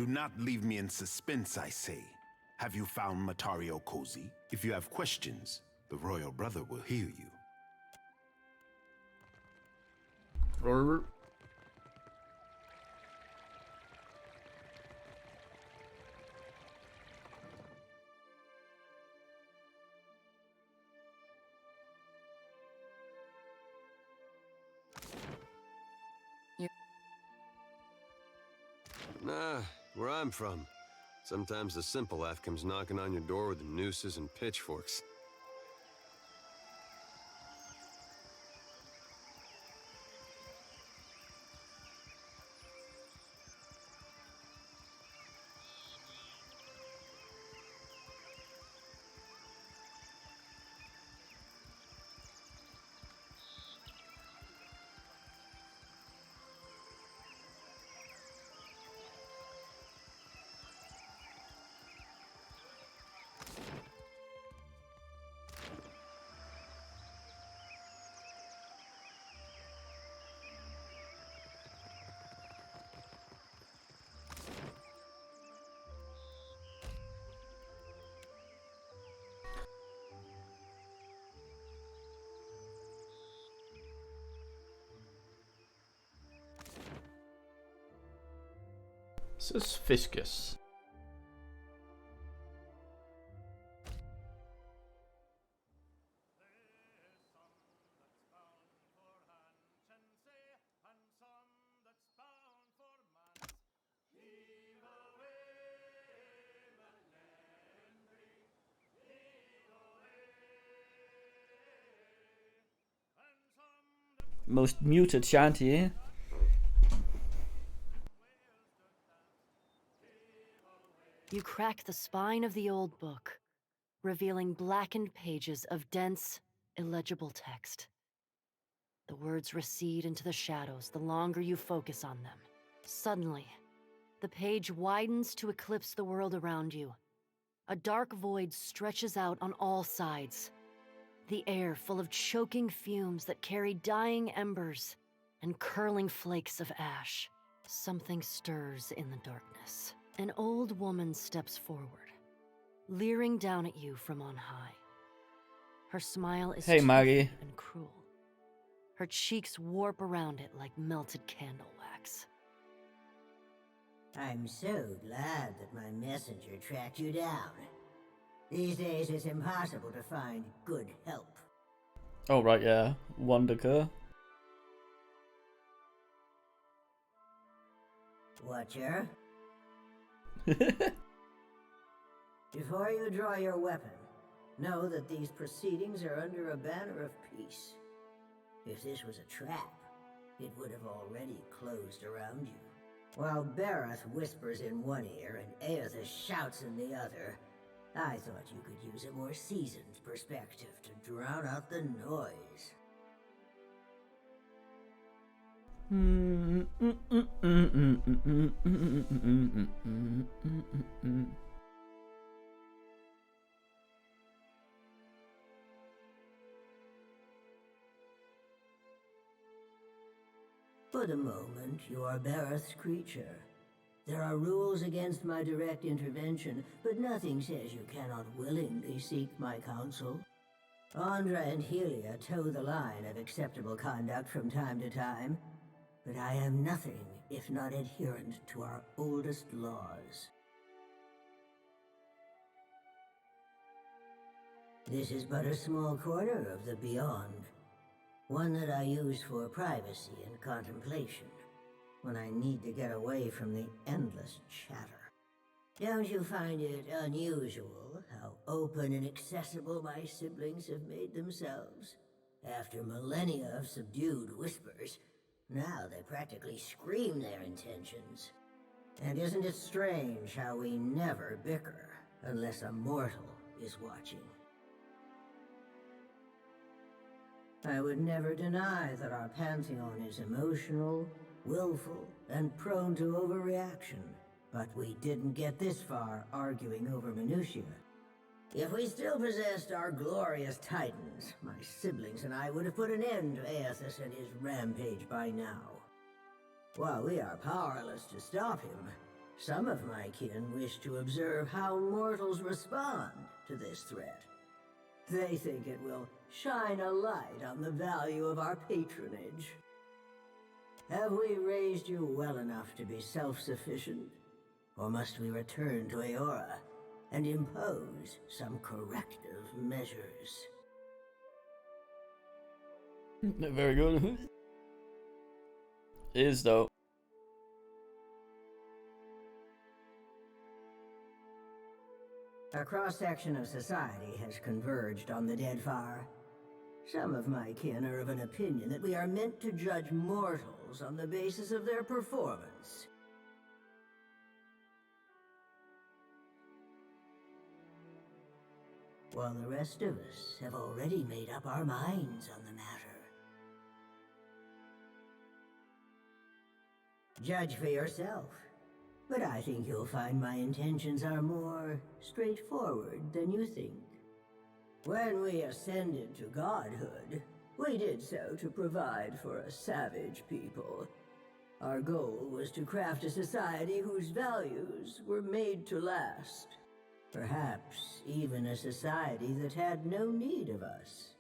Do not leave me in suspense, I say. Have you found Matario cozy? If you have questions, the royal brother will hear you. Nah, where I'm from, sometimes the simple life comes knocking on your door with nooses and pitchforks. Suspicious. Most muted shanty. You crack the spine of the old book, revealing blackened pages of dense, illegible text. The words recede into the shadows the longer you focus on them. Suddenly, the page widens to eclipse the world around you. A dark void stretches out on all sides. The air full of choking fumes that carry dying embers and curling flakes of ash. Something stirs in the darkness. An old woman steps forward, leering down at you from on high. Her smile is Hey, Maggie. toothy and cruel. Her cheeks warp around it like melted candle wax. I'm so glad that my messenger tracked you down. These days it's impossible to find good help. Oh right, yeah, Wonderker. Watcher? Before you draw your weapon, know that these proceedings are under a banner of peace. If this was a trap, it would have already closed around you. While Bareth whispers in one ear and Aethys shouts in the other, I thought you could use a more seasoned perspective to drown out the noise. For the moment, you are Bareth's creature. There are rules against my direct intervention, but nothing says you cannot willingly seek my counsel. Andra and Helia toe the line of acceptable conduct from time to time, but I am nothing if not adherent to our oldest laws. This is but a small corner of the beyond, one that I use for privacy and contemplation, when I need to get away from the endless chatter. Don't you find it unusual how open and accessible my siblings have made themselves? After millennia of subdued whispers, now they practically scream their intentions. And isn't it strange how we never bicker unless a mortal is watching? I would never deny that our pantheon is emotional, willful, and prone to overreaction. But we didn't get this far arguing over minutiae. If we still possessed our glorious titans, my siblings and I would have put an end to Aethys and his rampage by now. While we are powerless to stop him, Some of my kin wish to observe how mortals respond to this threat. They think it will shine a light on the value of our patronage. Have we raised you well enough to be self-sufficient? Or must we return to Eora and impose some corrective measures? Very good. It is though. A cross-section of society has converged on the Deadfire. Some of my kin are of an opinion that we are meant to judge mortals on the basis of their performance. While the rest of us have already made up our minds on the matter. Judge for yourself. But I think you'll find my intentions are more straightforward than you think. When we ascended to godhood, we did so to provide for a savage people. Our goal was to craft a society whose values were made to last. Perhaps even a society that had no need of us.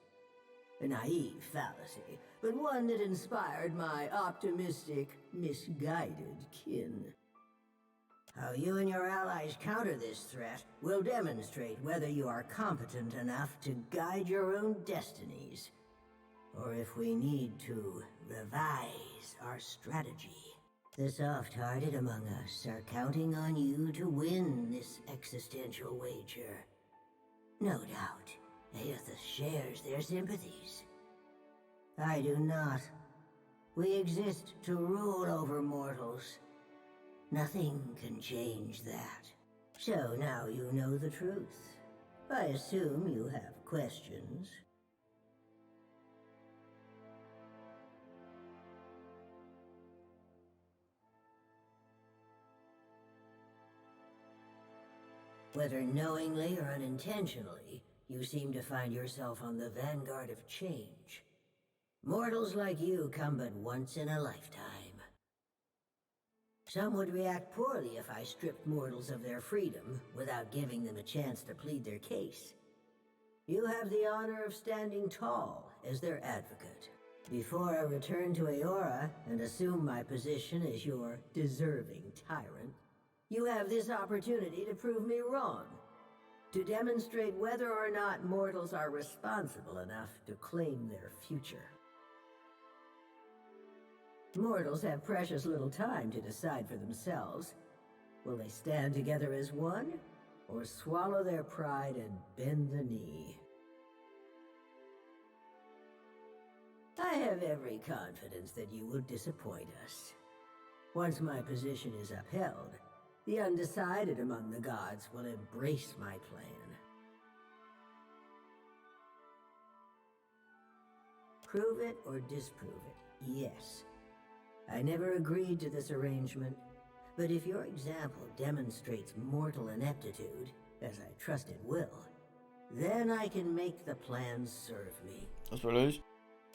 A naive fallacy, but one that inspired my optimistic, misguided kin. How you and your allies counter this threat will demonstrate whether you are competent enough to guide your own destinies, or if we need to revise our strategy. The soft-hearted among us are counting on you to win this existential wager. No doubt, Aethys shares their sympathies. I do not. We exist to rule over mortals. Nothing can change that. So now you know the truth. I assume you have questions. Whether knowingly or unintentionally, you seem to find yourself on the vanguard of change. Mortals like you come but once in a lifetime. Some would react poorly if I stripped mortals of their freedom without giving them a chance to plead their case. You have the honor of standing tall as their advocate. Before I return to Eora and assume my position as your deserving tyrant, you have this opportunity to prove me wrong. To demonstrate whether or not mortals are responsible enough to claim their future. Mortals have precious little time to decide for themselves. Will they stand together as one, or swallow their pride and bend the knee? I have every confidence that you will disappoint us. Once my position is upheld, the undecided among the gods will embrace my plan. Prove it or disprove it, yes. I never agreed to this arrangement, but if your example demonstrates mortal ineptitude, as I trust it will, then I can make the plan serve me. That's what it is.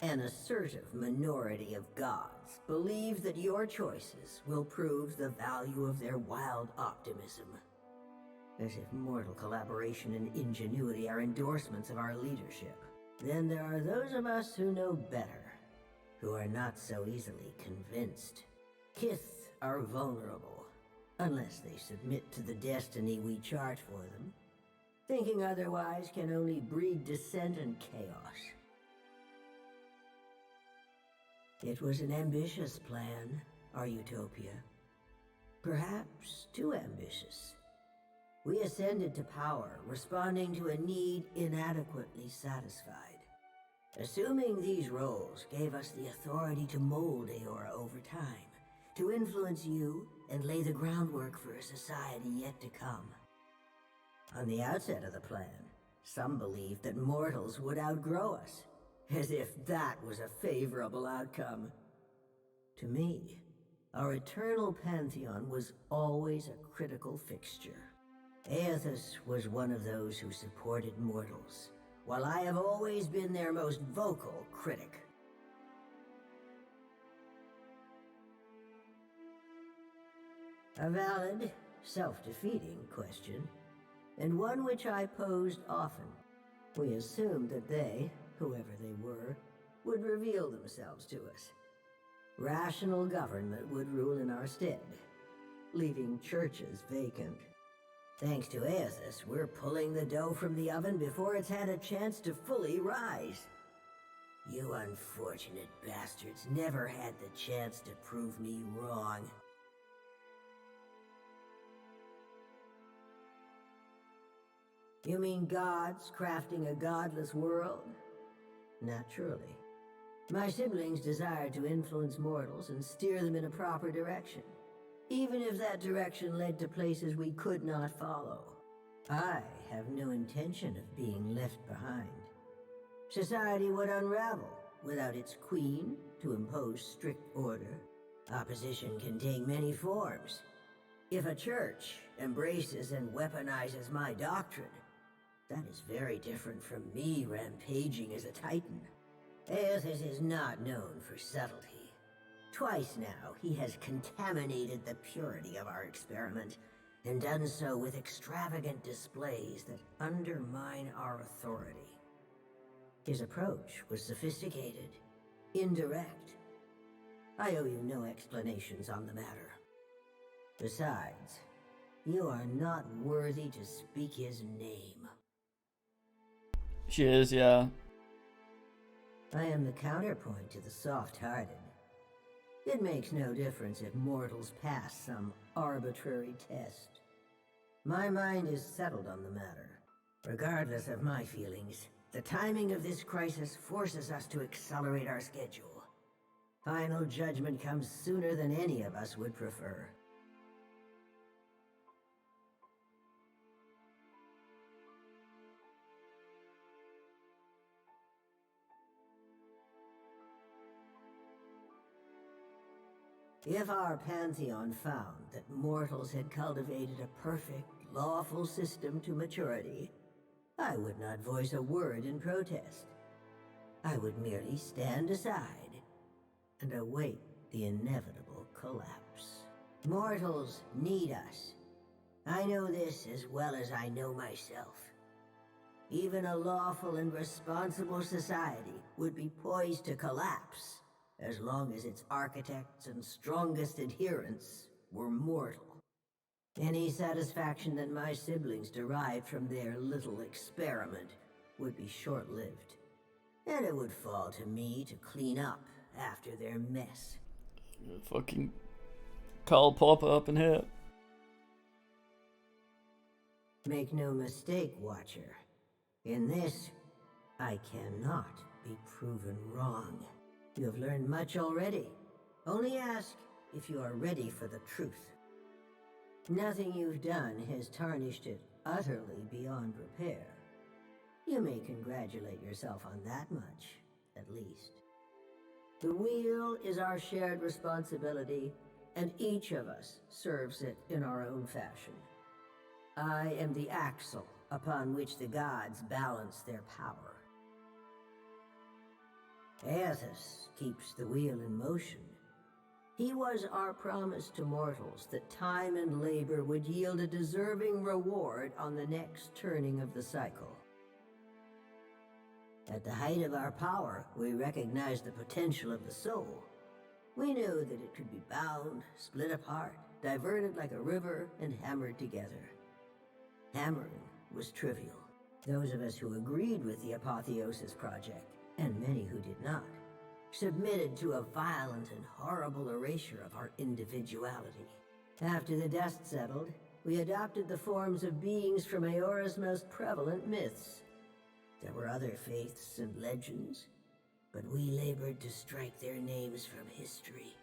An assertive minority of gods believe that your choices will prove the value of their wild optimism. As if mortal collaboration and ingenuity are endorsements of our leadership. Then there are those of us who know better, who are not so easily convinced. Kith are vulnerable, unless they submit to the destiny we chart for them. Thinking otherwise can only breed dissent and chaos. It was an ambitious plan, our utopia. Perhaps too ambitious. We ascended to power, responding to a need inadequately satisfied. Assuming these roles gave us the authority to mold Eora over time, to influence you and lay the groundwork for a society yet to come. On the outset of the plan, some believed that mortals would outgrow us, as if that was a favorable outcome. To me, our eternal pantheon was always a critical fixture. Aethys was one of those who supported mortals, while I have always been their most vocal critic. A valid, self-defeating question, and one which I posed often. We assumed that they, whoever they were, would reveal themselves to us. Rational government would rule in our stead, leaving churches vacant. Thanks to Aethys, we're pulling the dough from the oven before it's had a chance to fully rise. You unfortunate bastards never had the chance to prove me wrong. You mean gods crafting a godless world? Naturally. My siblings desired to influence mortals and steer them in a proper direction, even if that direction led to places we could not follow. I have no intention of being left behind. Society would unravel without its queen to impose strict order. Opposition can take many forms. If a church embraces and weaponizes my doctrine, that is very different from me rampaging as a titan. Aethys is not known for subtlety. Twice now, he has contaminated the purity of our experiment, and done so with extravagant displays that undermine our authority. His approach was sophisticated, indirect. I owe you no explanations on the matter. Besides, you are not worthy to speak his name. She is, yeah. I am the counterpoint to the soft-hearted. It makes no difference if mortals pass some arbitrary test. My mind is settled on the matter. Regardless of my feelings, the timing of this crisis forces us to accelerate our schedule. Final judgment comes sooner than any of us would prefer. If our pantheon found that mortals had cultivated a perfect, lawful system to maturity, I would not voice a word in protest. I would merely stand aside and await the inevitable collapse. Mortals need us. I know this as well as I know myself. Even a lawful and responsible society would be poised to collapse as long as its architects and strongest adherents were mortal. Any satisfaction that my siblings derived from their little experiment would be short-lived, and it would fall to me to clean up after their mess. Fucking Karl Popper up in here. Make no mistake, Watcher. In this, I cannot be proven wrong. You have learned much already. Only ask if you are ready for the truth. Nothing you've done has tarnished it utterly beyond repair. You may congratulate yourself on that much, at least. The wheel is our shared responsibility, and each of us serves it in our own fashion. I am the axle upon which the gods balance their power. Aethys keeps the wheel in motion. He was our promise to mortals that time and labor would yield a deserving reward on the next turning of the cycle. At the height of our power, we recognized the potential of the soul. We knew that it could be bound, split apart, diverted like a river, and hammered together. Hammering was trivial. Those of us who agreed with the Apotheosis Project, and many who did not, submitted to a violent and horrible erasure of our individuality. After the dust settled, we adopted the forms of beings from Eora's most prevalent myths. There were other faiths and legends, but we labored to strike their names from history.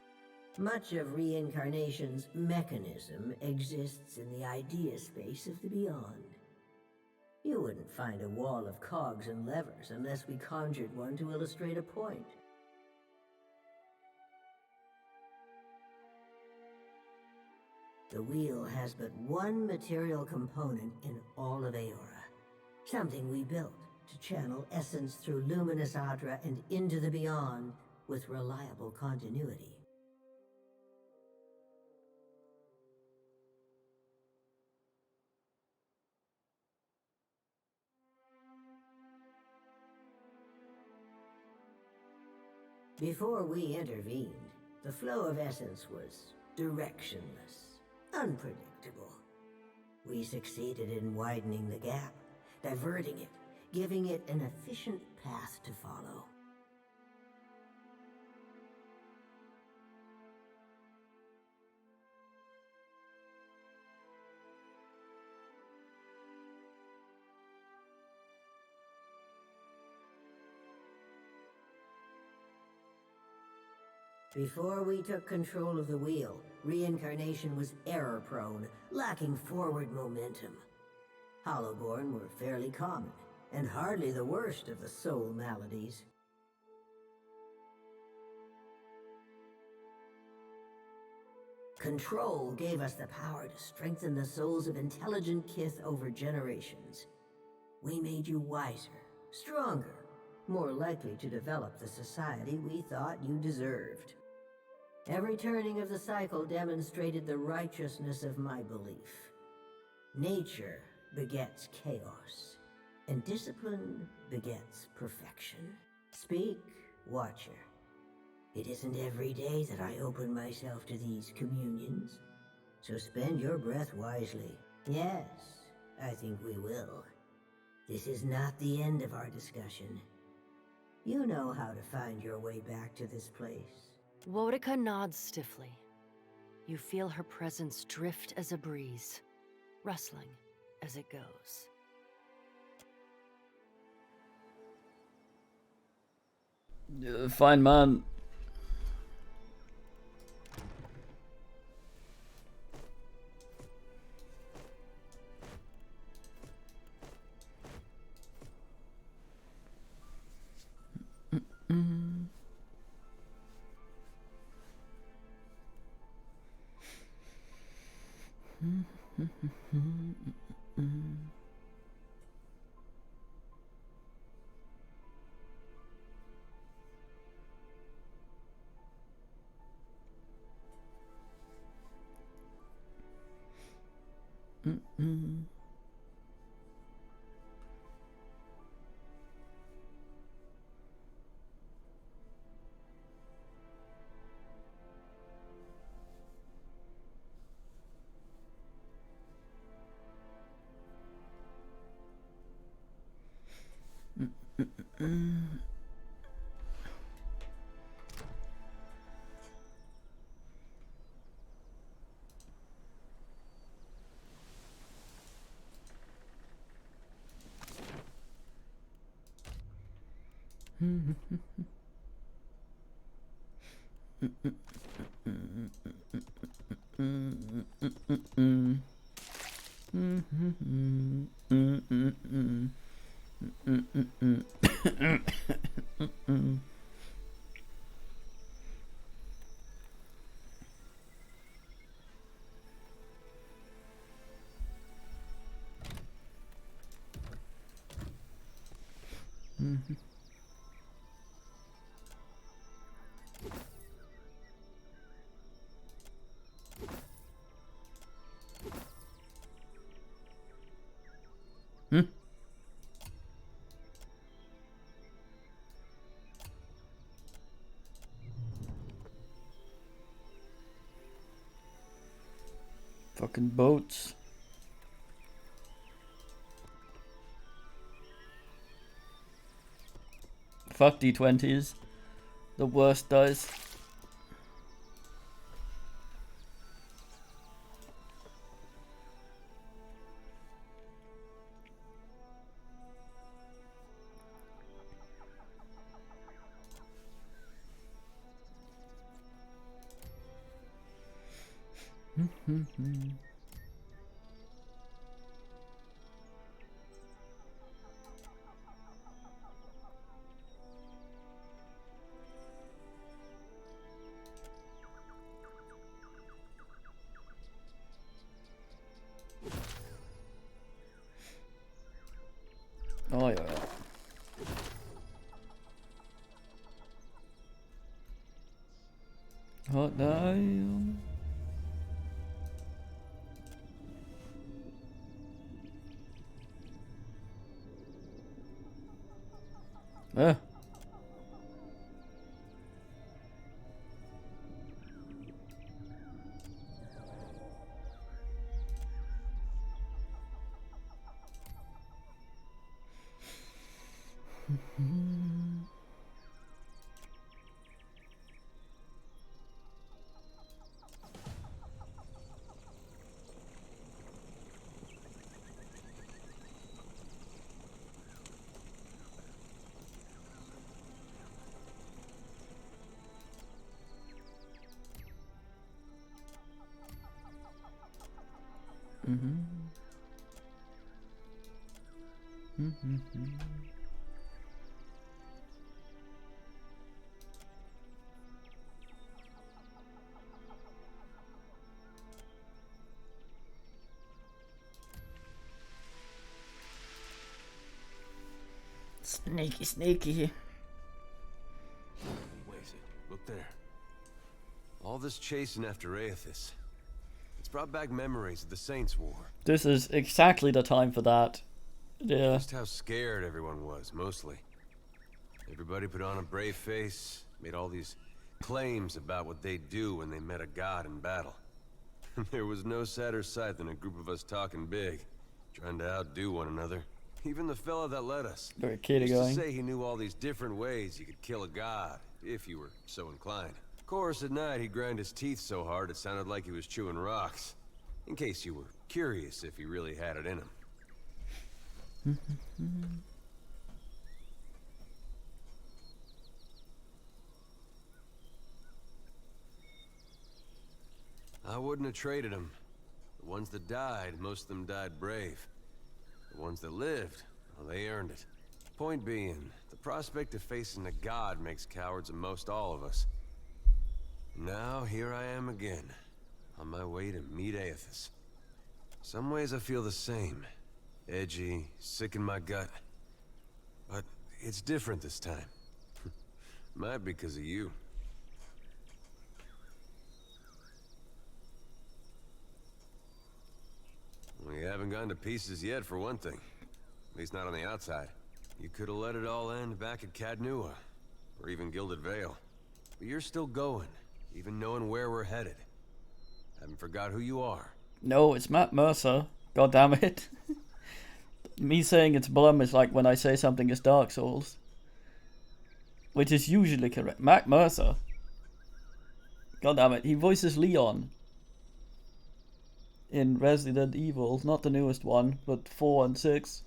Much of reincarnation's mechanism exists in the idea space of the beyond. You wouldn't find a wall of cogs and levers unless we conjured one to illustrate a point. The wheel has but one material component in all of Eora. Something we built to channel essence through luminous Adra and into the beyond with reliable continuity. Before we intervened, the flow of essence was directionless, unpredictable. We succeeded in widening the gap, diverting it, giving it an efficient path to follow. Before we took control of the wheel, reincarnation was error-prone, lacking forward momentum. Hollowborn were fairly common, and hardly the worst of the soul maladies. Control gave us the power to strengthen the souls of intelligent kith over generations. We made you wiser, stronger, more likely to develop the society we thought you deserved. Every turning of the cycle demonstrated the righteousness of my belief. Nature begets chaos, and discipline begets perfection. Speak, Watcher. It isn't every day that I open myself to these communions, so spend your breath wisely. Yes, I think we will. This is not the end of our discussion. You know how to find your way back to this place. Wotica nods stiffly. You feel her presence drift as a breeze, rustling as it goes. Fine, man. Fucking boats. Fuck D20s. The worst dice. Oh yeah. Hot damn. Sneaky, sneaky. Wait, look there. All this chasing after Aethys. It's brought back memories of the Saints' War. This is exactly the time for that. Yeah. Just how scared everyone was, mostly. Everybody put on a brave face, made all these claims about what they'd do when they met a god in battle. There was no sadder sight than a group of us talking big, trying to outdo one another. Even the fella that led us Very kitty used going. to say he knew all these different ways you could kill a god, if you were so inclined. Of course, at night he'd grind his teeth so hard it sounded like he was chewing rocks. In case you were curious if he really had it in him. I wouldn't have traded him. The ones that died, most of them died brave. The ones that lived, well, they earned it. Point being, the prospect of facing a god makes cowards of most all of us. Now, here I am again, on my way to meet Aethys. Some ways I feel the same. Edgy, sick in my gut. But it's different this time. Might be because of you. We haven't gone to pieces yet, for one thing. At least not on the outside. You could have let it all end back at Cadnua, or even Gilded Vale. But you're still going, even knowing where we're headed. Haven't forgot who you are. No, it's Matt Mercer. God damn it. Me saying it's Blum is like when I say something is Dark Souls. Which is usually correct. Matt Mercer. God damn it. He voices Leon in Resident Evil. Not the newest one, but 4 and 6.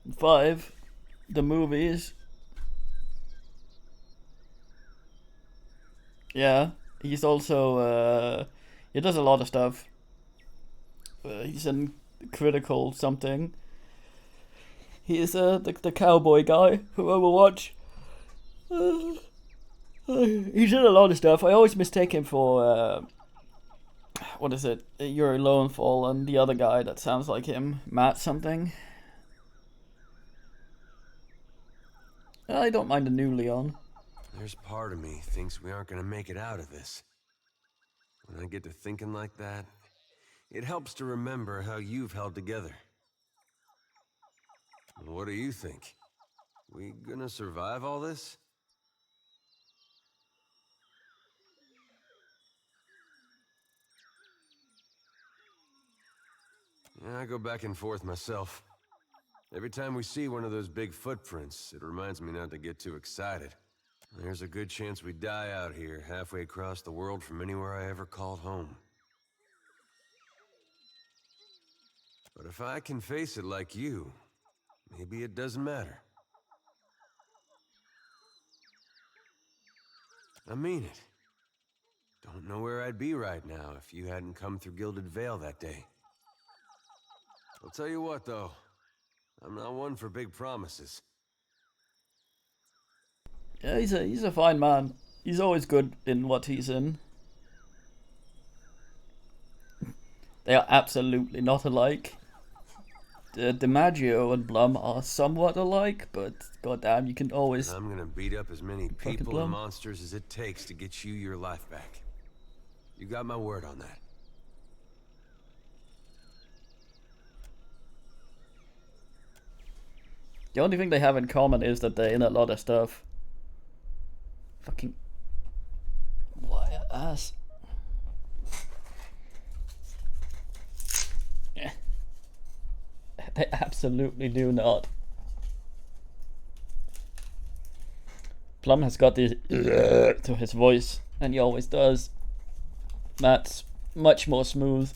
And 5. The movies. Yeah. He's also... he does a lot of stuff. He's in Critical something. He is the cowboy guy from Overwatch. He's in a lot of stuff. I always mistake him for what is it? You're Alone Fall, and the other guy that sounds like him, Matt something. I don't mind the new Leon. There's part of me thinks we aren't gonna make it out of this. When I get to thinking like that, it helps to remember how you've held together. What do you think? We gonna survive all this? Yeah, I go back and forth myself. Every time we see one of those big footprints, it reminds me not to get too excited. There's a good chance we die out here, halfway across the world from anywhere I ever called home. But if I can face it like you, maybe it doesn't matter. I mean it. Don't know where I'd be right now if you hadn't come through Gilded Vale that day. I'll tell you what, though. I'm not one for big promises. Yeah, he's a fine man. He's always good in what he's in. They are absolutely not alike. DiMaggio and Blum are somewhat alike, but goddamn, you can always... I'm gonna beat up as many people Blum. and monsters as it takes to get you your life back. You got my word on that. The only thing they have in common is that they're in a lot of stuff. Fucking... wire ass. Yeah. They absolutely do not. Plum has got the to his voice, and he always does. Matt's much more smooth.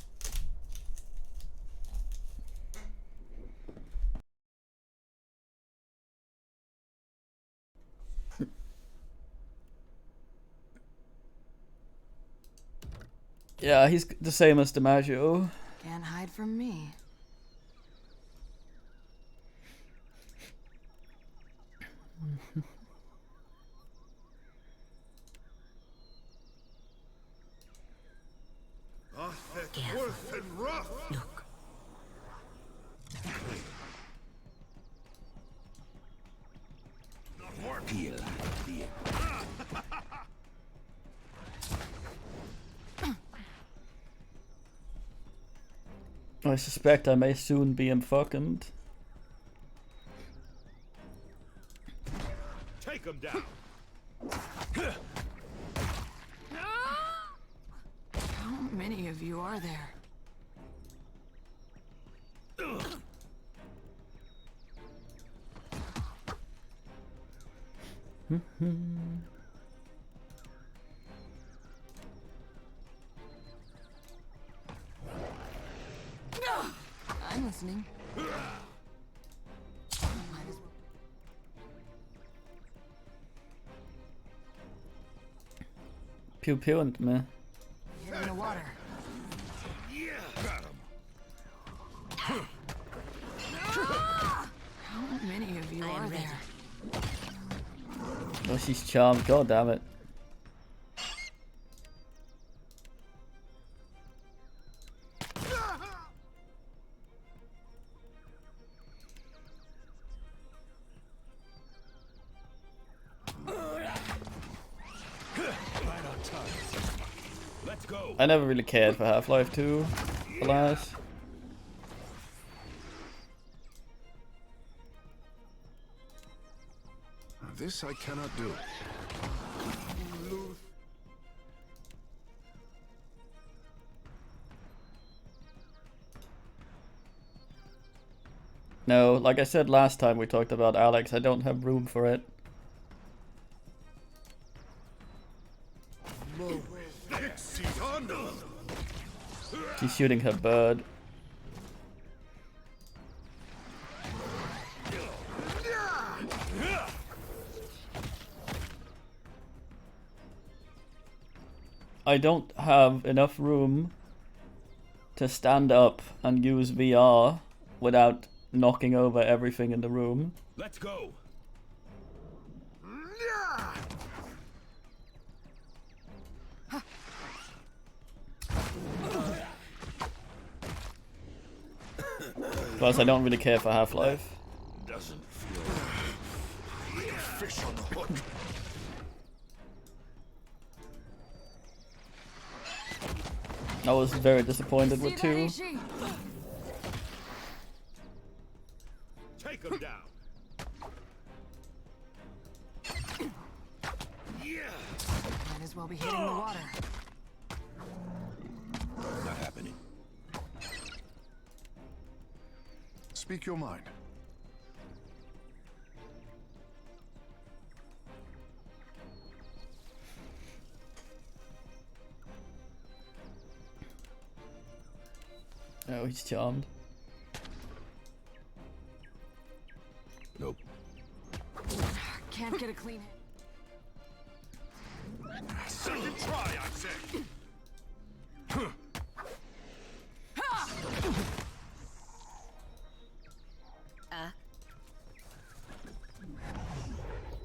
Yeah, he's the same as DiMaggio. Can't hide from me. Worth and rough. Look. Peel. I suspect I may soon be fucking. Take him down. How many of you are there? I'm listening. Might as well. Pew pew and me. Get in the water. How many of you are there? Oh, she's charmed. God damn it. Let's go. I never really cared for Half-Life 2, alas. This I cannot do. No, like I said last time we talked about Alex, I don't have room for it. She's shooting her bird. I don't have enough room to stand up and use VR without knocking over everything in the room. Let's go. Plus, I don't really care for Half-Life. Doesn't feel like a fish on the hook. I was very disappointed with 2. Take him down. Might as well be hitting the water. Not happening. Speak your mind. Oh, he's charmed. Nope. Can't get a clean hit. Second try, I say.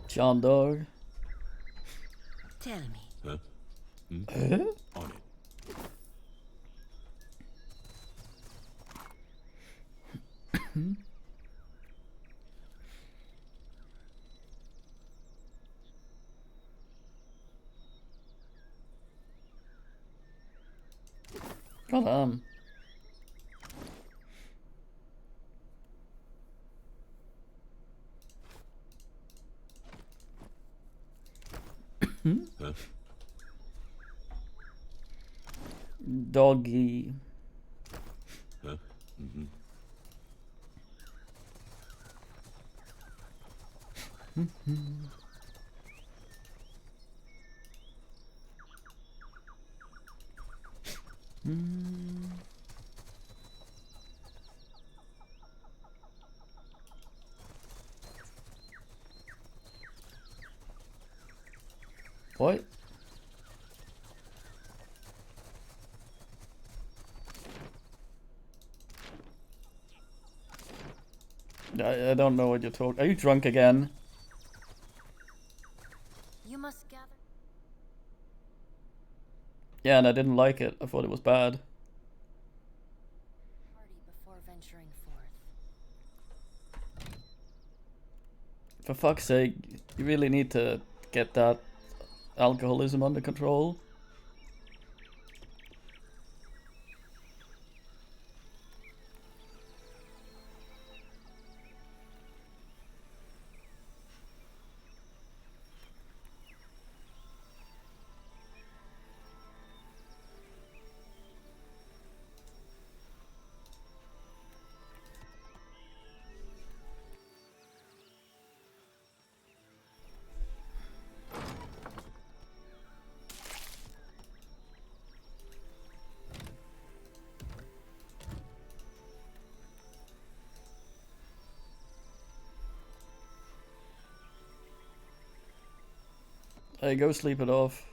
Charmed dog. Tell me. Huh? Huh? On it. God damn. Huh? Doggy. Huh? Mm-hmm. What? I don't know what you're talking. Are you drunk again? You must gather. Yeah, and I didn't like it. I thought it was bad. Party before venturing forth. For fuck's sake, you really need to get that alcoholism under control. Hey, go sleep it off.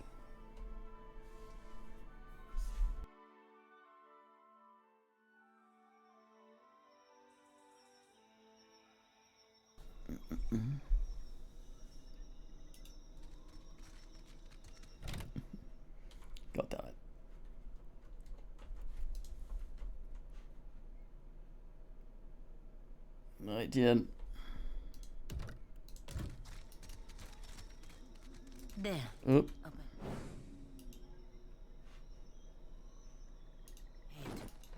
God damn it. Right, Jen. There. Oop. Open.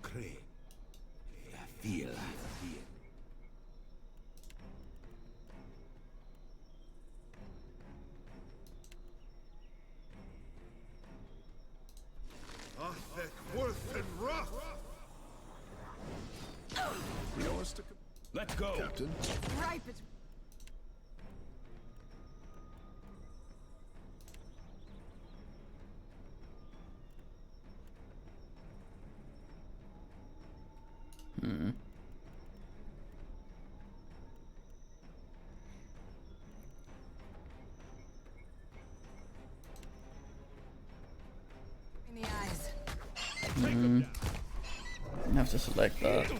Cree. I feel. Thick, worth, and rough! Yours to... Let's go! Captain. Ripe as... In the eyes. I have to select that.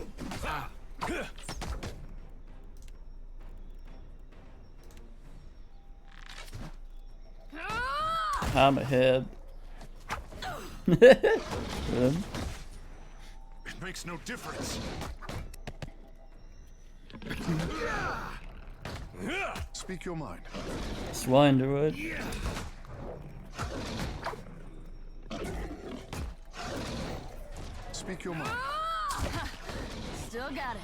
Hammerhead. Good. It makes no difference. Speak your mind. Swine to it. Speak your mind. Still got it.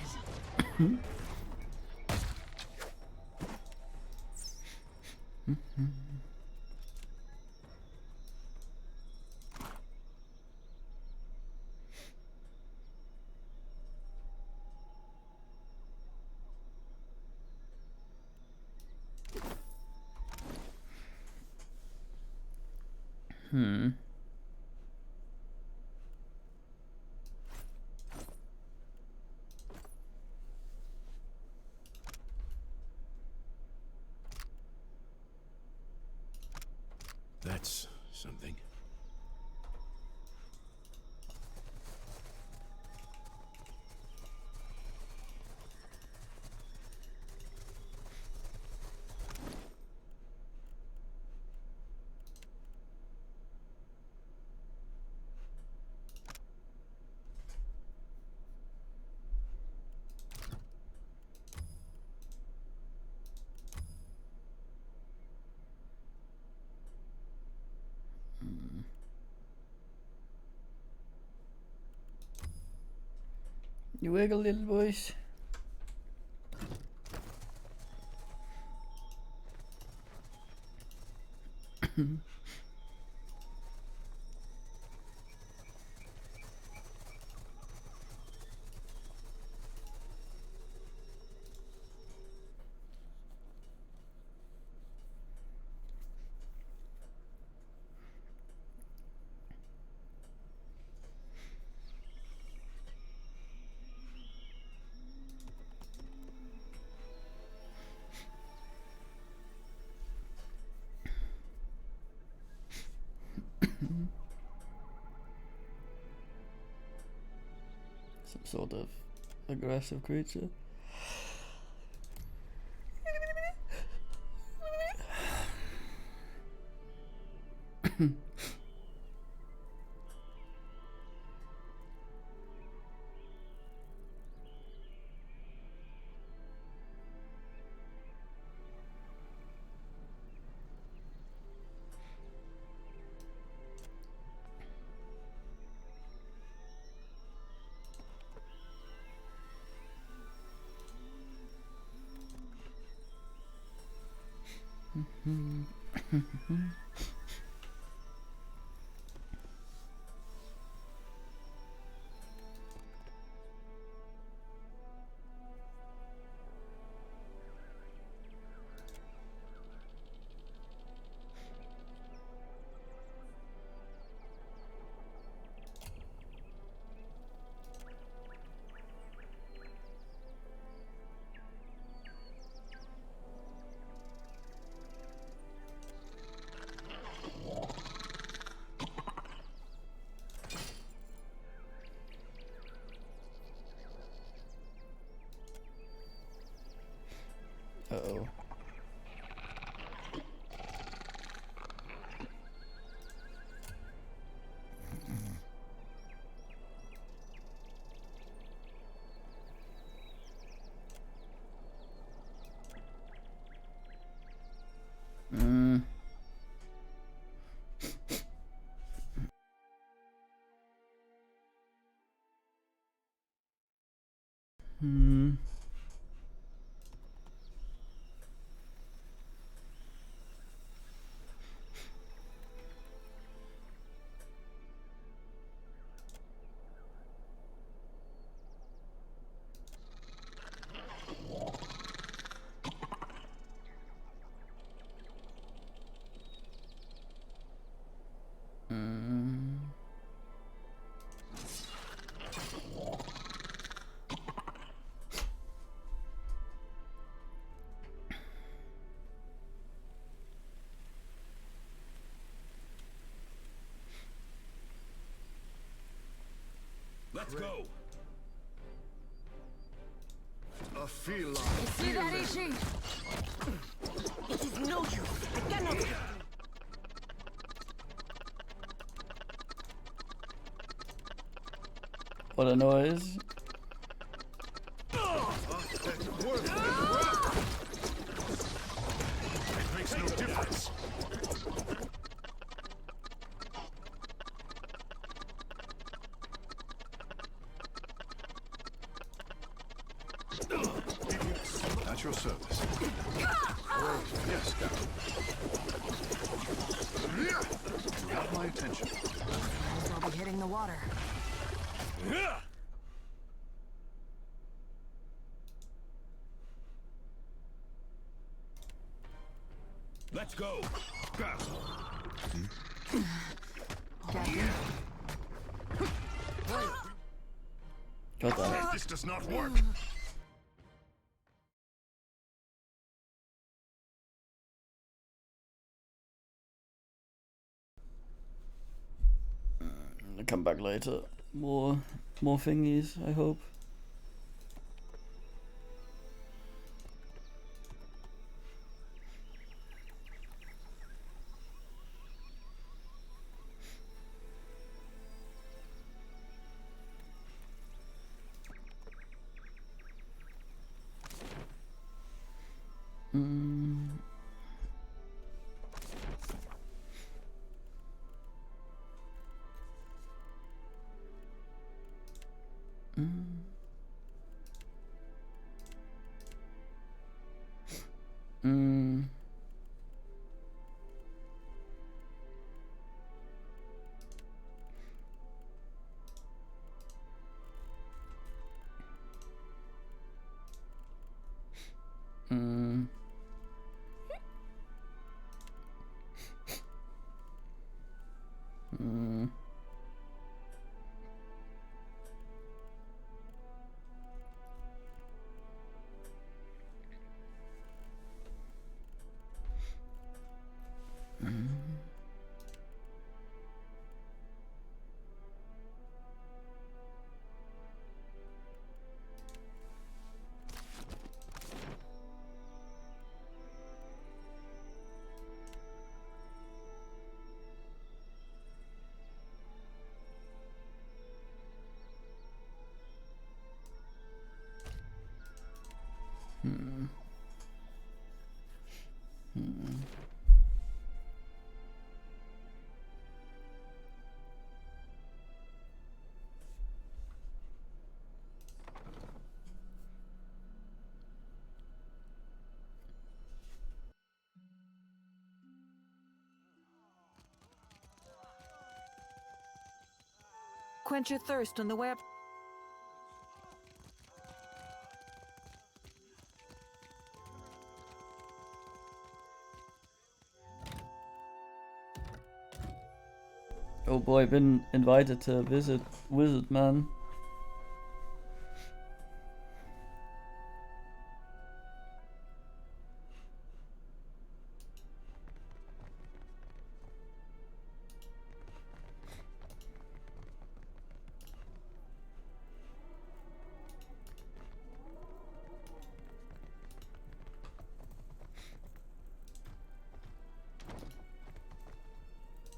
That's something. You wiggle, little boys. sort of aggressive creature. Uh-oh. Let's go. A feline. See that, Ishi? It is no use. I cannot. What a noise. It makes no difference. At your service. Yes, Captain. You have my attention. Might as well be hitting the water. Let's go. Captain, God damn it. This does not work. I'll come back later. More thingies, I hope. Quench your thirst on the way up. Oh boy, been invited to visit Wizard Man.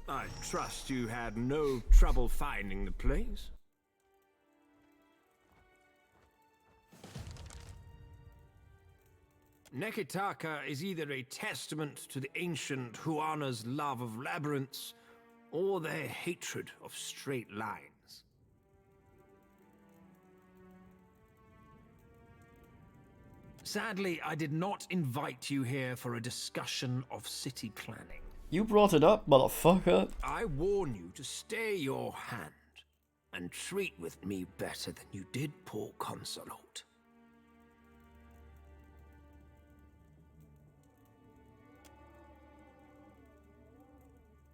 I trust you had no trouble finding the place. Nekitaka is either a testament to the ancient Huana's love of labyrinths, or their hatred of straight lines. Sadly, I did not invite you here for a discussion of city planning. You brought it up, motherfucker. I warn you to stay your hand and treat with me better than you did poor Consulate.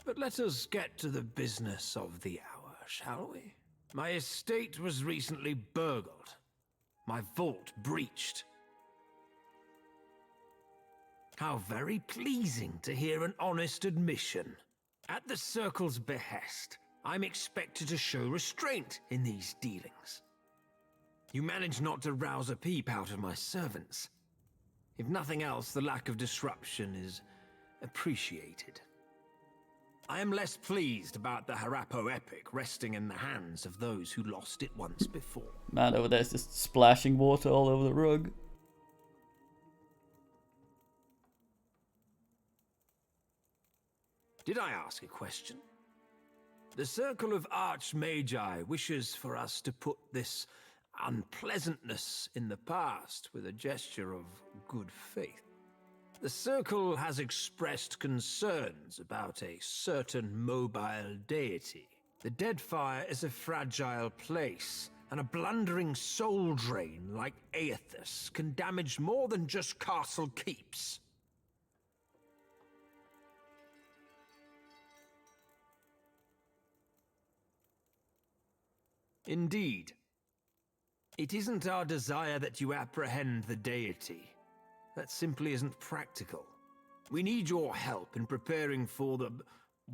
But let us get to the business of the hour, shall we? My estate was recently burgled, my vault breached. How very pleasing to hear an honest admission. At the Circle's behest, I'm expected to show restraint in these dealings. You managed not to rouse a peep out of my servants. If nothing else, the lack of disruption is appreciated. I am less pleased about the Harappo epic resting in the hands of those who lost it once before. Man, over there's just splashing water all over the rug. Did I ask a question? The Circle of Archmagi wishes for us to put this unpleasantness in the past with a gesture of good faith. The Circle has expressed concerns about a certain mobile deity. The Deadfire is a fragile place, and a blundering soul drain like Aethys can damage more than just castle keeps. Indeed. It isn't our desire that you apprehend the deity. That simply isn't practical. We need your help in preparing for the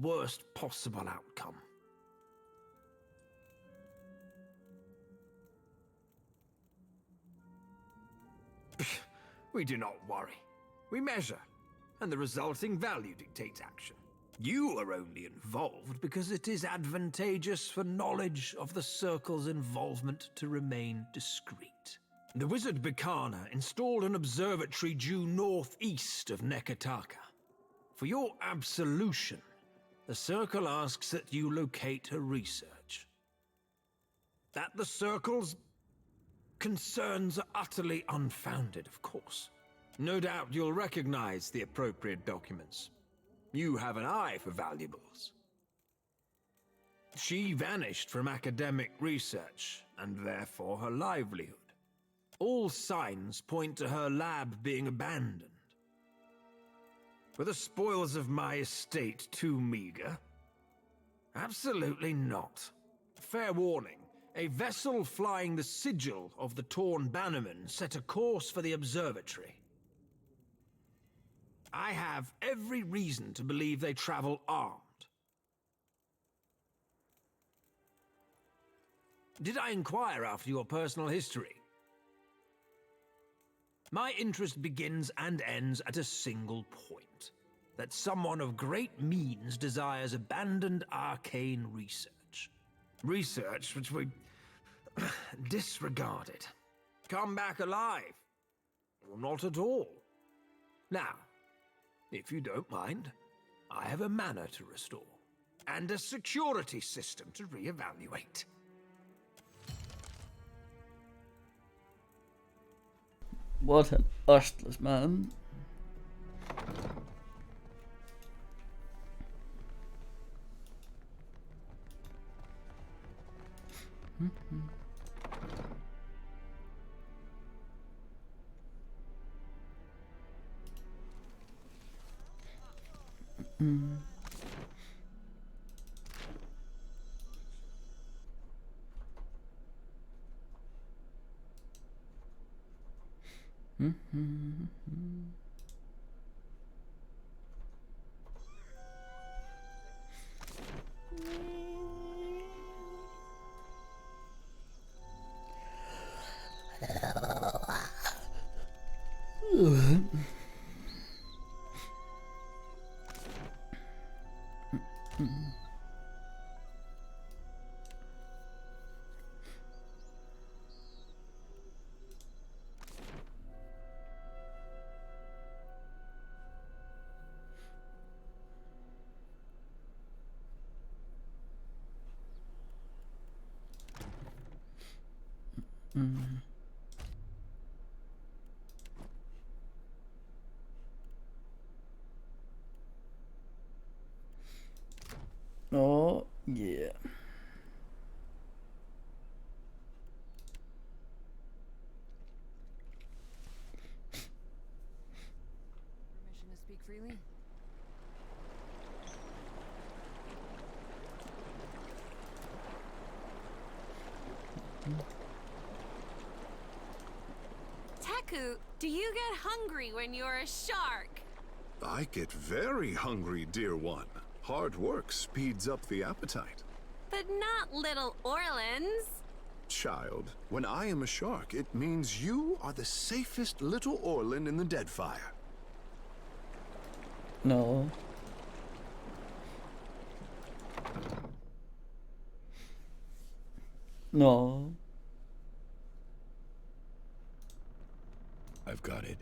worst possible outcome. We do not worry. We measure, and the resulting value dictates action. You are only involved because it is advantageous for knowledge of the Circle's involvement to remain discreet. The wizard Bikana installed an observatory due northeast of Nekitaka. For your absolution, the Circle asks that you locate her research. That the Circle's concerns are utterly unfounded, of course. No doubt you'll recognize the appropriate documents. You have an eye for valuables. She vanished from academic research, and therefore her livelihood. All signs point to her lab being abandoned. Were the spoils of my estate too meager? Absolutely not. Fair warning, a vessel flying the sigil of the Torn Bannerman set a course for the observatory. I have every reason to believe they travel armed. Did I inquire after your personal history? My interest begins and ends at a single point. That someone of great means desires abandoned arcane research. Research which we disregarded. Come back alive. Not at all. Now, if you don't mind, I have a manor to restore, and a security system to reevaluate. What an useless man. Oh, yeah. Permission to speak freely? Taku, do you get hungry when you're a shark? I get very hungry, dear one. Hard work speeds up the appetite. But not little Orlans. Child, when I am a shark, it means you are the safest little Orlan in the Deadfire. No. No. I've got it.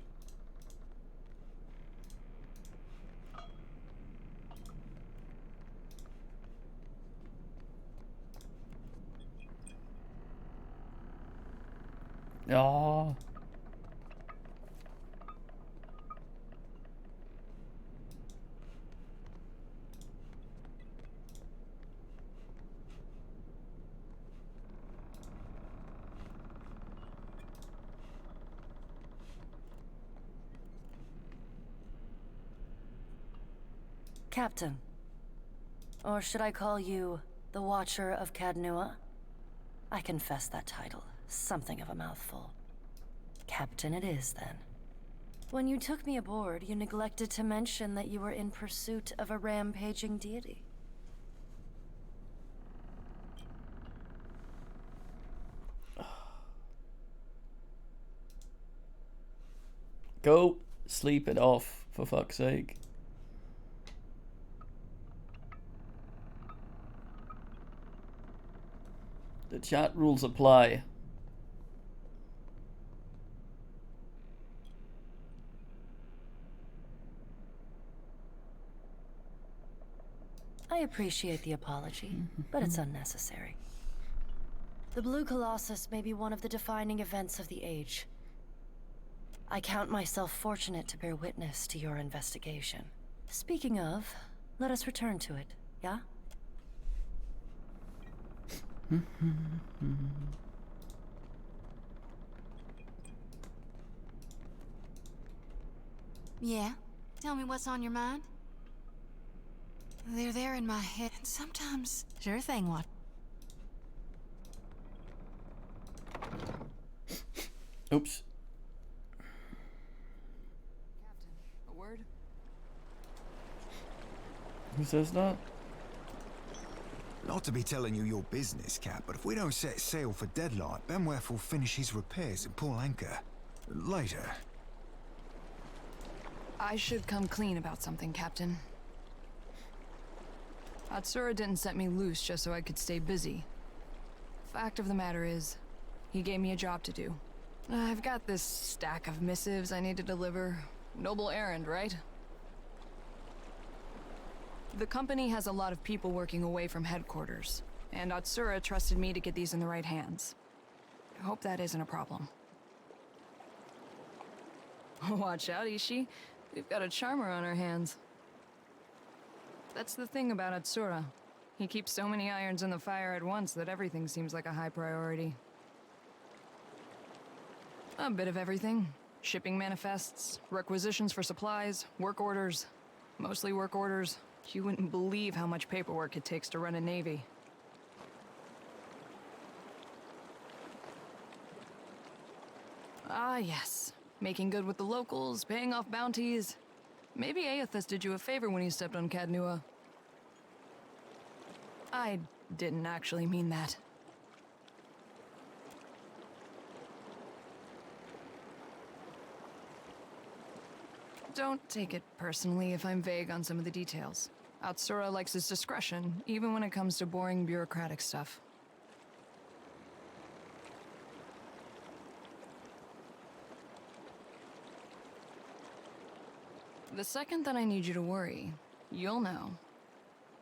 Oh. Captain. Or should I call you the Watcher of Cadnua? I confess that title. Something of a mouthful. Captain it is, then. When you took me aboard, you neglected to mention that you were in pursuit of a rampaging deity. Go sleep it off, for fuck's sake. The chat rules apply. I appreciate the apology, but it's unnecessary. The Blue Colossus may be one of the defining events of the age. I count myself fortunate to bear witness to your investigation. Speaking of, let us return to it, yeah? Yeah? Tell me what's on your mind? They're there in my head, and sometimes... Sure thing, what? Oops. Captain, a word? Who says that? Not to be telling you your business, Cap, but if we don't set sail for Deadlight, Benworth will finish his repairs and pull anchor. Later. I should come clean about something, Captain. Atsura didn't set me loose just so I could stay busy. Fact of the matter is, he gave me a job to do. I've got this stack of missives I need to deliver. Noble errand, right? The company has a lot of people working away from headquarters, and Atsura trusted me to get these in the right hands. I hope that isn't a problem. Watch out, Ishi. We've got a charmer on our hands. That's the thing about Atsura. He keeps so many irons in the fire at once that everything seems like a high priority. A bit of everything. Shipping manifests, requisitions for supplies, work orders. Mostly work orders. You wouldn't believe how much paperwork it takes to run a navy. Ah, yes. Making good with the locals, paying off bounties. Maybe Aethys did you a favor when he stepped on Cadnua. I didn't actually mean that. Don't take it personally if I'm vague on some of the details. Atsura likes his discretion, even when it comes to boring bureaucratic stuff. The second that I need you to worry, you'll know.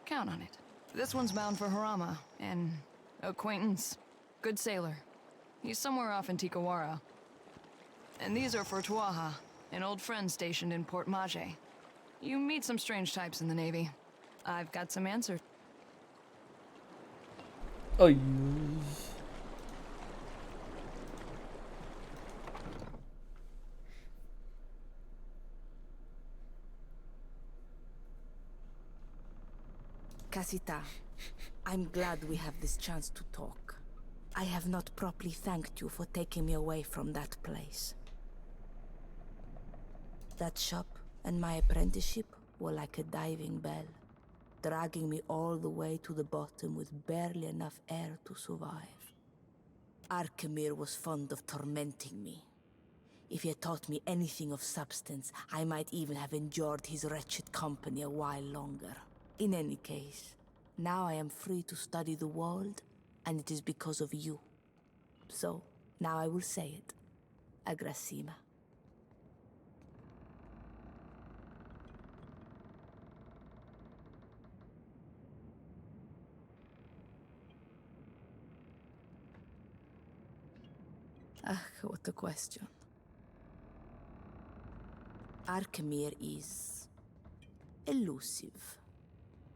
Count on it. This one's bound for Harama, an acquaintance. Good sailor. He's somewhere off in Tikawara. And these are for Tuaha, an old friend stationed in Port Maje. You meet some strange types in the Navy. I've got some answers. Oh, yes. Casita, I'm glad we have this chance to talk. I have not properly thanked you for taking me away from that place. That shop and my apprenticeship were like a diving bell, dragging me all the way to the bottom with barely enough air to survive. Arkemir was fond of tormenting me. If he had taught me anything of substance, I might even have endured his wretched company a while longer. In any case, now I am free to study the world, and it is because of you. So, now I will say it. Agrasima. Ah, what a question. Arkemir is elusive.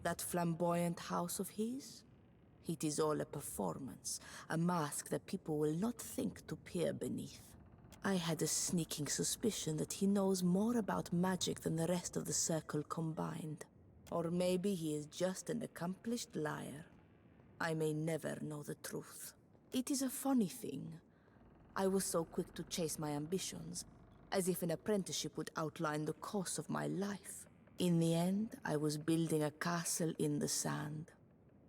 That flamboyant house of his? It is all a performance, a mask that people will not think to peer beneath. I had a sneaking suspicion that he knows more about magic than the rest of the circle combined. Or maybe he is just an accomplished liar. I may never know the truth. It is a funny thing. I was so quick to chase my ambitions, as if an apprenticeship would outline the course of my life. In the end, I was building a castle in the sand.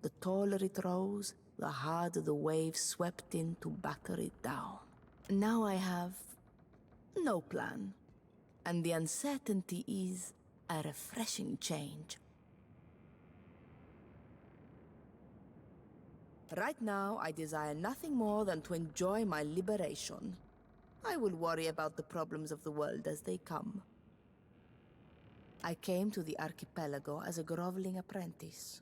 The taller it rose, the harder the waves swept in to batter it down. Now I have no plan, and the uncertainty is a refreshing change. Right now, I desire nothing more than to enjoy my liberation. I will worry about the problems of the world as they come. I came to the archipelago as a groveling apprentice.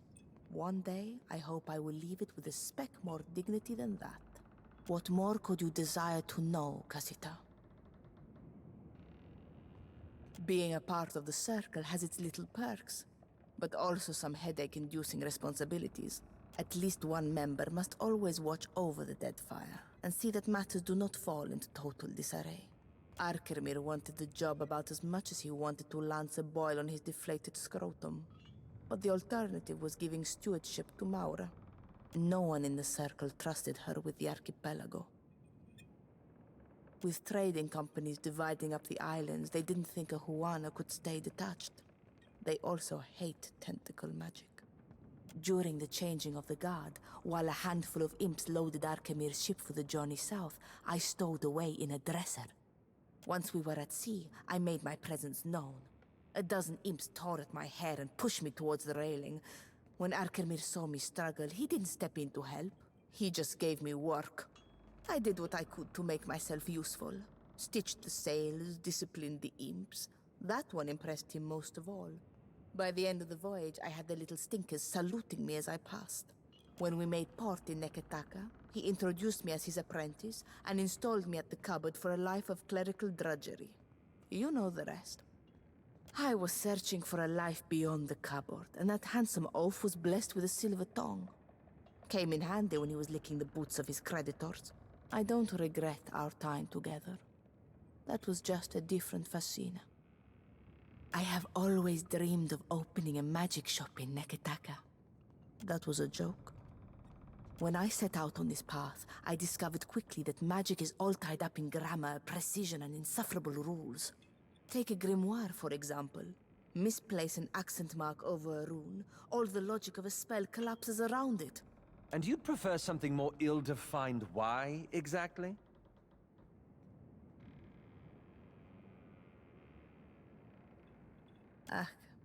One day, I hope I will leave it with a speck more dignity than that. What more could you desire to know, Casita? Being a part of the Circle has its little perks, but also some headache-inducing responsibilities. At least one member must always watch over the Deadfire, and see that matters do not fall into total disarray. Arkemir wanted the job about as much as he wanted to lance a boil on his deflated scrotum. But the alternative was giving stewardship to Maura. No one in the Circle trusted her with the archipelago. With trading companies dividing up the islands, they didn't think a Huana could stay detached. They also hate tentacle magic. During the changing of the guard, while a handful of imps loaded Arkemir's ship for the journey south, I stowed away in a dresser. Once we were at sea, I made my presence known. A dozen imps tore at my hair and pushed me towards the railing. When Arkemir saw me struggle, he didn't step in to help. He just gave me work. I did what I could to make myself useful. Stitched the sails, disciplined the imps. That one impressed him most of all. By the end of the voyage, I had the little stinkers saluting me as I passed. When we made port in Neketaka, he introduced me as his apprentice and installed me at the cupboard for a life of clerical drudgery. You know the rest. I was searching for a life beyond the cupboard, and that handsome oaf was blessed with a silver tongue. Came in handy when he was licking the boots of his creditors. I don't regret our time together. That was just a different Fascina. I have always dreamed of opening a magic shop in Neketaka. That was a joke. When I set out on this path, I discovered quickly that magic is all tied up in grammar, precision, and insufferable rules. Take a grimoire, for example. Misplace an accent mark over a rune, all the logic of a spell collapses around it. And you'd prefer something more ill-defined why, exactly?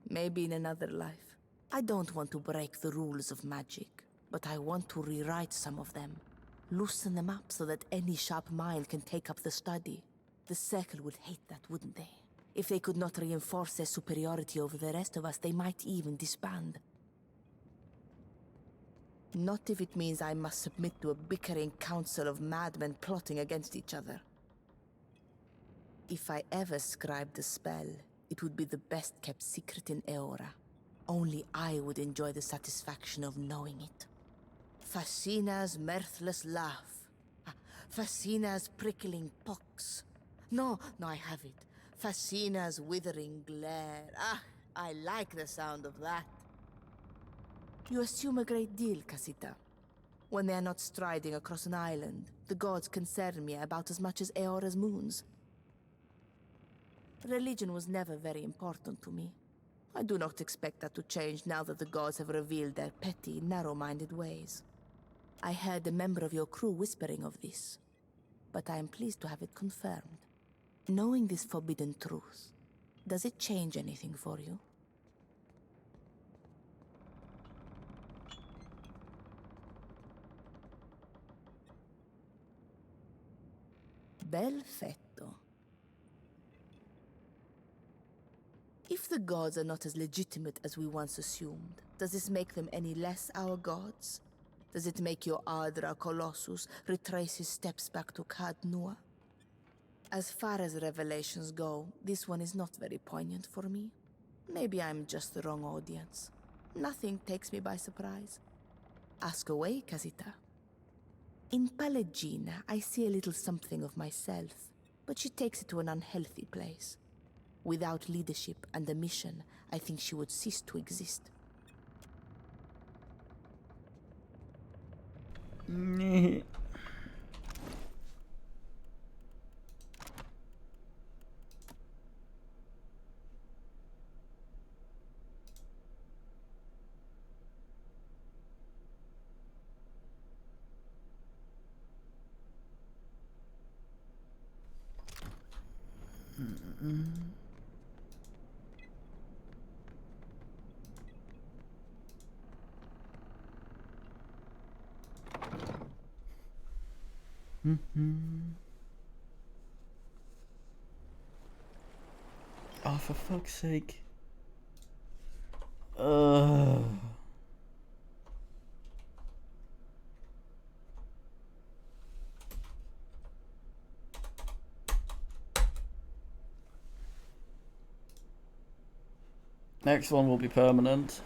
Maybe in another life. I don't want to break the rules of magic, but I want to rewrite some of them. Loosen them up so that any sharp mind can take up the study. The Circle would hate that, wouldn't they? If they could not reinforce their superiority over the rest of us, they might even disband. Not if it means I must submit to a bickering council of madmen plotting against each other. If I ever scribed a spell, it would be the best-kept secret in Eora. Only I would enjoy the satisfaction of knowing it. Fascina's mirthless laugh. Fascina's prickling pox. No, I have it. Fascina's withering glare. I like the sound of that. You assume a great deal, Casita. When they are not striding across an island, the gods concern me about as much as Eora's moons. Religion was never very important to me. I do not expect that to change now that the gods have revealed their petty, narrow-minded ways. I heard a member of your crew whispering of this, but I am pleased to have it confirmed. Knowing this forbidden truth, does it change anything for you? Belfetto. If the gods are not as legitimate as we once assumed, does this make them any less our gods? Does it make your Ardra Colossus retrace his steps back to Cad Nua? As far as revelations go, this one is not very poignant for me. Maybe I'm just the wrong audience. Nothing takes me by surprise. Ask away, Casita. In Pallegina, I see a little something of myself, but she takes it to an unhealthy place. Without leadership and a mission, I think she would cease to exist. Oh, for fuck's sake. Next one will be permanent.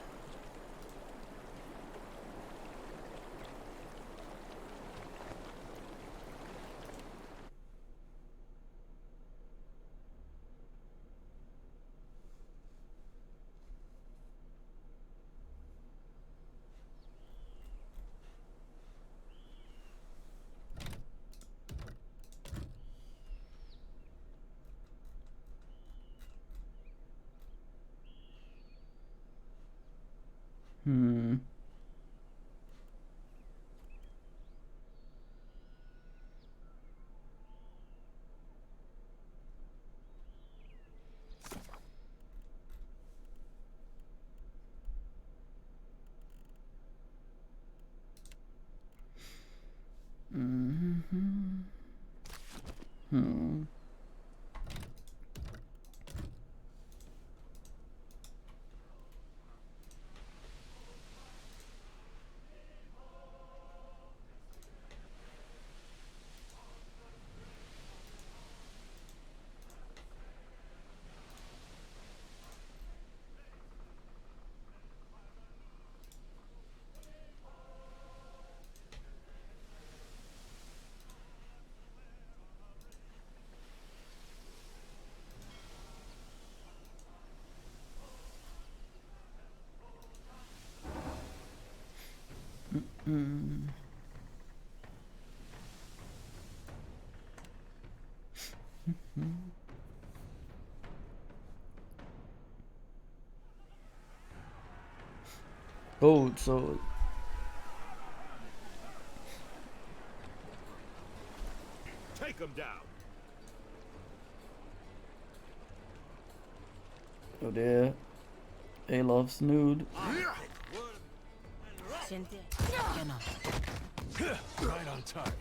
Gold sword. Take him down. Oh dear. Alof's nude. Right on target.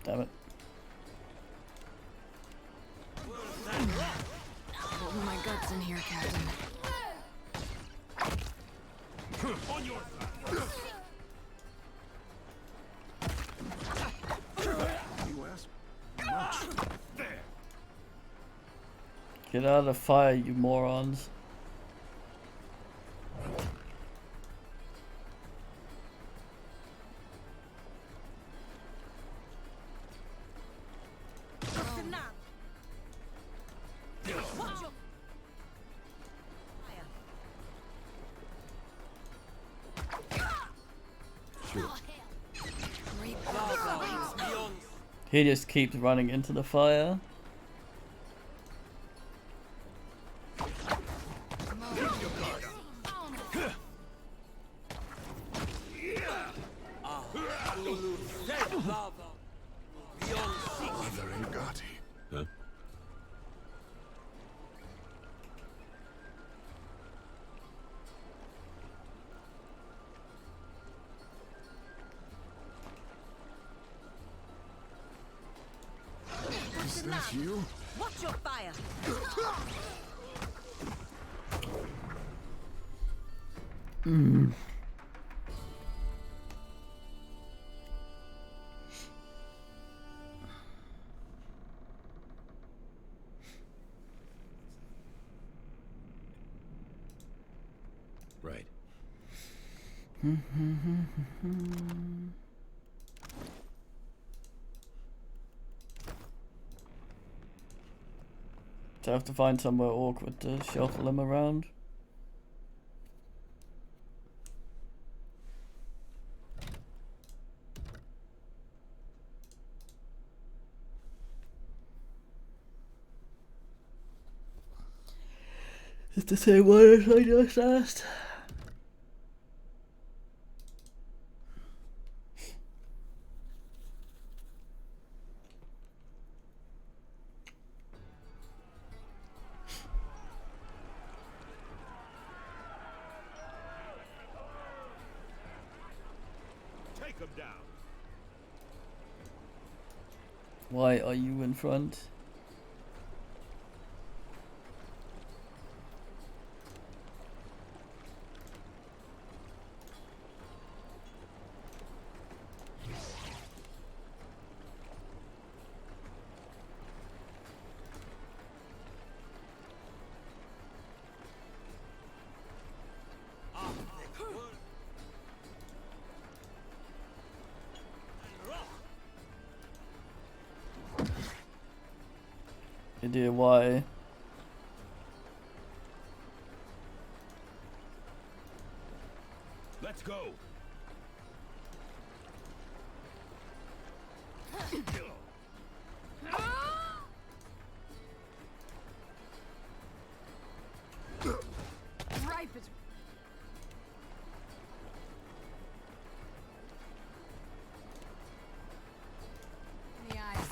Damn it. Holding my guts in here, Captain. On your You ask much. there. Get out of the fire, you morons. He just keeps running into the fire. Mother Ingati. Huh? Is that you? Watch your fire. Right. So I have to find somewhere awkward to shuffle him around. It's the same one as I just asked. Take him down. Why are you in front? Idea why? Let's go. Right between the eyes.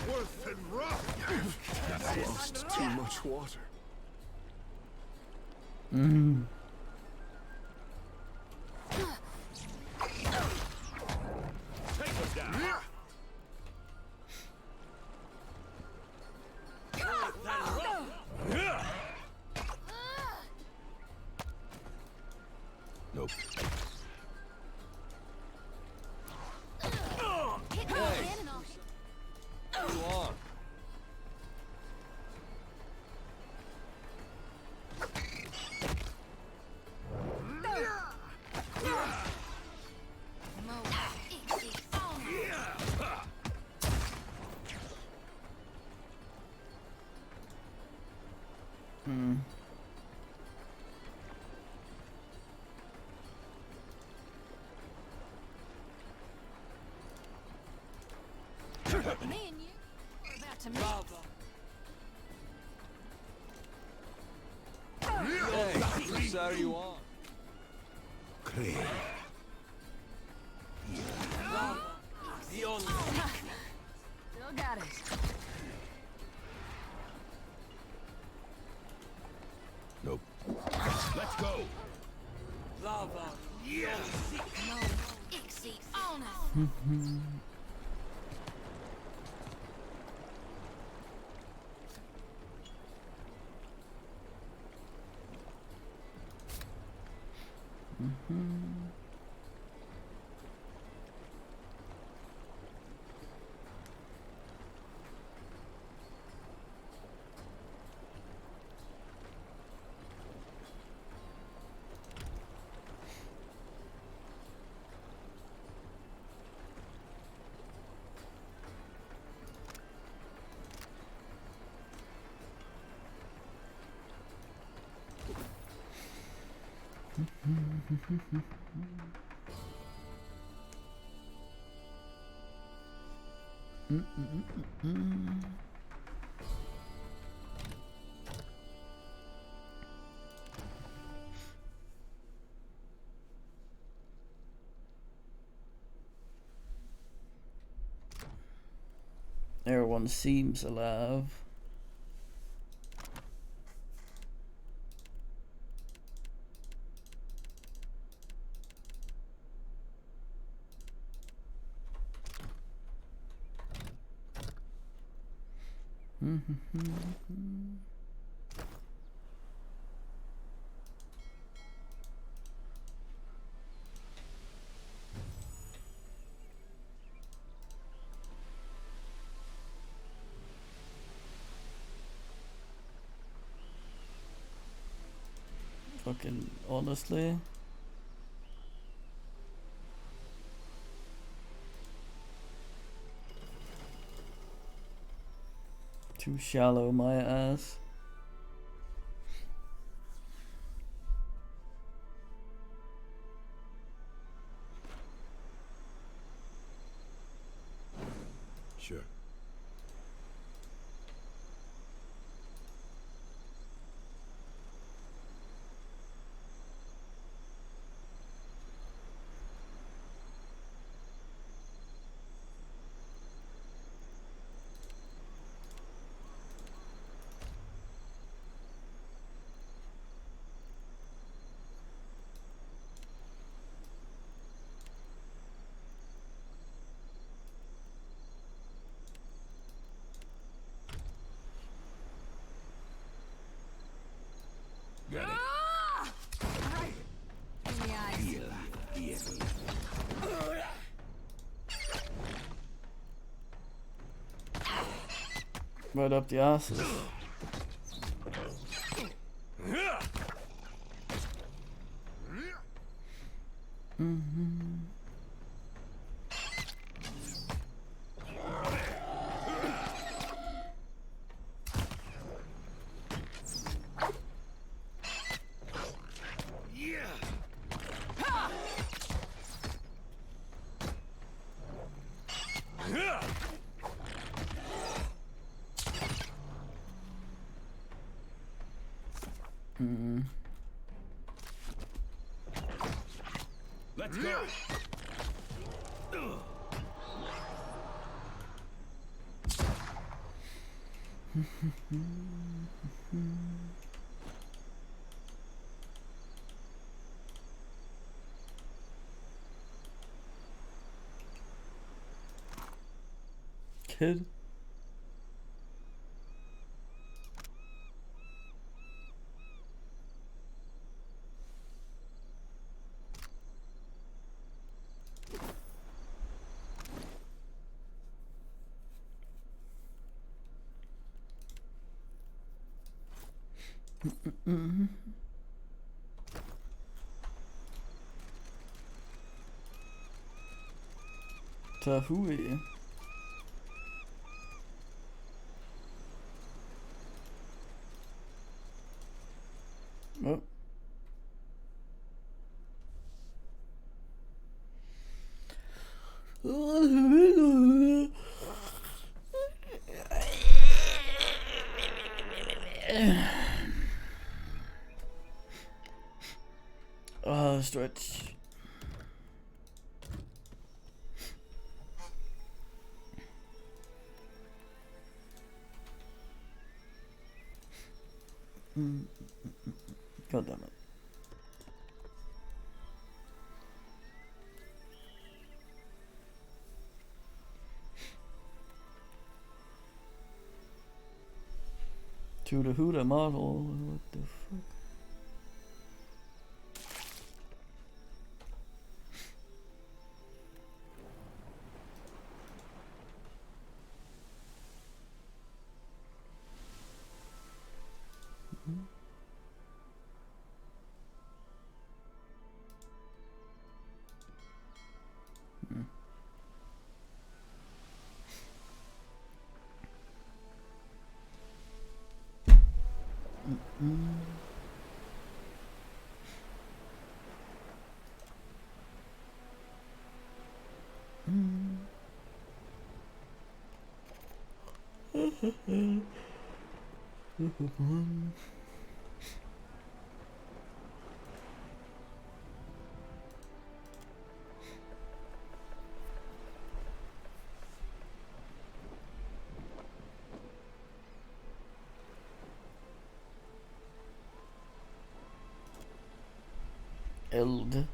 Worth and rough. I've lost too much water. Take him down. Nope. You on? Me and you are about to meet. Hey, whose side are you on? Clear. Still got it. Nope. Let's go. No, Ixie on us. Everyone seems alive. Fucking honestly. Too shallow, my ass. Sure. Got it. In the eyes. Right up the asses. Let's go. Kid. Tahui. Oh. Stretch. God damn it. To the Huda model. What the fuck? Eld.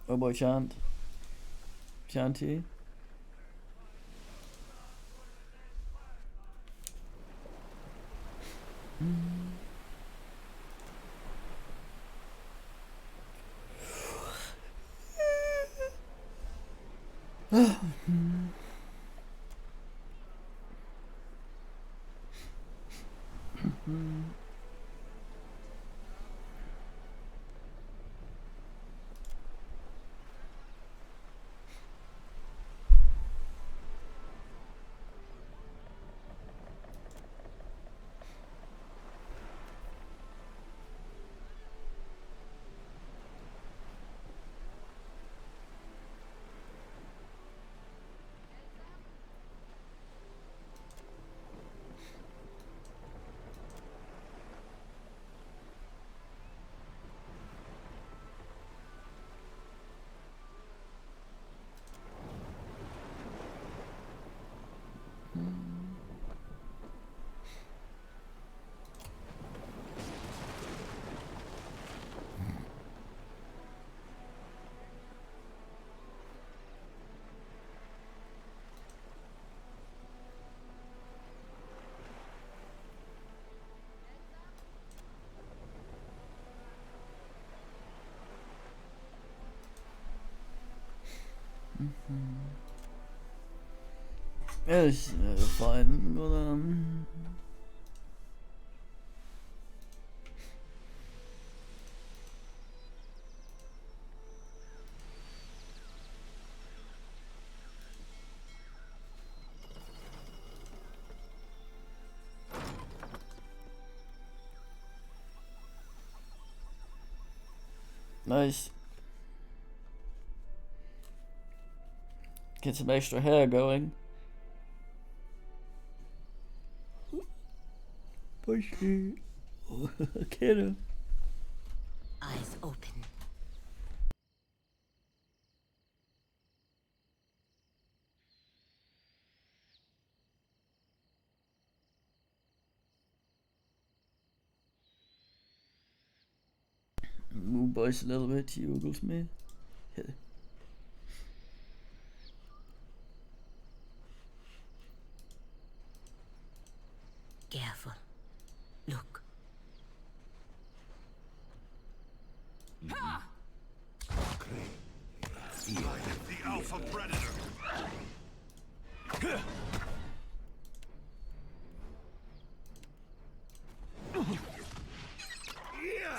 Oh boy, Shanti. It's fine, but nice. Get some extra hair going. Pushy. Kiddo. Eyes open. Move boys a little bit, Jugels med. Careful. Look. The alpha predator.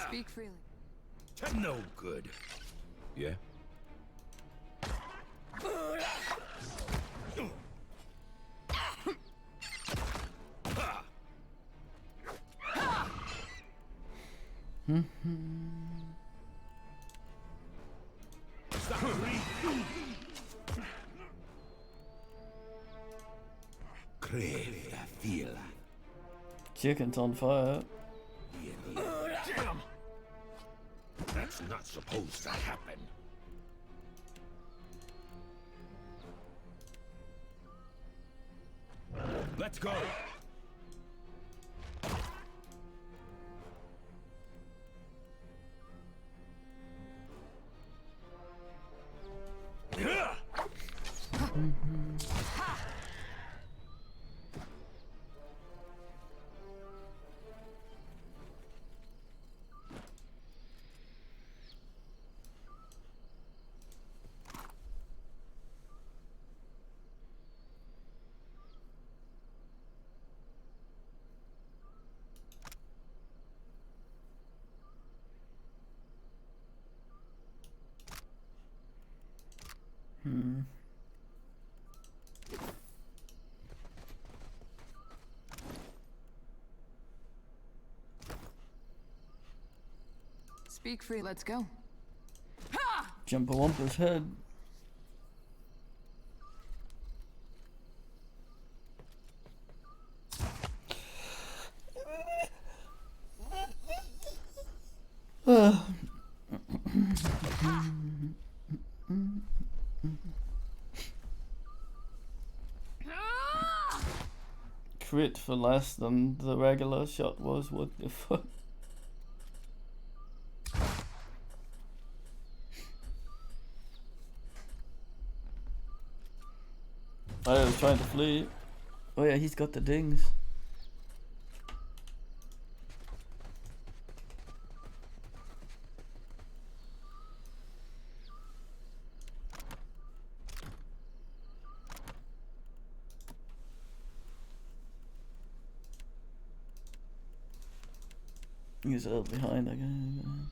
Speak freely. No good. Yeah? Chicken's on fire. Damn! That's not supposed to happen. Let's go! Speak free, let's go. Jumper Wampa's head. Crit for less than the regular shot was, what the fuck? I was trying to flee. Oh yeah, he's got the dings. He's a little behind again.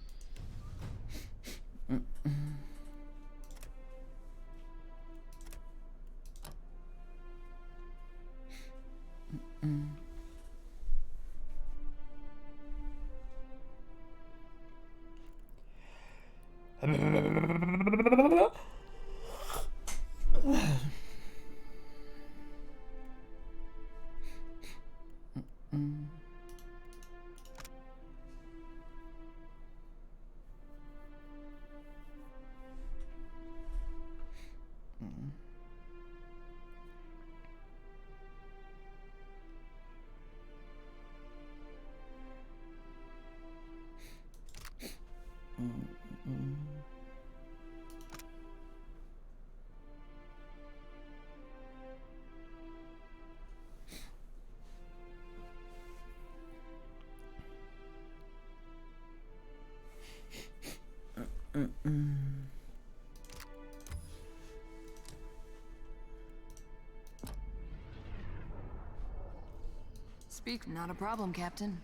Speak, not a problem, Captain.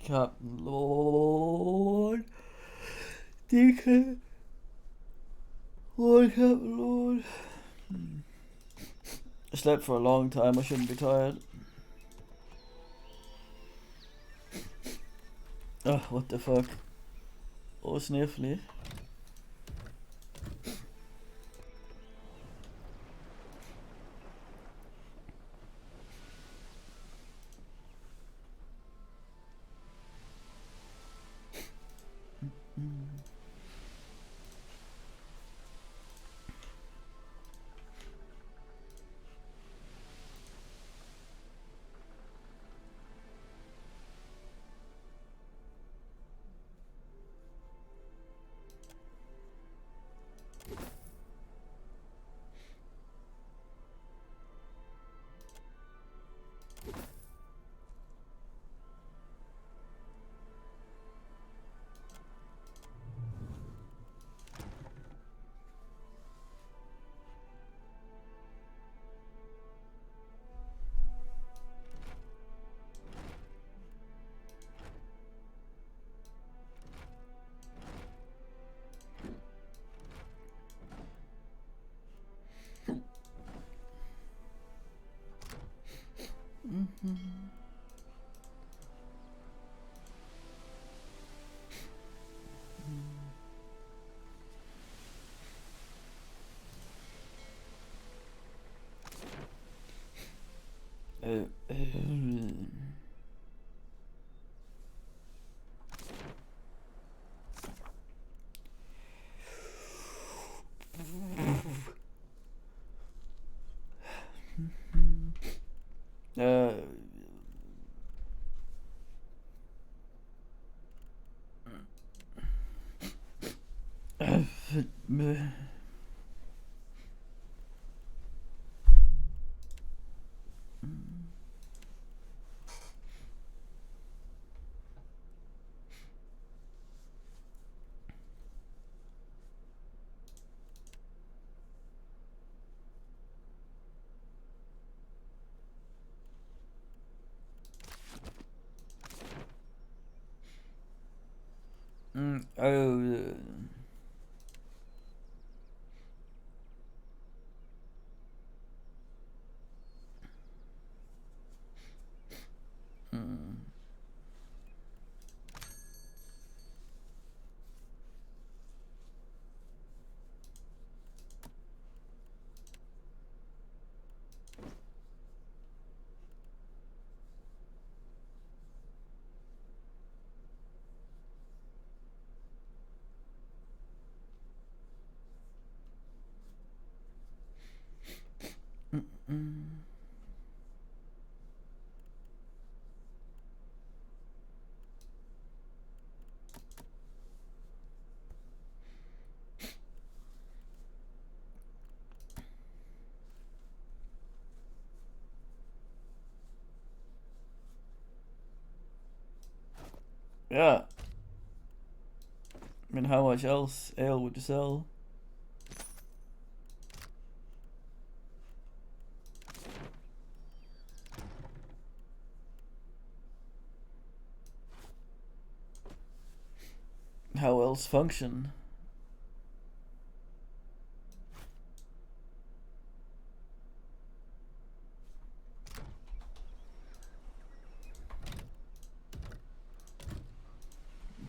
Captain Lord. Deacon. Lord, Captain Lord. I slept for a long time, I shouldn't be tired. Oh, what the fuck? Oh, sniffly. Yeah. I mean, how much else ale would you sell? How else function?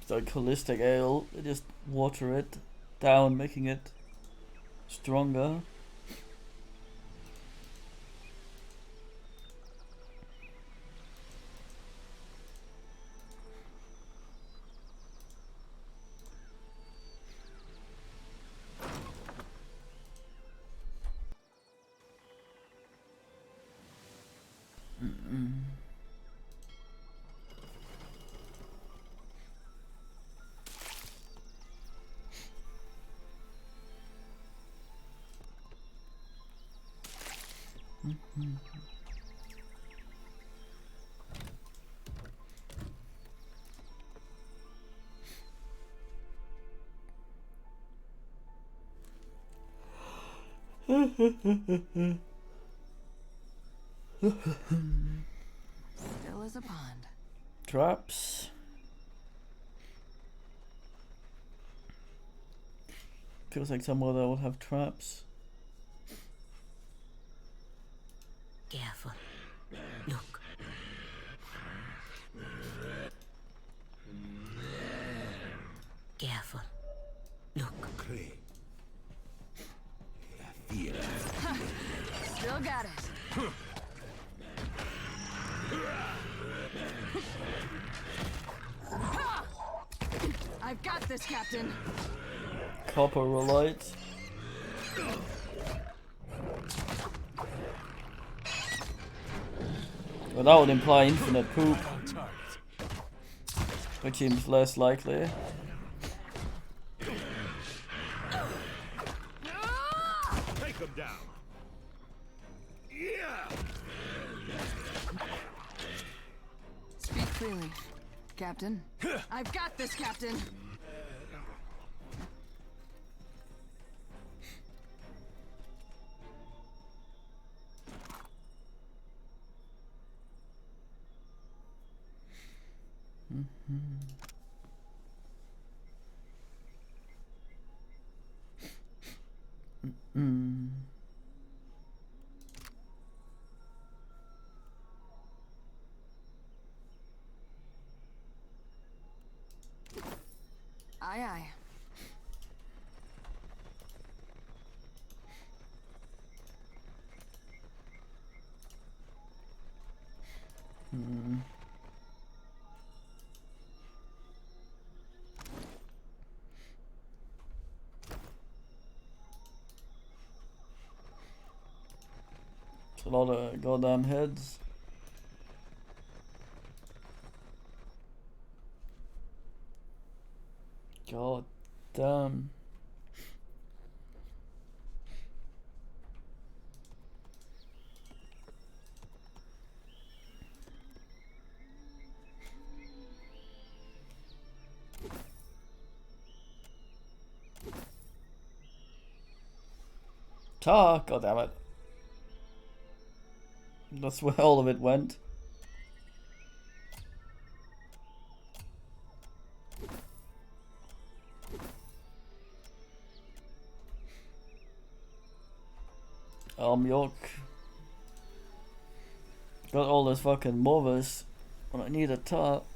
It's like holistic ale. They just water it down, making it stronger. Still as a pond. Traps. Feels like some other would have traps. Careful. Look. Careful. Look. Still got it. I've got this, Captain. Copper relight. Well, that would imply infinite poop, which seems less likely. Take him down. Yeah. Speak freely, Captain. I've got this, Captain. Aye, aye. It's a lot of goddamn heads. God damn. God damn it. That's where all of it went. York. Got all those fucking mothers when I need a top.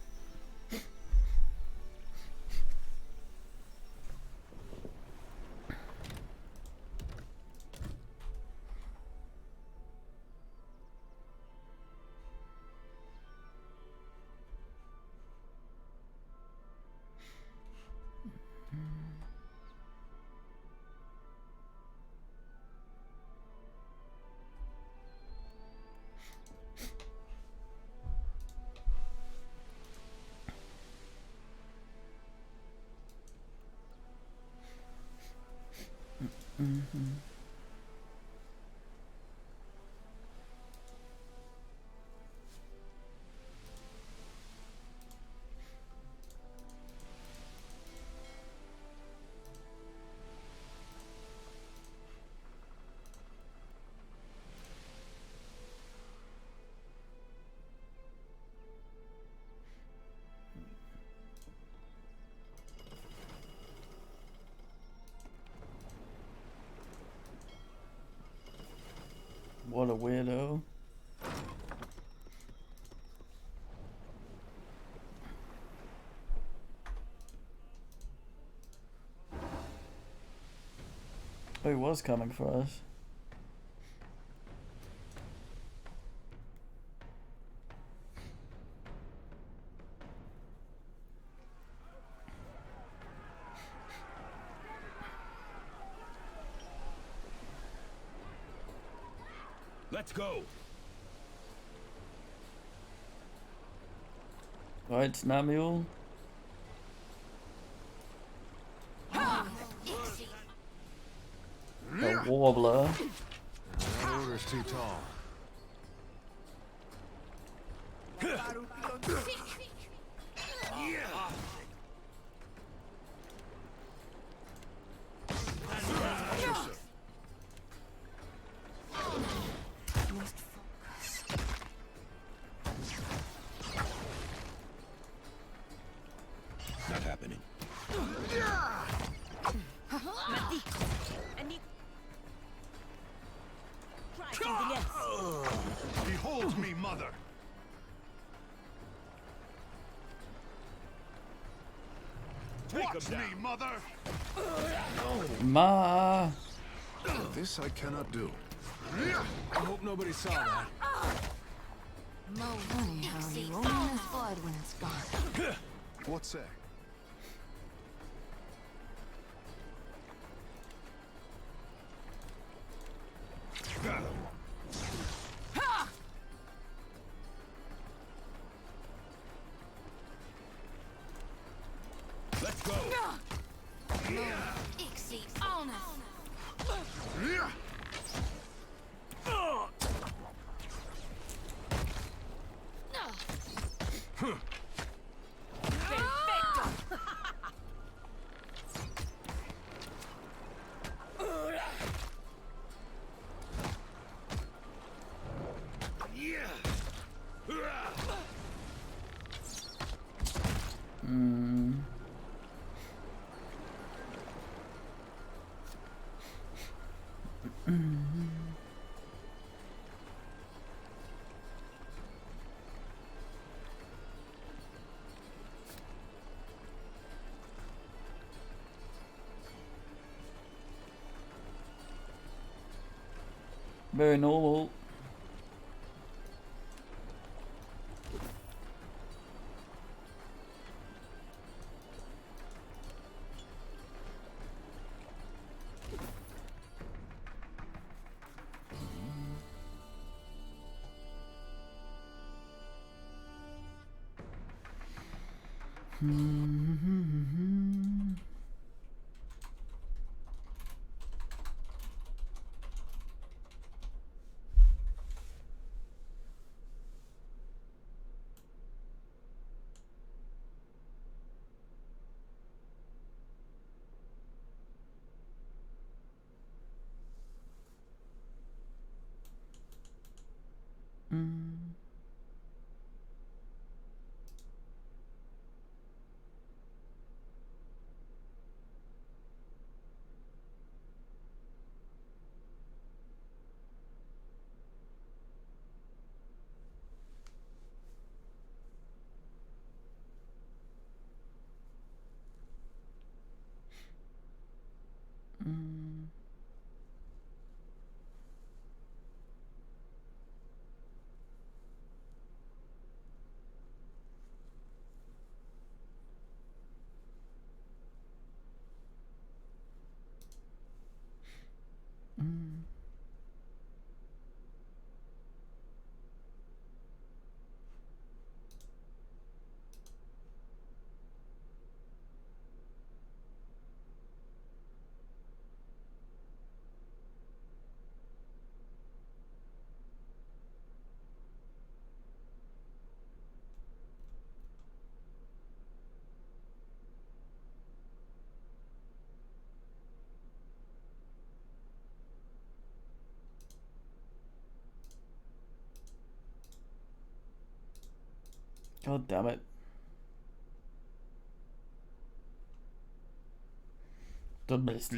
What a weirdo. Oh, he was coming for us. Let's go. Right, Snamuel. The Warbler. That order's too tall. Not happening. Behold me, mother. Watch me, mother. Ma. This I cannot do. I hope nobody saw that. No funny how you only miss blood when it's gone. What's that? Got him. Let's go. Ixie on us. Very normal. God damn it. The best.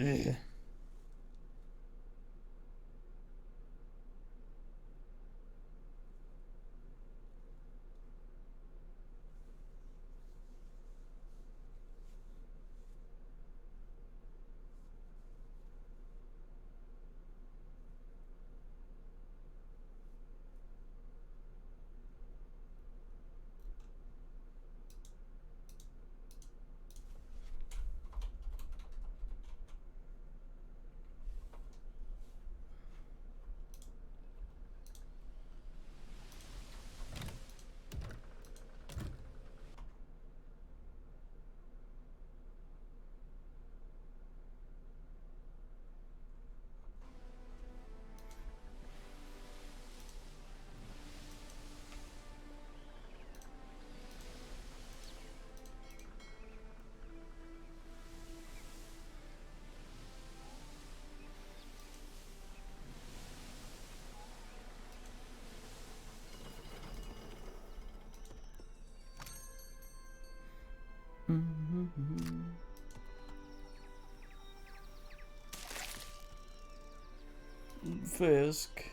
Fisk.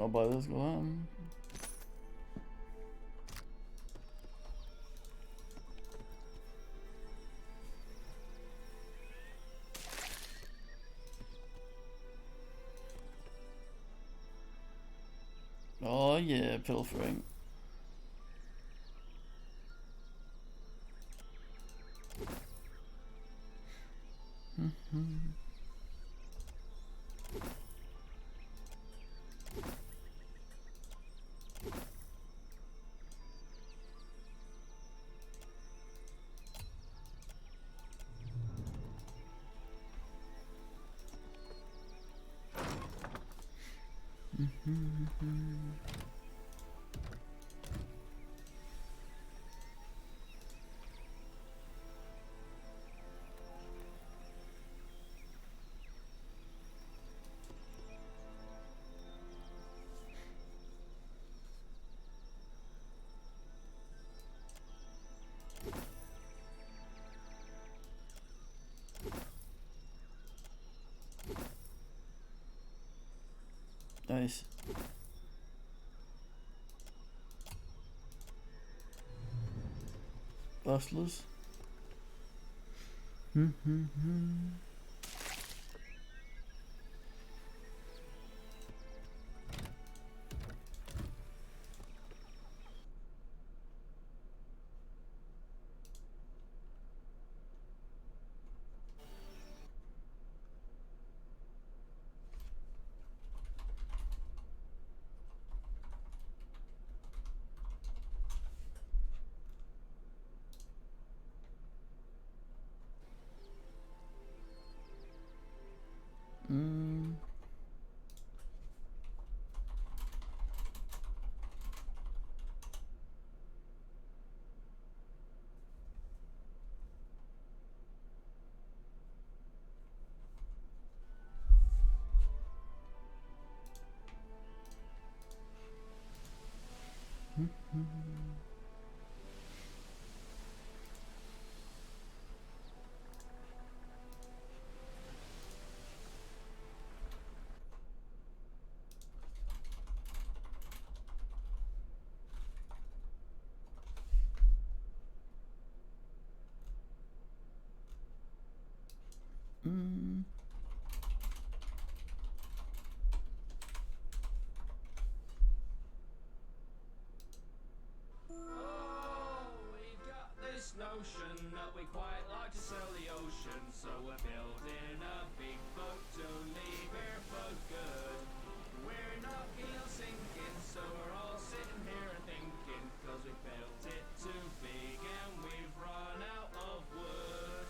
I'll buy this glam. Oh yeah, pilfering. Nice. Bustlers. Notion that we quite like to sail the ocean, so we're building a big boat to leave here for good. We're not keen on sinking, so we're all sitting here and thinking, cause we built it too big and we've run out of wood.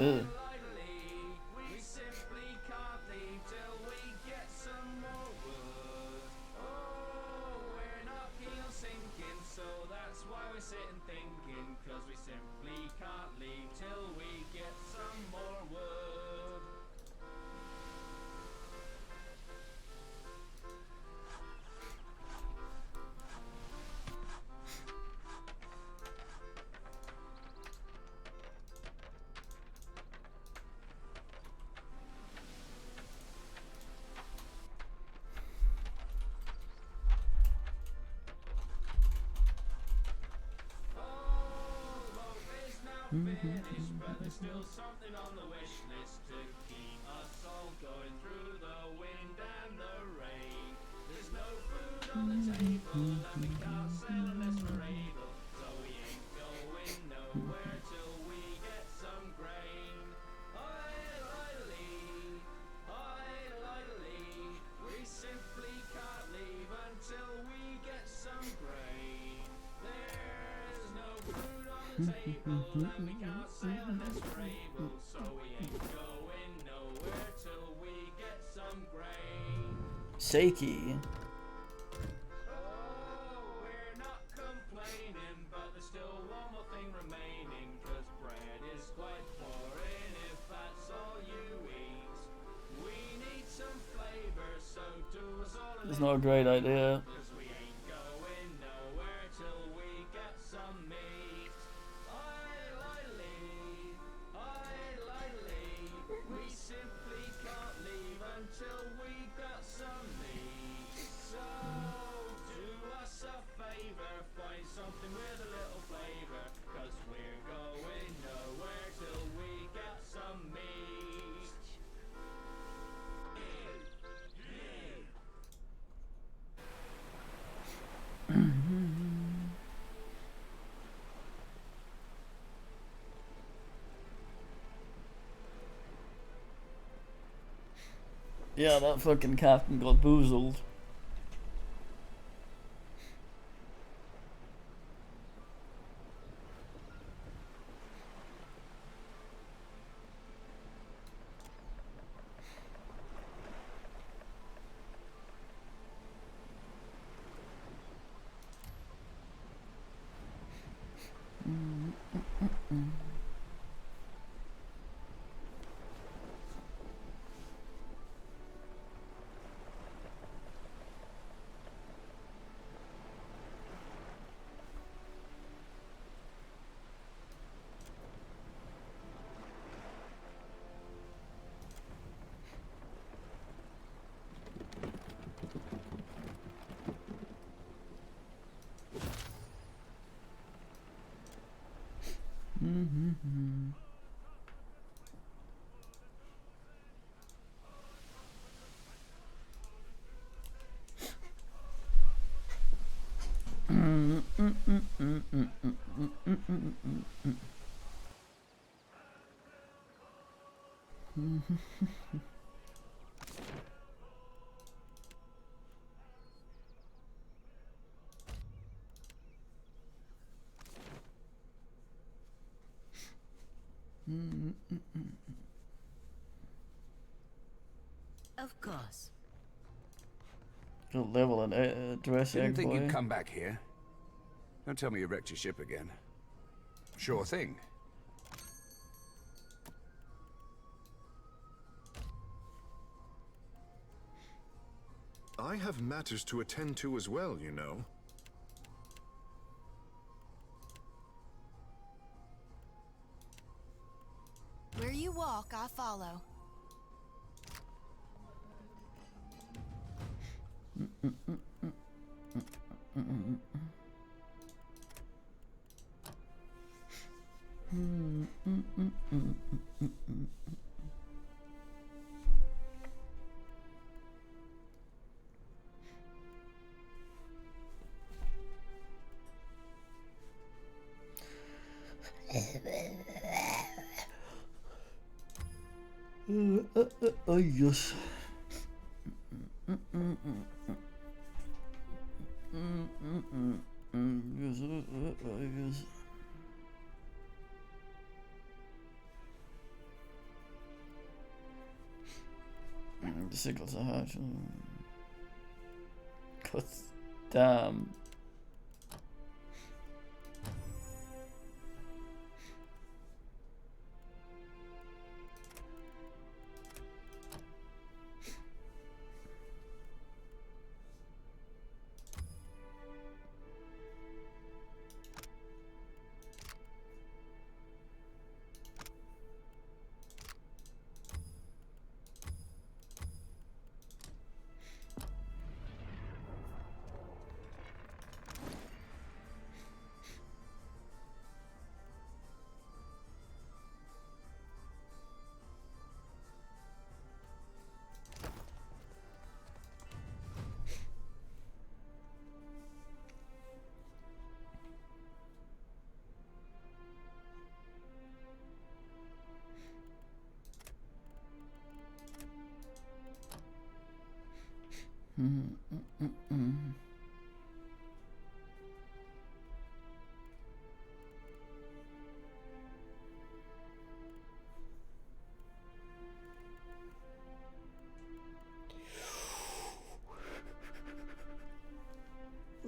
We simply can't leave till we get some more wood. Oh, we're not keen on sinking, so that's why we're sitting thinking, cause we simply can't leave till we get some more wood. Finished, but there's still something on the wish list to keep us all going through the wind and the rain. There's no food on the table and we can't sail unless we're able, so we ain't going nowhere till we get some grain. We simply can't leave until we get some grain. There's no food on the table and we can't sail unless we're able, so we ain't going nowhere till we get some grain. Shaky. Oh, we're not complaining, but there's still one more thing remaining, cause bread is quite boring if that's all you eat. We need some flavor, so do us all a It's not a great idea. cause we ain't going nowhere till we get some meat. We simply can't leave until we got some meat. So do us a favor, find something with a little flavor, cause we're going nowhere till we get some meat. Yeah, that fucking captain got boozled. Of course. Good level and dress Didn't egg think boy. you'd come back here. Don't tell me you wrecked your ship again. Sure thing. I have matters to attend to as well, you know. Where you walk, I follow. Oh yes. Yes. The signals are hard. God damn.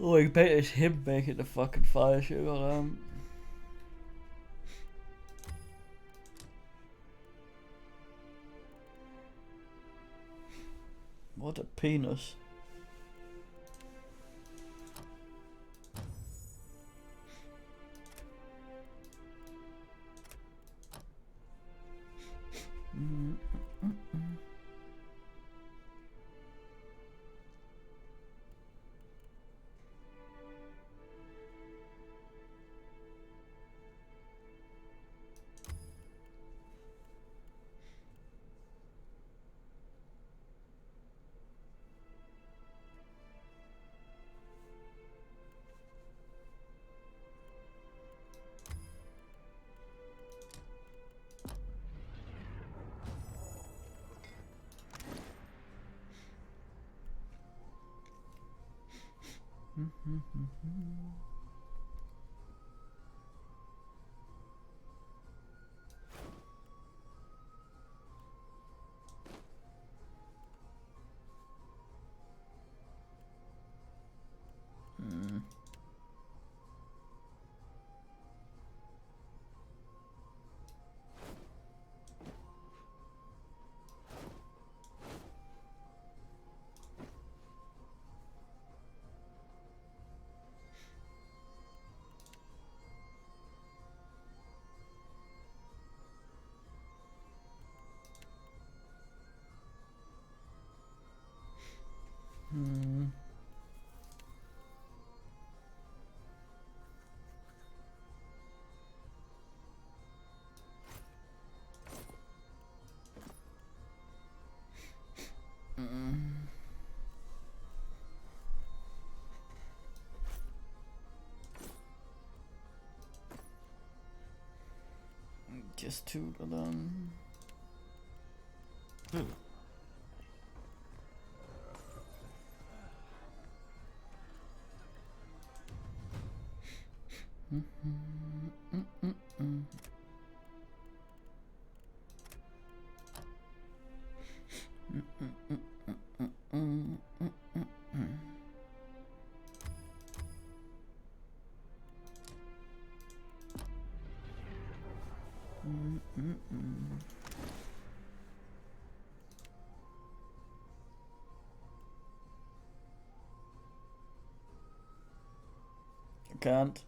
Oh, I bet it's him making the fucking fire sugar lamp. What a penis. Just two of them. I can't.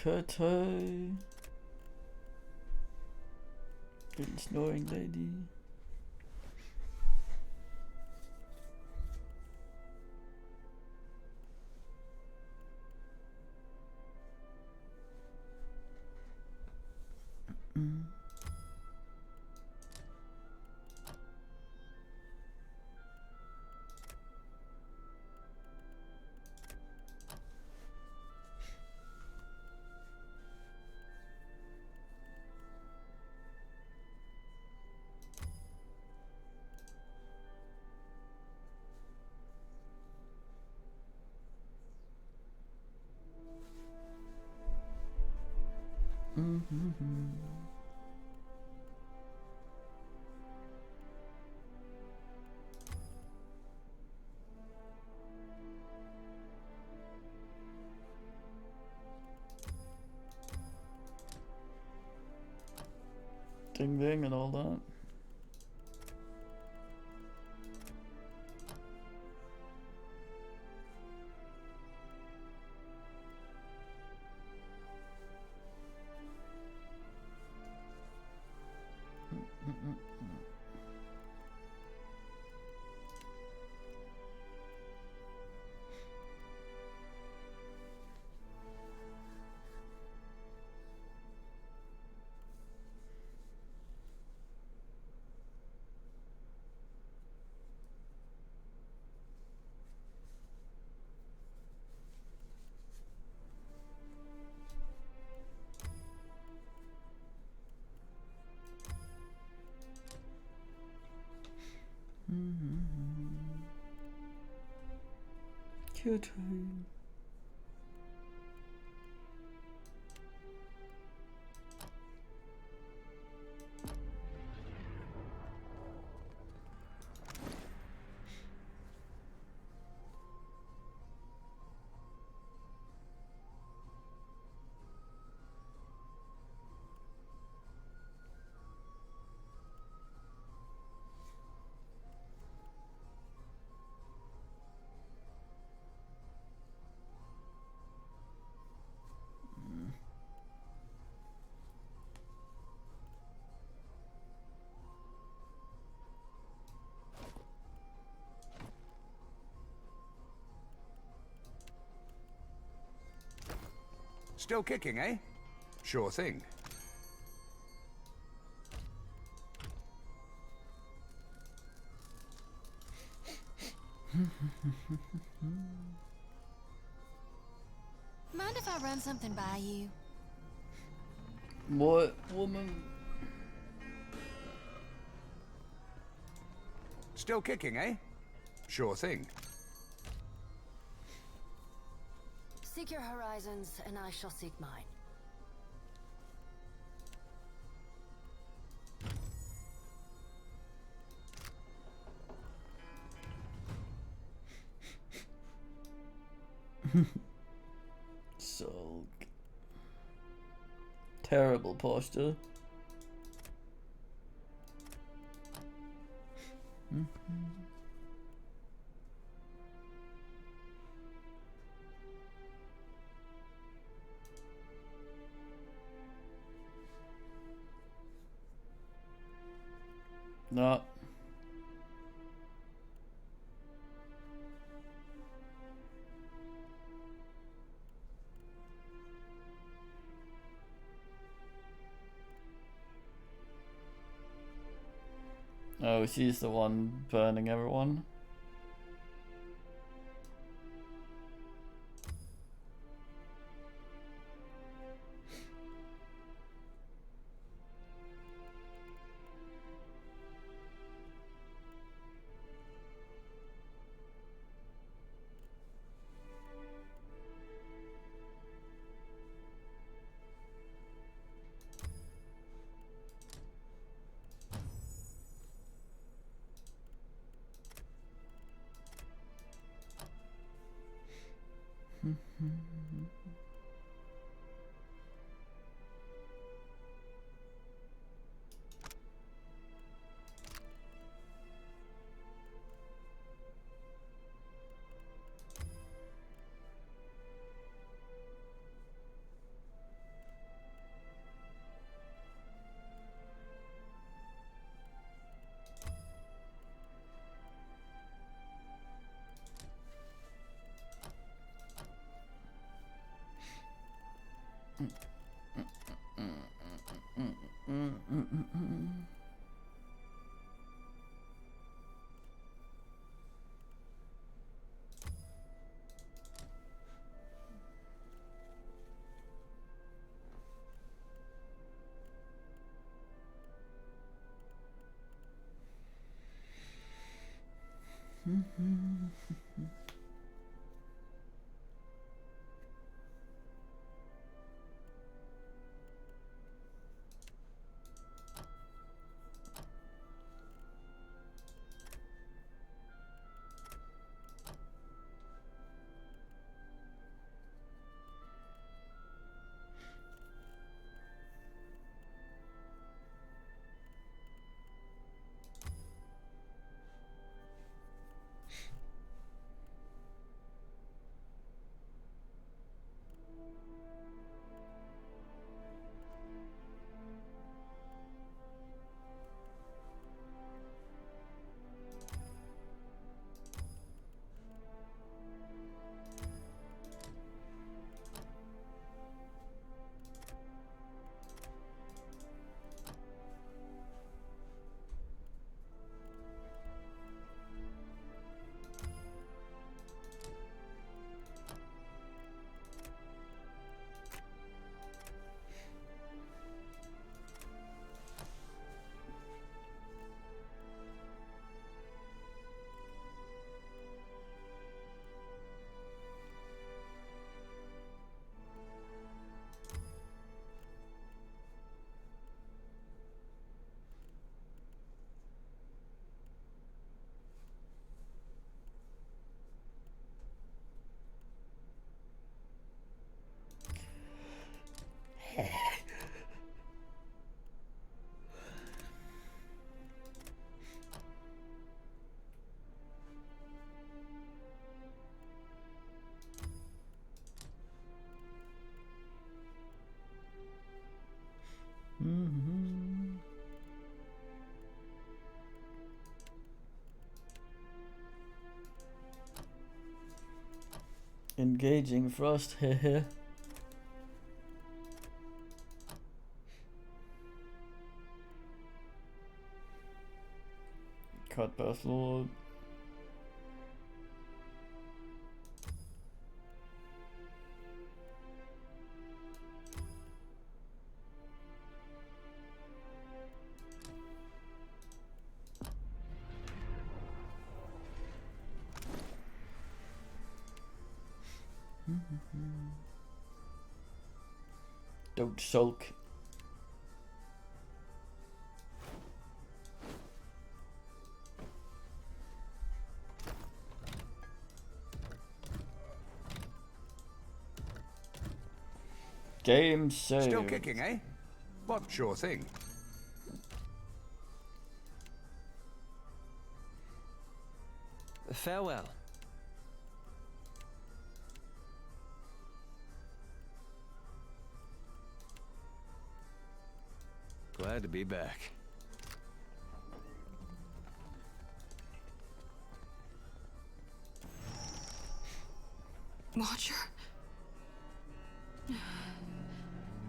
Curto. Little snoring lady. Ding ding and all that. Cute. Still kicking, eh? Sure thing. Mind if I run something by you? What, woman? Still kicking, eh? Sure thing. Seek your horizons, and I shall seek mine. So terrible posture. No. Oh, she's the one burning everyone. Engaging Frost, hehe. Cut Battle. Don't sulk. Game saved. Still kicking, eh? What sure thing. Farewell. Glad to be back. Watcher?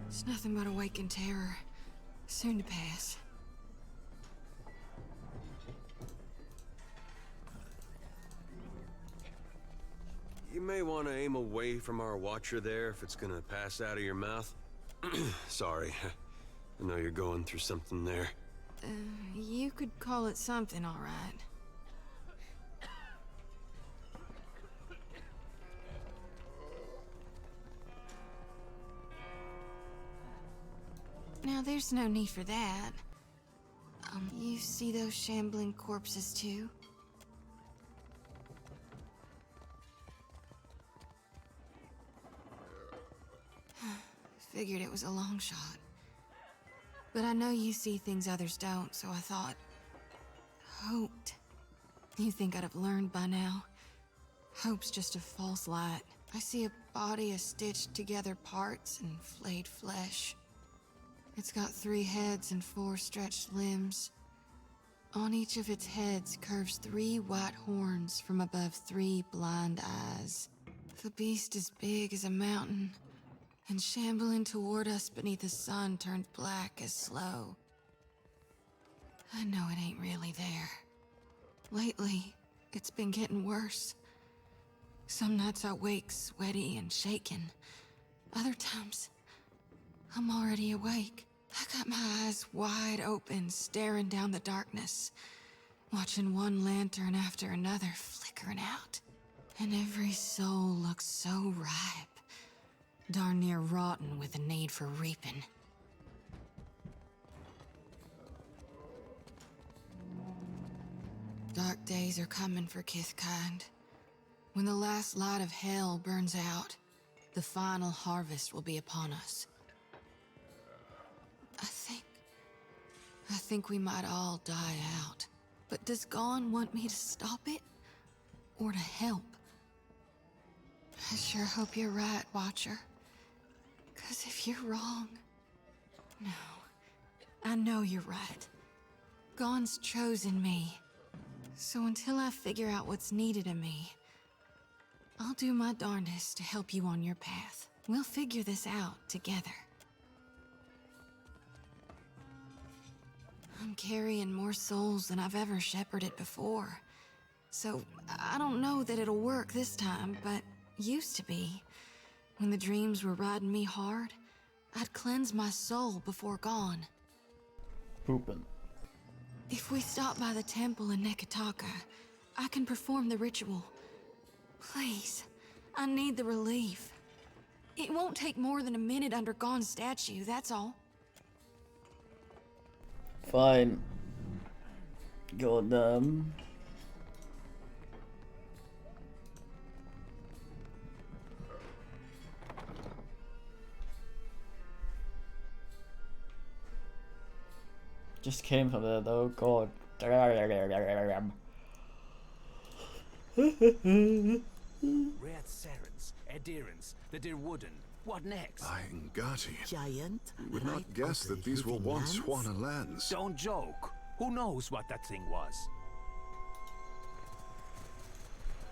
It's nothing but awakened terror. Soon to pass. You may want to aim away from our watcher there if it's gonna pass out of your mouth. Sorry. I know you're going through something there. You could call it something, all right. Now, there's no need for that. You see those shambling corpses, too? Figured it was a long shot. But I know you see things others don't, so I thought... hoped. You think I'd have learned by now? Hope's just a false light. I see a body of stitched together parts and flayed flesh. It's got 3 heads and 4 stretched limbs. On each of its heads curves 3 white horns from above 3 blind eyes. The beast is big as a mountain, and shambling toward us beneath a sun turned black as slow. I know it ain't really there. Lately, it's been getting worse. Some nights I wake sweaty and shaking. Other times, I'm already awake. I got my eyes wide open, staring down the darkness, watching one lantern after another flickering out. And every soul looks so ripe, darn near rotten with the need for reaping. Dark days are coming for Kithkind. When the last light of hell burns out, the final harvest will be upon us. I think we might all die out. But does Gon want me to stop it? Or to help? I sure hope you're right, Watcher. 'Cause if you're wrong... No. I know you're right. Gon's chosen me. So until I figure out what's needed of me, I'll do my darndest to help you on your path. We'll figure this out together. I'm carrying more souls than I've ever shepherded before. So, I don't know that it'll work this time, but used to be. When the dreams were riding me hard, I'd cleanse my soul before Gon. Poopin'. If we stop by the temple in Nekataka, I can perform the ritual. Please, I need the relief. It won't take more than a minute under Gon's statue, that's all. Fine. Goddamn. Just came from there though, god. Red Serens, adherents, the dear wooden. What next? Ingati. Giant. Would not guess that these were once Swana lands. Don't joke. Who knows what that thing was?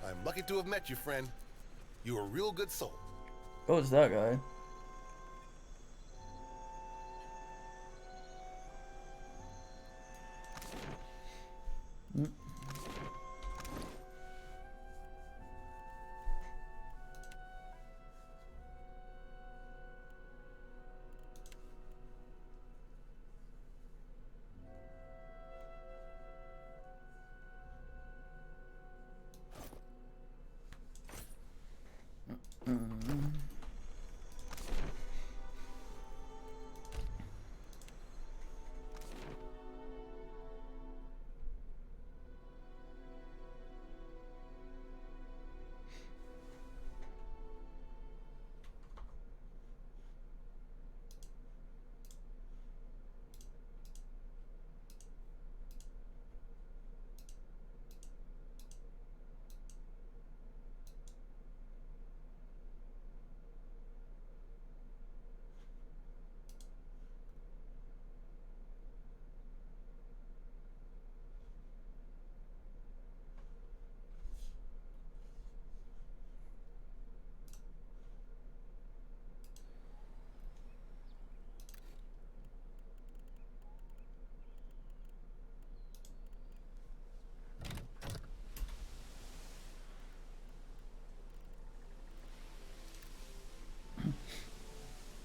I'm lucky to have met you, friend. You're a real good soul. Oh, it's that guy.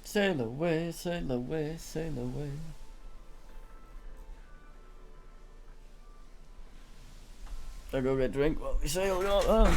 Sail away, sail away, sail away. I go get a drink while we sail out.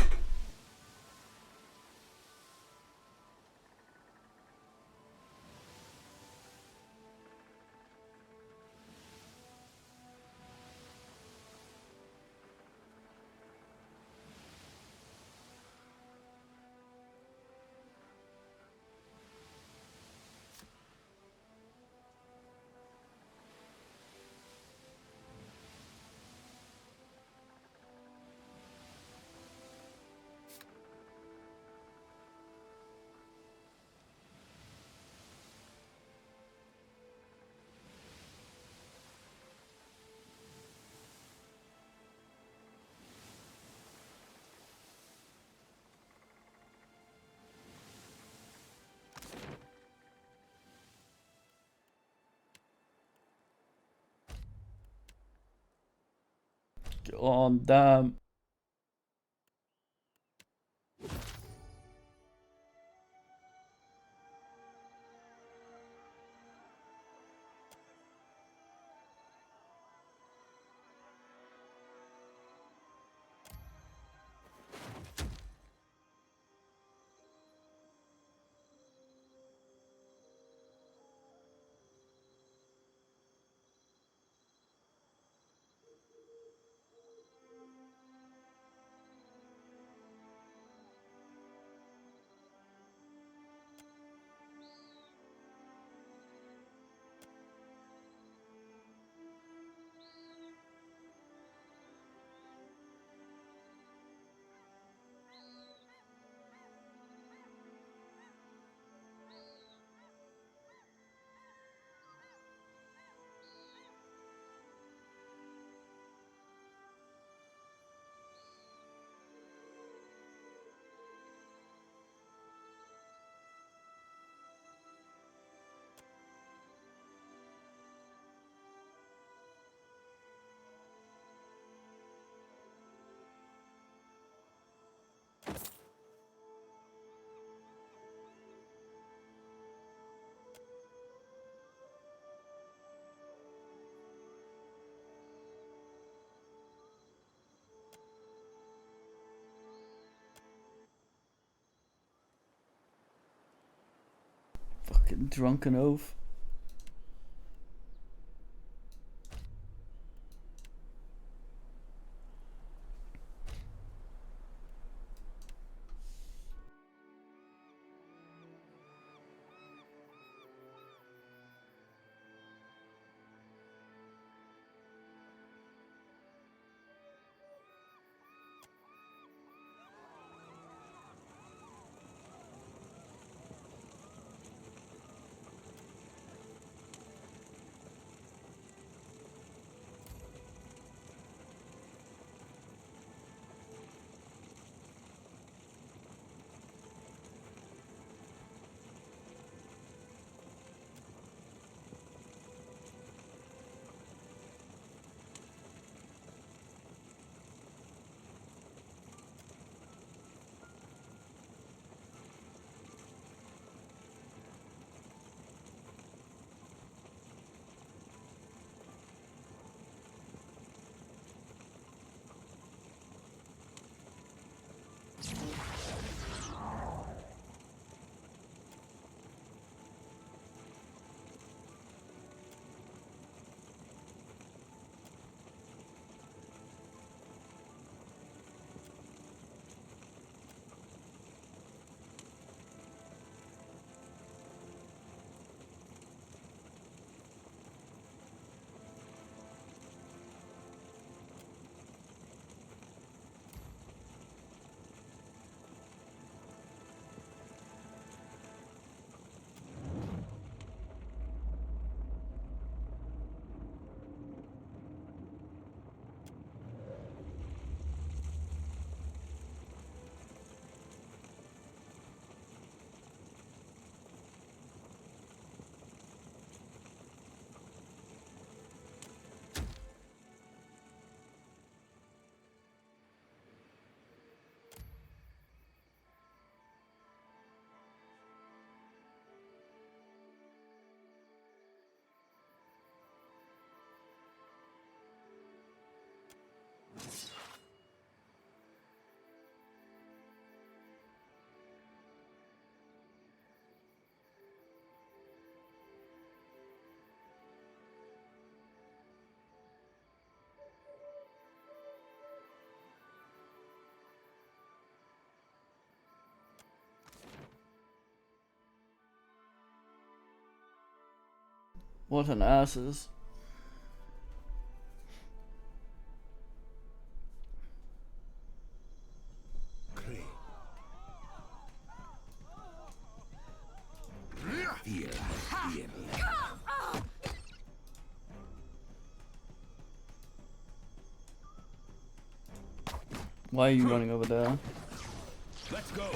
On damn. Fucking drunken oaf. What an asses. Why are you running over there? Let's go.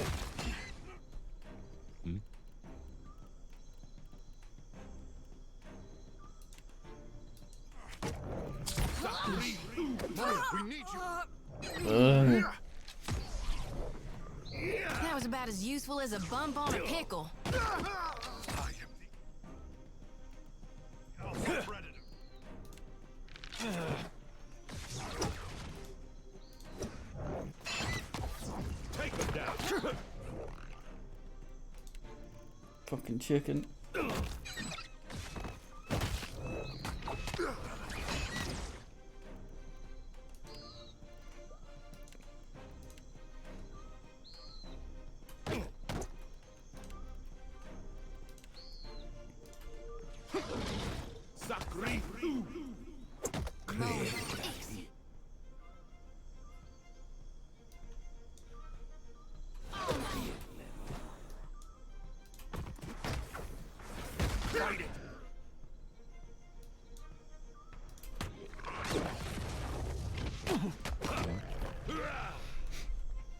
We need you. That was about as useful as a bump on a pickle. Take him down. Fucking chicken.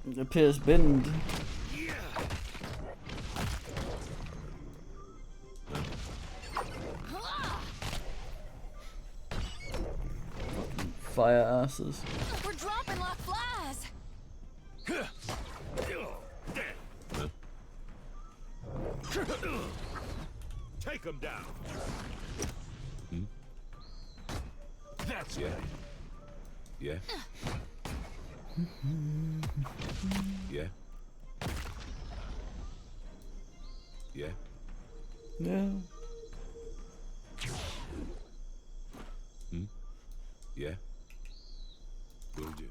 It appears bend. Fire asses. We're dropping like flies. Take him down. That's it. Yeah. Yeah. Yeah. No. Yeah. Will do.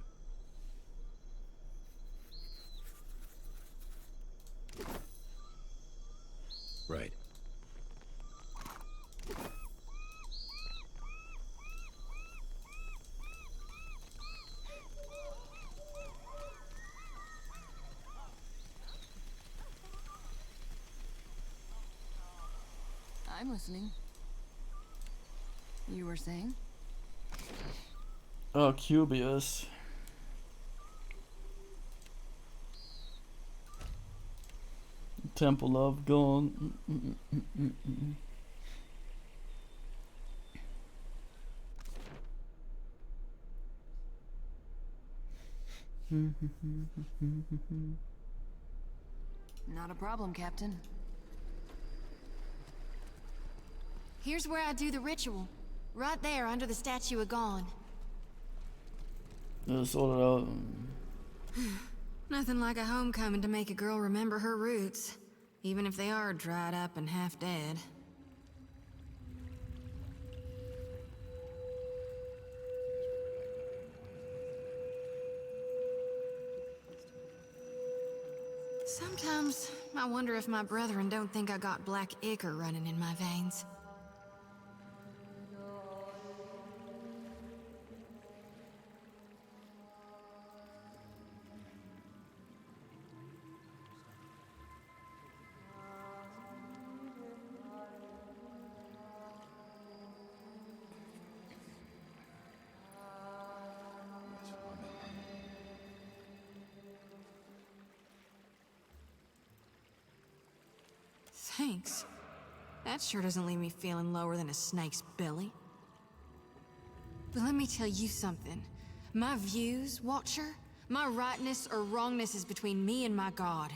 Right. I'm listening. You were saying? Oh, Cubius. Temple of Gone. Not a problem, Captain. Here's where I do the ritual. Right there under the statue of Gone. Sort it out. Nothing like a homecoming to make a girl remember her roots. Even if they are dried up and half dead. Sometimes I wonder if my brethren don't think I got black ichor running in my veins. Thanks. That sure doesn't leave me feeling lower than a snake's belly. But let me tell you something. My views, Watcher, my rightness or wrongness is between me and my God.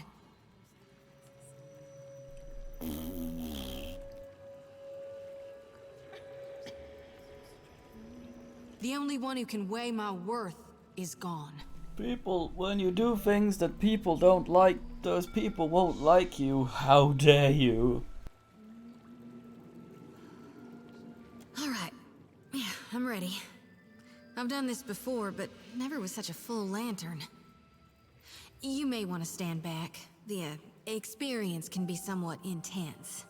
The only one who can weigh my worth is gone. People, when you do things that people don't like, those people won't like you. How dare you? Alright. Yeah, I'm ready. I've done this before, but never with such a full lantern. You may want to stand back. The experience can be somewhat intense.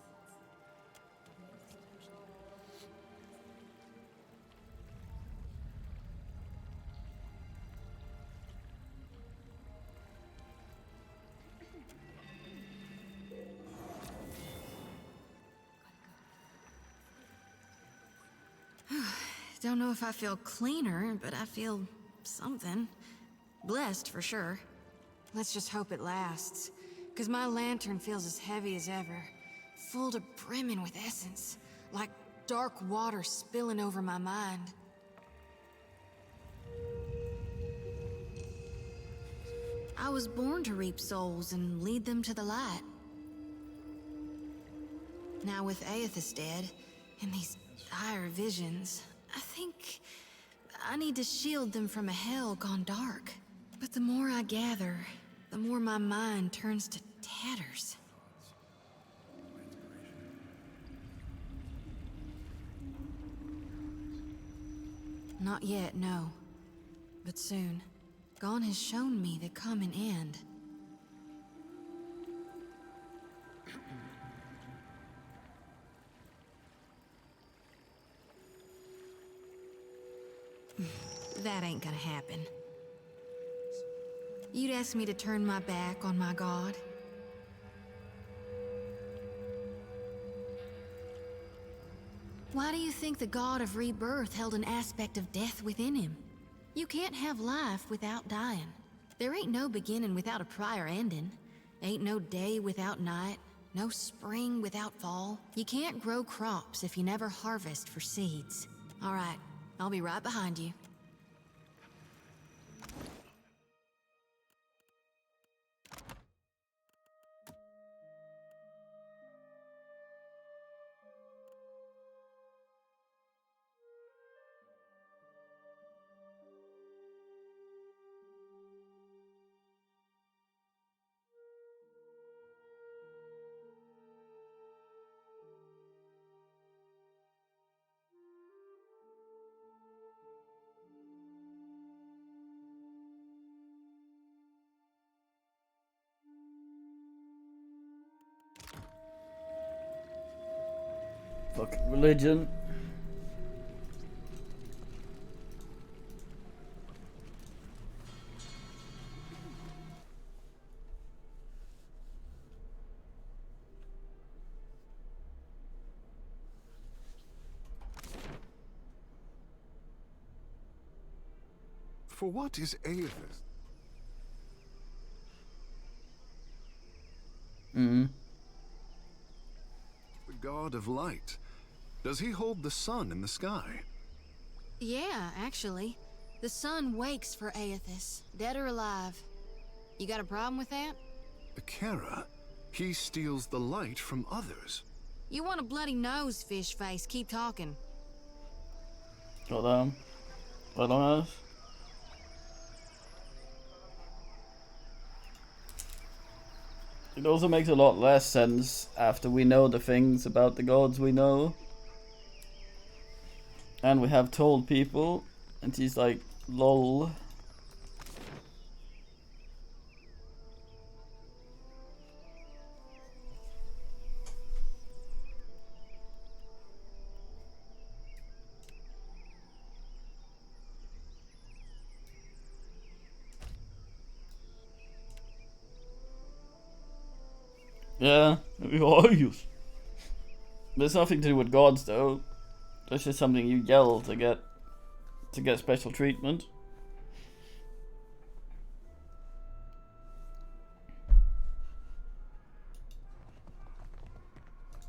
Don't know if I feel cleaner, but I feel something. Blessed, for sure. Let's just hope it lasts. Because my lantern feels as heavy as ever. Full to brimming with essence. Like dark water spilling over my mind. I was born to reap souls and lead them to the light. Now with Aethys dead, and these dire visions, I think I need to shield them from a hell gone dark. But the more I gather, the more my mind turns to tatters. Not yet, no. But soon. Gon has shown me the coming end. That ain't gonna happen. You'd ask me to turn my back on my god? Why do you think the god of rebirth held an aspect of death within him? You can't have life without dying. There ain't no beginning without a prior ending. Ain't no day without night, no spring without fall. You can't grow crops if you never harvest for seeds. All right, I'll be right behind you. Fuck religion. For what is Aethys? Mm. The god of light. Does he hold the sun in the sky? Yeah, actually. The sun wakes for Aethys, dead or alive. You got a problem with that? Akara. He steals the light from others. You want a bloody nose, fish face? Keep talking. Got them. Blood on us. It also makes a lot less sense after we know the things about the gods we know. And we have told people, and he's like, lol. Yeah, we are use. There's nothing to do with gods though. This is something you yell to get special treatment.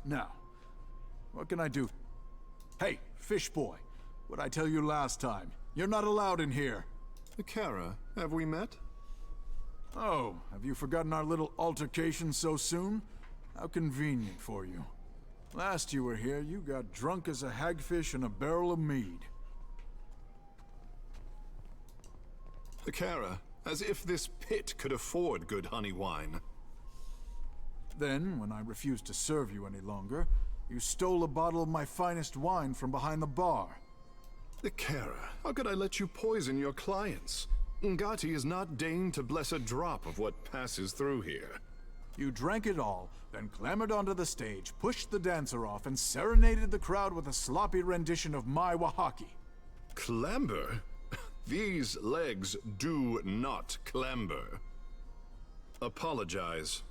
Now, what can I do? Hey, fish boy, what'd I tell you last time? You're not allowed in here. Akara, have we met? Oh, have you forgotten our little altercation so soon? How convenient for you. Last you were here, you got drunk as a hagfish in a barrel of mead. Akara, as if this pit could afford good honey wine. Then, when I refused to serve you any longer, you stole a bottle of my finest wine from behind the bar. Akara, how could I let you poison your clients? Ngati is not deigned to bless a drop of what passes through here. You drank it all, then clambered onto the stage, pushed the dancer off, and serenaded the crowd with a sloppy rendition of my Wahaki. Clamber? These legs do not clamber. Apologize.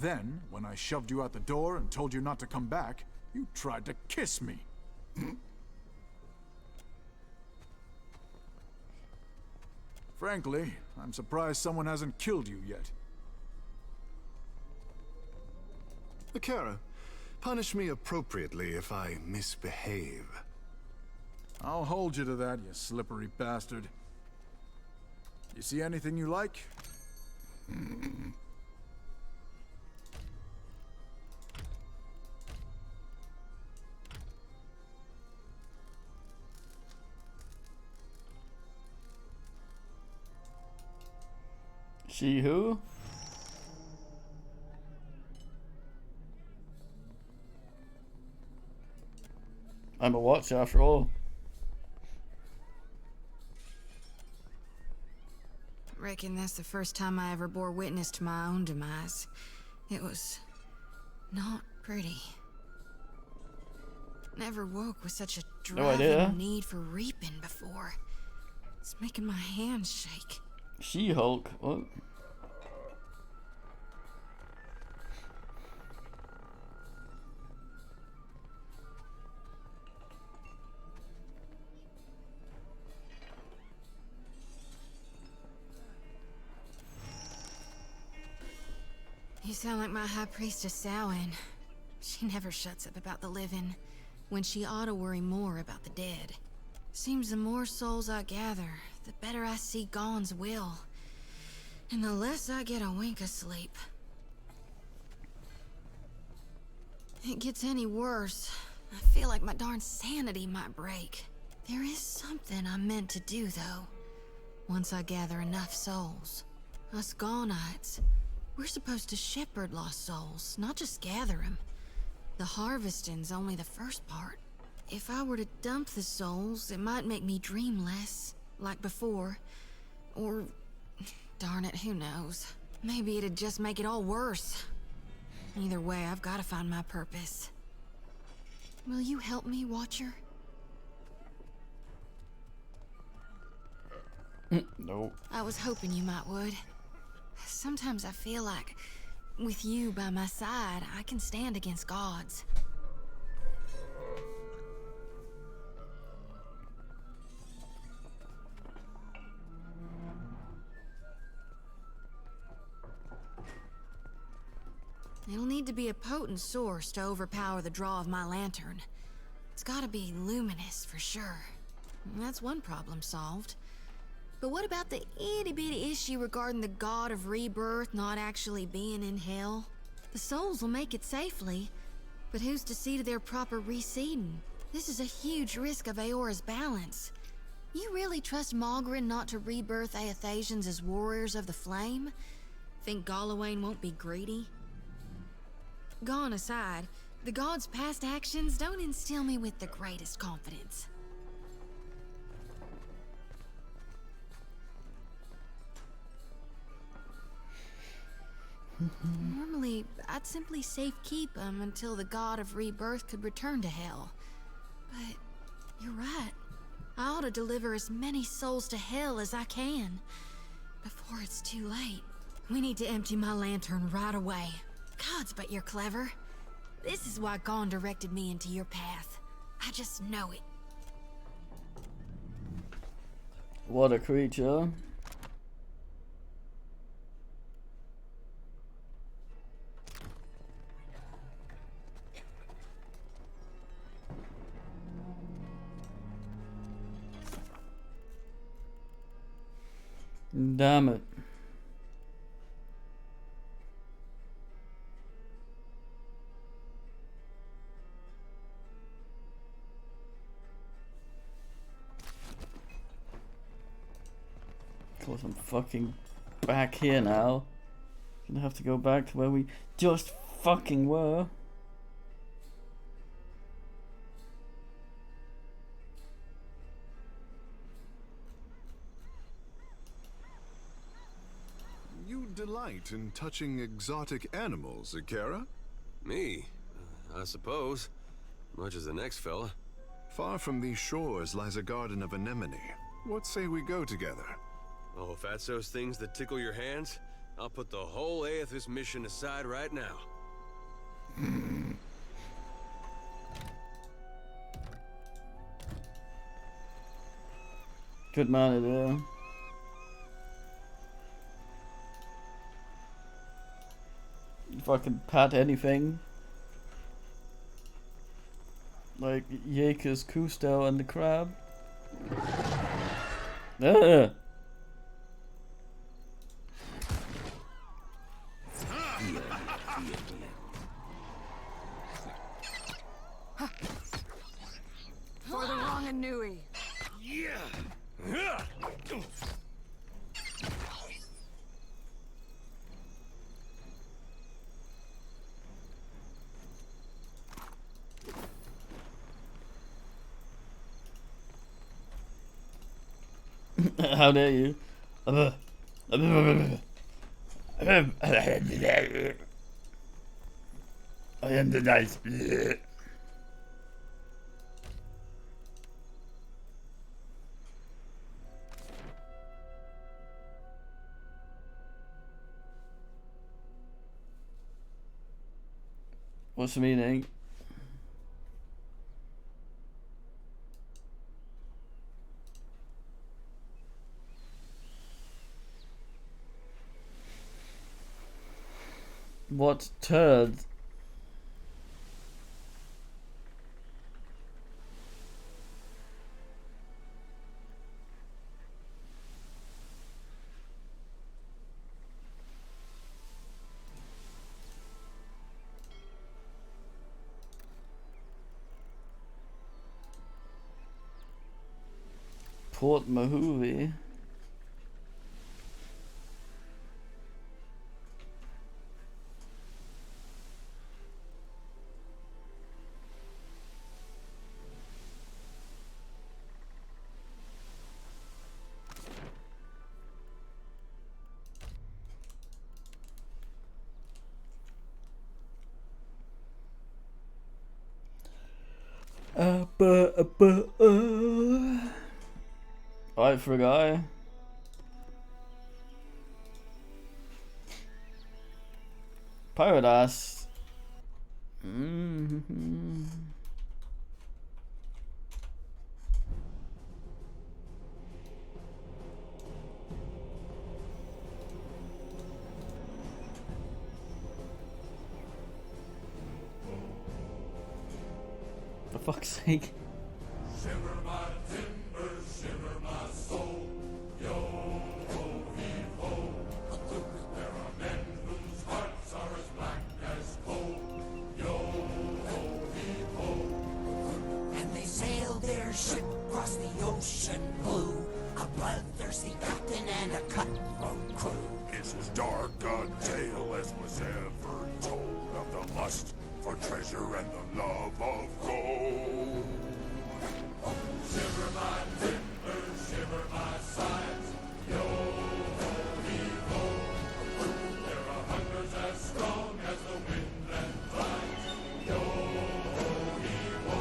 Then, when I shoved you out the door and told you not to come back, you tried to kiss me. Frankly, I'm surprised someone hasn't killed you yet. Akara, punish me appropriately if I misbehave. I'll hold you to that, you slippery bastard. You see anything you like? She who? I'm a watcher after all. Reckon that's the first time I ever bore witness to my own demise. It was not pretty. Never woke with such a driving need for reaping before. It's making my hands shake. She-Hulk? What? You sound like my high priestess Samhain. She never shuts up about the living, when she ought to worry more about the dead. Seems the more souls I gather, the better I see Gaun's will. And the less I get a wink of sleep. It gets any worse. I feel like my darn sanity might break. There is something I'm meant to do, though. Once I gather enough souls. Us Gaunites, we're supposed to shepherd lost souls, not just gather them. The harvesting's only the first part. If I were to dump the souls, it might make me dream less, like before. Or, darn it, who knows? Maybe it'd just make it all worse. Either way, I've got to find my purpose. Will you help me, Watcher? No. I was hoping you might would. Sometimes I feel like, with you by my side, I can stand against gods. It'll need to be a potent source to overpower the draw of my lantern. It's gotta be luminous for sure. That's one problem solved. But what about the itty-bitty issue regarding the god of rebirth not actually being in hell? The souls will make it safely, but who's to see to their proper reseeding? This is a huge risk of Aora's balance. You really trust Malgrin not to rebirth Aethasians as warriors of the flame? Think Galawain won't be greedy? Gone aside, the god's past actions don't instill me with the greatest confidence. Normally, I'd simply safekeep him until the god of rebirth could return to hell. But you're right. I ought to deliver as many souls to hell as I can before it's too late. We need to empty my lantern right away. Gods, but you're clever. This is why Gaun directed me into your path. I just know it. What a creature. Damn it. Cause I'm fucking back here now. Gonna have to go back to where we just fucking were. You delight in touching exotic animals, Akara? Me? I suppose. Much as the next fella. Far from these shores lies a garden of anemone. What say we go together? Oh, if that's those things that tickle your hands, I'll put the whole Aethys mission aside right now. Good man there. If I can pat anything. Like Jaker's Cousteau and the crab. Ah! For the wrong and Nui. How dare you? I am the nice. What's the meaning? What turd? Port Mahooey. Alright for a guy. Pirate ass. For fuck's sake. Shimmer my timbers, shimmer my soul. Yo ho heave ho. There are men whose hearts are as black as coal. Yo ho heave ho. And they sailed their ship across the ocean blue. A bloodthirsty captain and a cutthroat crew. It's as dark a tale as was ever told of the lust for treasure and the love of gold. Shiver my timbers, shiver my sides. Yo ho heave ho. There are hungers as strong as the wind and tides. Yo ho heave ho.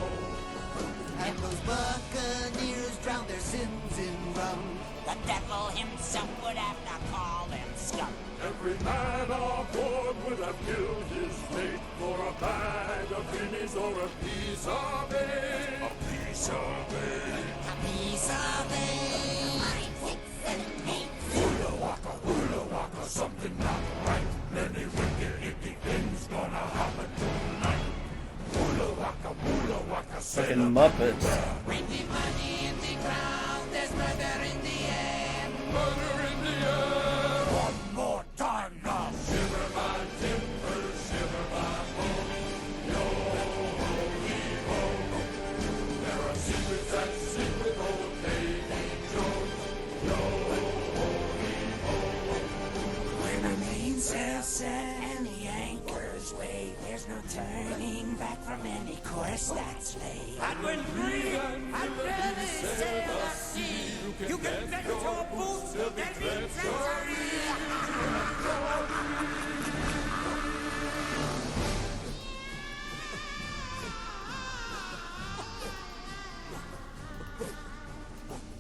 And those buccaneers drowned their sins in rum. The devil himself would have to call them scum. Every man aboard would have killed his mate for a bag of guineas or a piece of bait. A piece of bait. A piece of bait. 9, 6, and 8. Hula waka, something not right. Many wicked, icky things gonna happen tonight. Hula waka, Fucking Muppets. Bring the money in the ground, there's murder in the air. Murder in the air. One more time now. Shiver my timbers, shiver my bones. Yo ho heave ho. There are secrets that sleep with old Davy Jones. Yo ho heave ho. When the mainsail set and the anchors weigh, there's no turning back from any course that's laid. And when free and ready sail the sea, you can bet your boots will be treachery.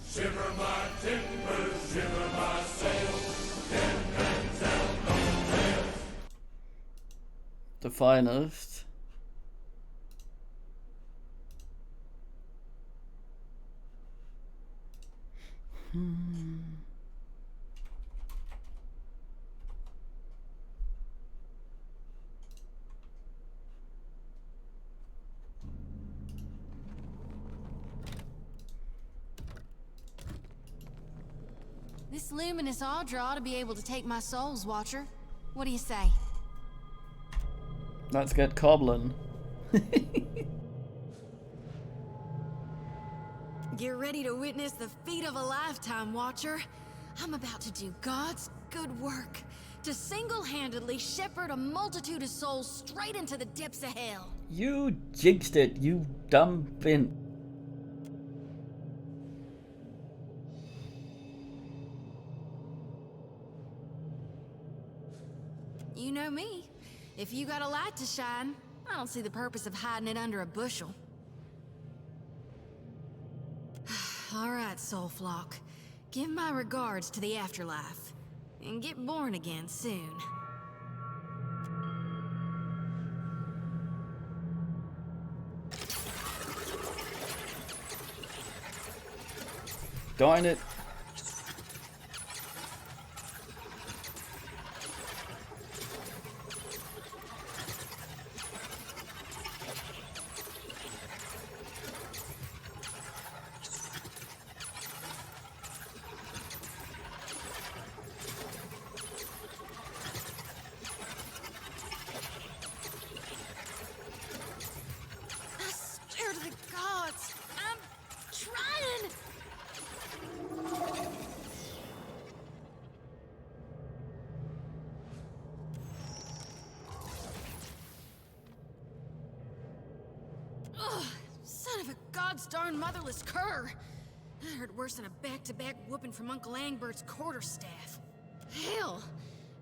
Shiver my timbers, shiver my sails. Dead men tell no The finest. This luminous Audra ought to be able to take my souls, Watcher. What do you say? Let's get cobbling. Get ready to witness the feat of a lifetime, Watcher. I'm about to do God's good work. To single-handedly shepherd a multitude of souls straight into the depths of hell. You jinxed it, you dumb bin. You know me. If you got a light to shine, I don't see the purpose of hiding it under a bushel. All right, soul flock. Give my regards to the afterlife. And get born again soon. Darn it. Darn motherless cur! That hurt worse than a back-to-back whooping from Uncle Angbert's quarterstaff. Hell!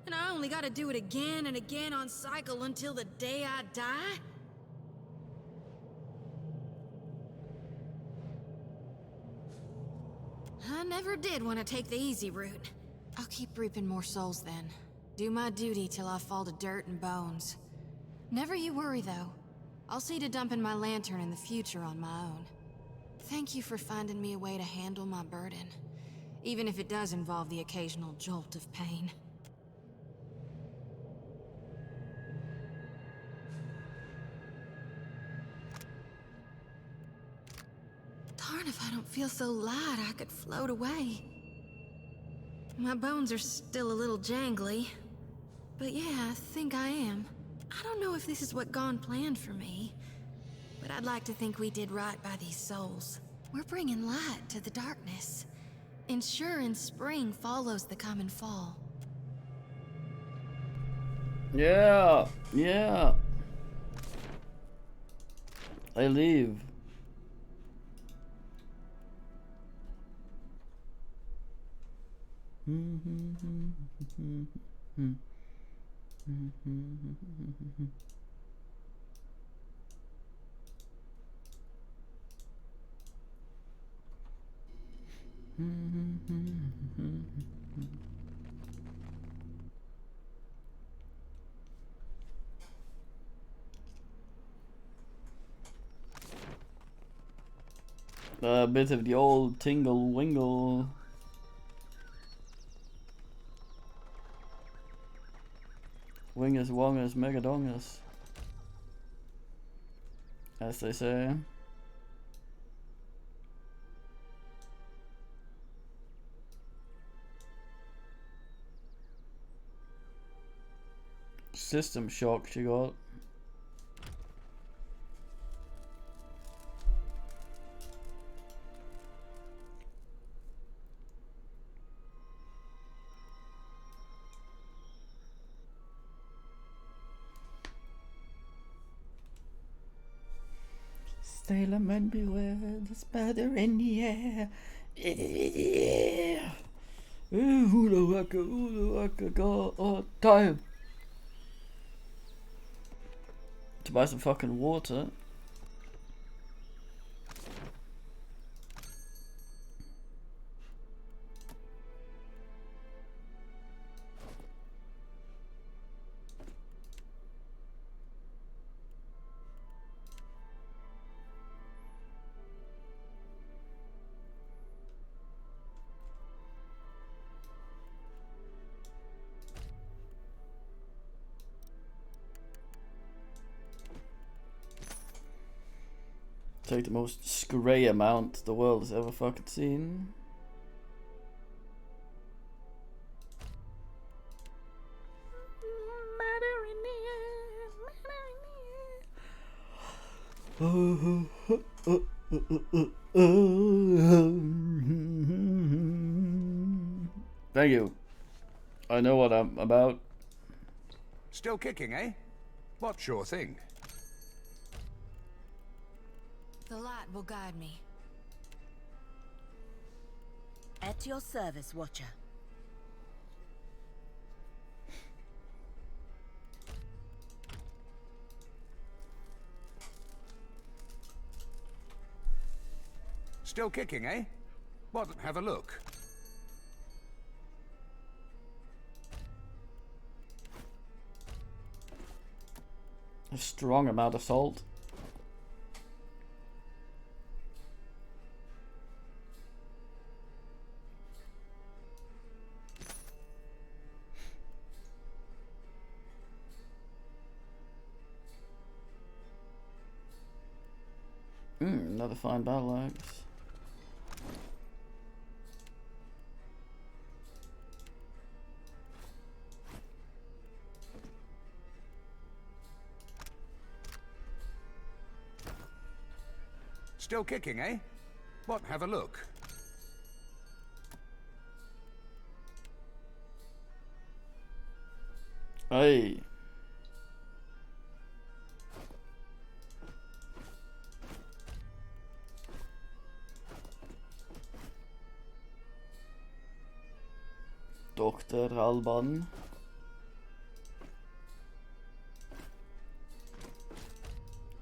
And I only gotta do it again and again on cycle until the day I die? I never did want to take the easy route. I'll keep reaping more souls then. Do my duty till I fall to dirt and bones. Never you worry, though. I'll see to dumping my lantern in the future on my own. Thank you for finding me a way to handle my burden, even if it does involve the occasional jolt of pain. Darn if I don't feel so light I could float away. My bones are still a little jangly, but yeah, I think I am. I don't know if this is what Gon planned for me, but I'd like to think we did right by these souls. We're bringing light to the darkness, ensuring spring follows the common fall. Yeah, yeah. I leave. A bit of the old tingle wingle. Wingus wongus megadongus, as they say. System shock she got. Sailor men beware, the spider in the air. Yeah. Hula waka, go time. To buy some fucking water. Take the most scray amount the world has ever fucking seen. Thank you. I know what I'm about. Still kicking, eh? What sure thing? The light will guide me. At your service, Watcher. Still kicking, eh? What? Have a look. A strong amount of salt. Another fine battle axe. Still kicking, eh? What? Have a look. Hey. Dr. Alban.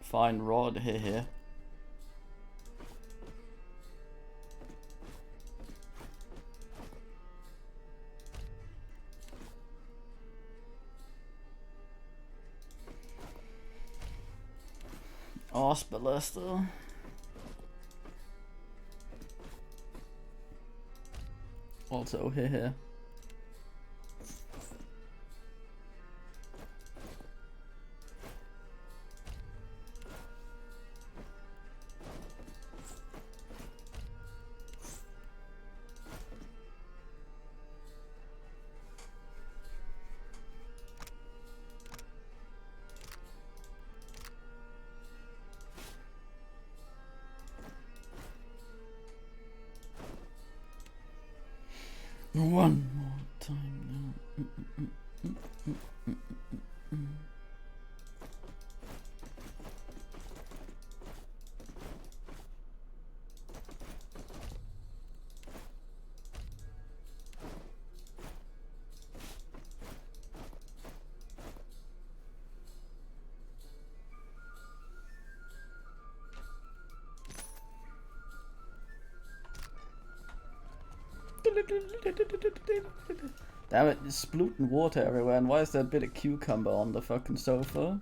Fine rod here. Arspalester. Also here. One more time now. Damn it, there's splooting water everywhere, and why is there a bit of cucumber on the fucking sofa?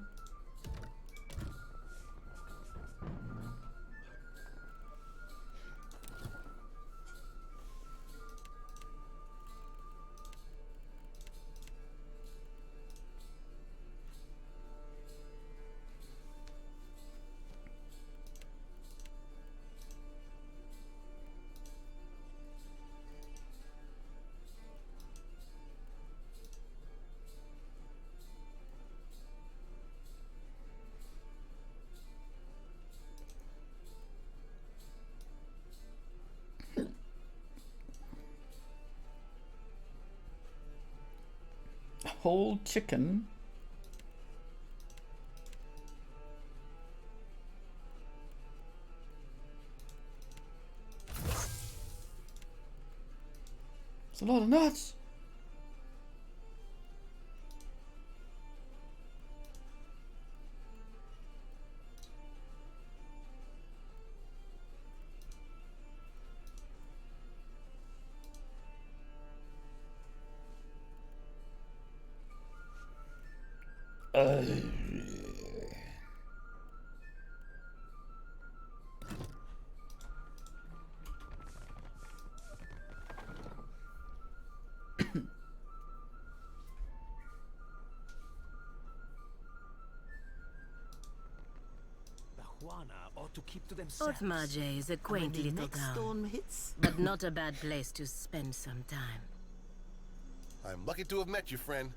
Whole chicken. It's a lot of nuts. Tijuana ought to keep to themselves. Otmaje is a quaint When the little next town, storm hits, but not a bad place to spend some time. I'm lucky to have met you, friend.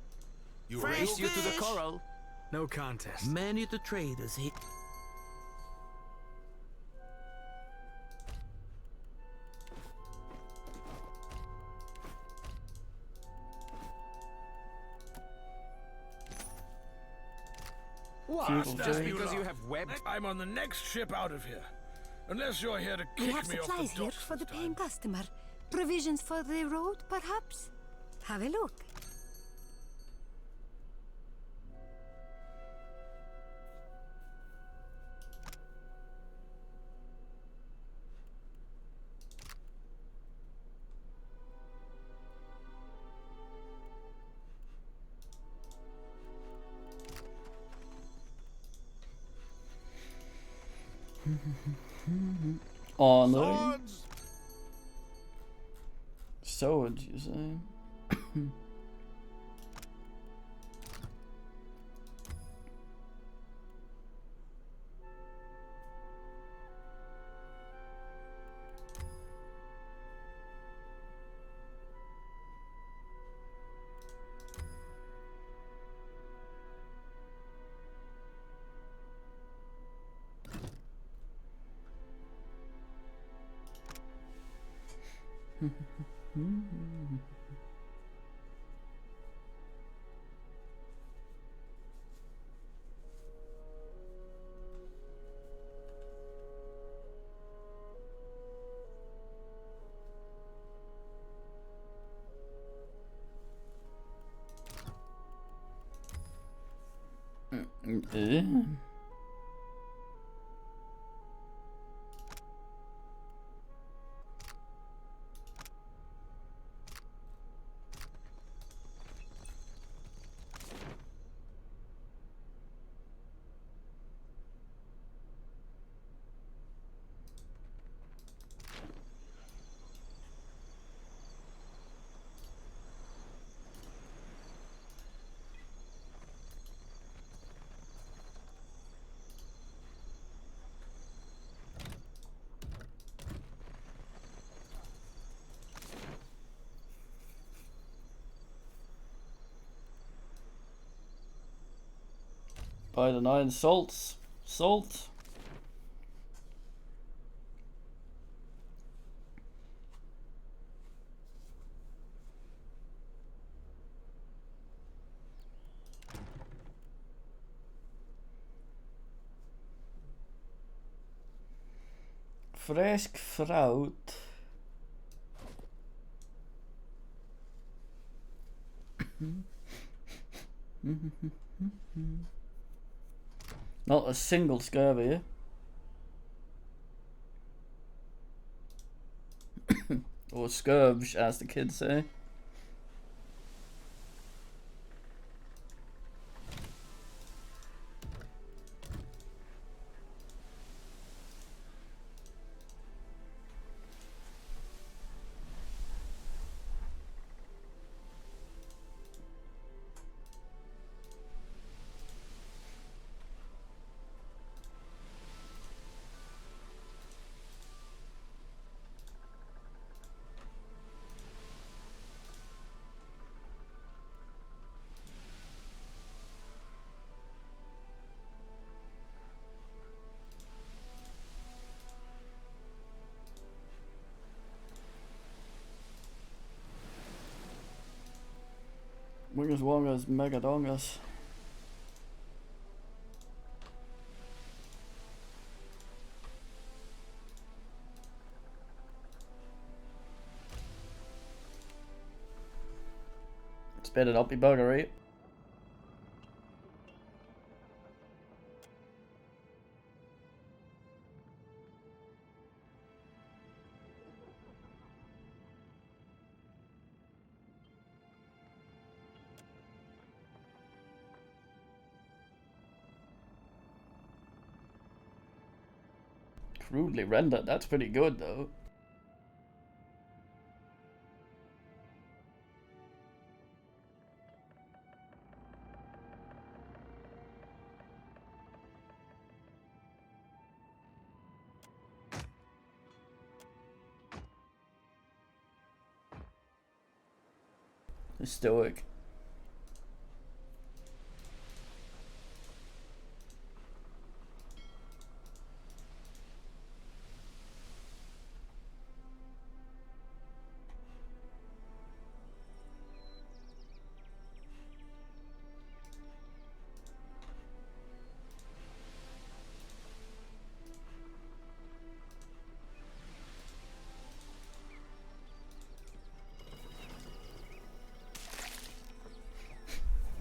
You were fresh You to the fish. coral. No contest. Many of the traders here. Feudal Just trade. because you have webbed. I'm on the next ship out of here. Unless you're here to We kick have me off supplies the here docks for the this paying time. customer. Provisions for the road, perhaps? Have a look. Honor. Swords, you say? Buy the 9 salts. Salt. Frisk fruit. Not a single scurvy. Or scurvy, as the kids say. Wingas Wongas Megadongas. It's better not be buggery. Crudely rendered, that's pretty good though. stoic.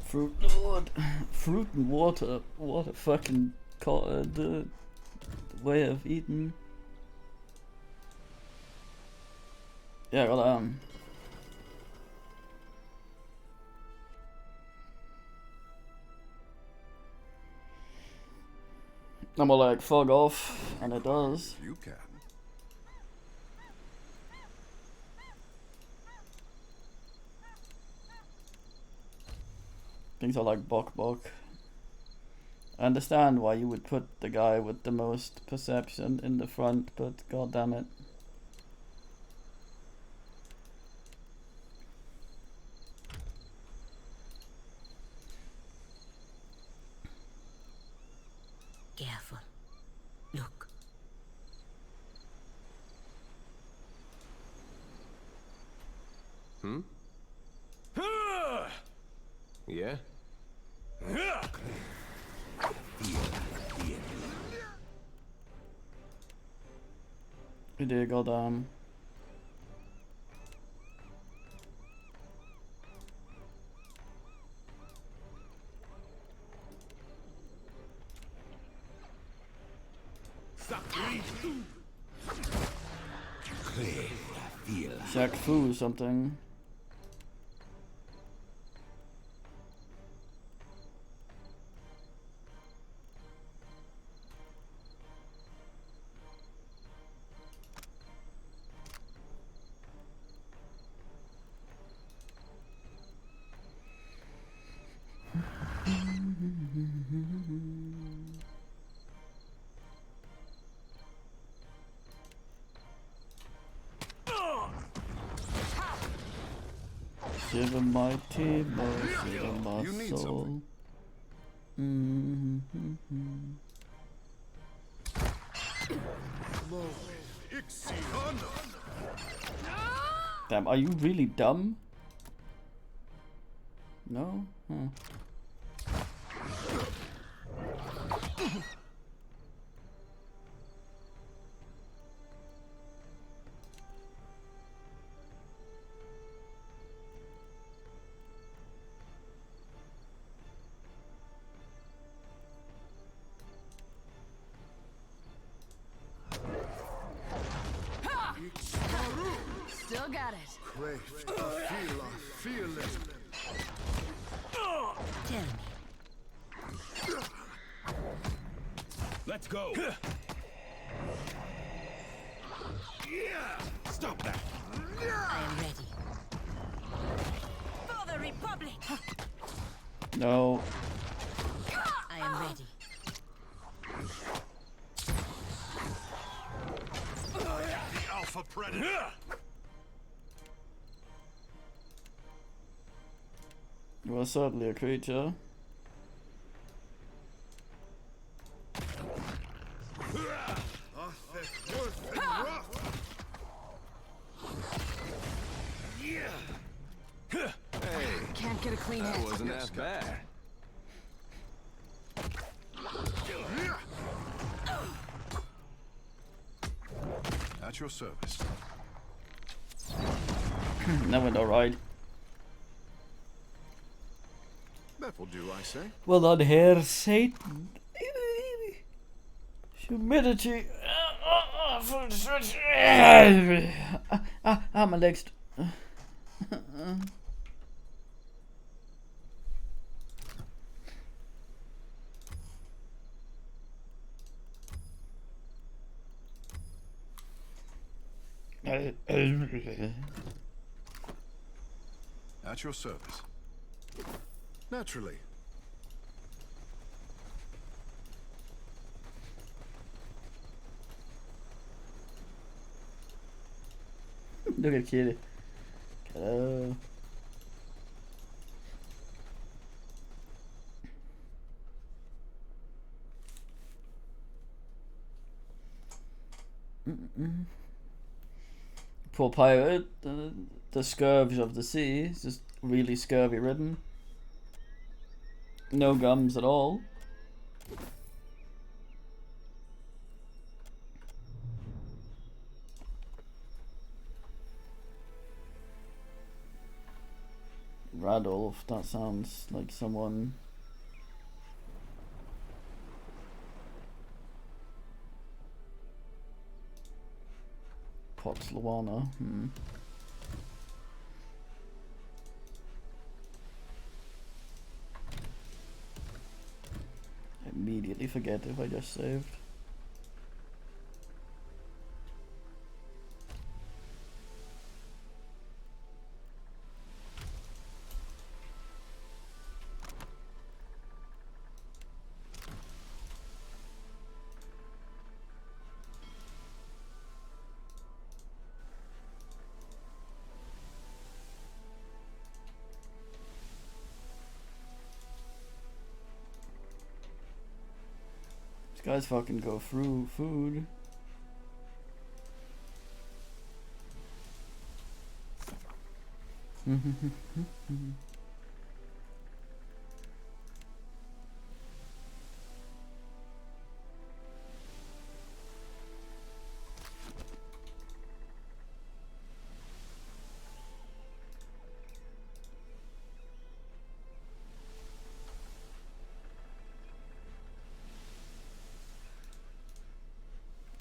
Fruit Lord, fruit and water. What a fucking the way of eating. Yeah, well, I'm all like, fuck off, and it does. You can. Things are like bok bok. I understand why you would put the guy with the most perception in the front, but god damn it. Careful. Look. Hmm? Yeah? You did goddamn. Jack Fu something. Shiver mighty mercy of my soul. Damn, are you really dumb? No? Huh. Still got it. Feel it. Tell me. Let's go. Stop that. I am ready. For the Republic! No. I am ready. The Alpha Predator. You are certainly a creature. Can't get a clean That hit. wasn't that bad. At your service. That went alright. That will do, I say. Well done here, Satan. Humidity. My legs. At your service. Naturally. Look at Kitty. Hello. Poor pirate, the scourge of the sea, is just really scurvy ridden. No gums at all. Radolf, that sounds like someone. Potsluana, I immediately forget if I just saved. Guys fucking go through food.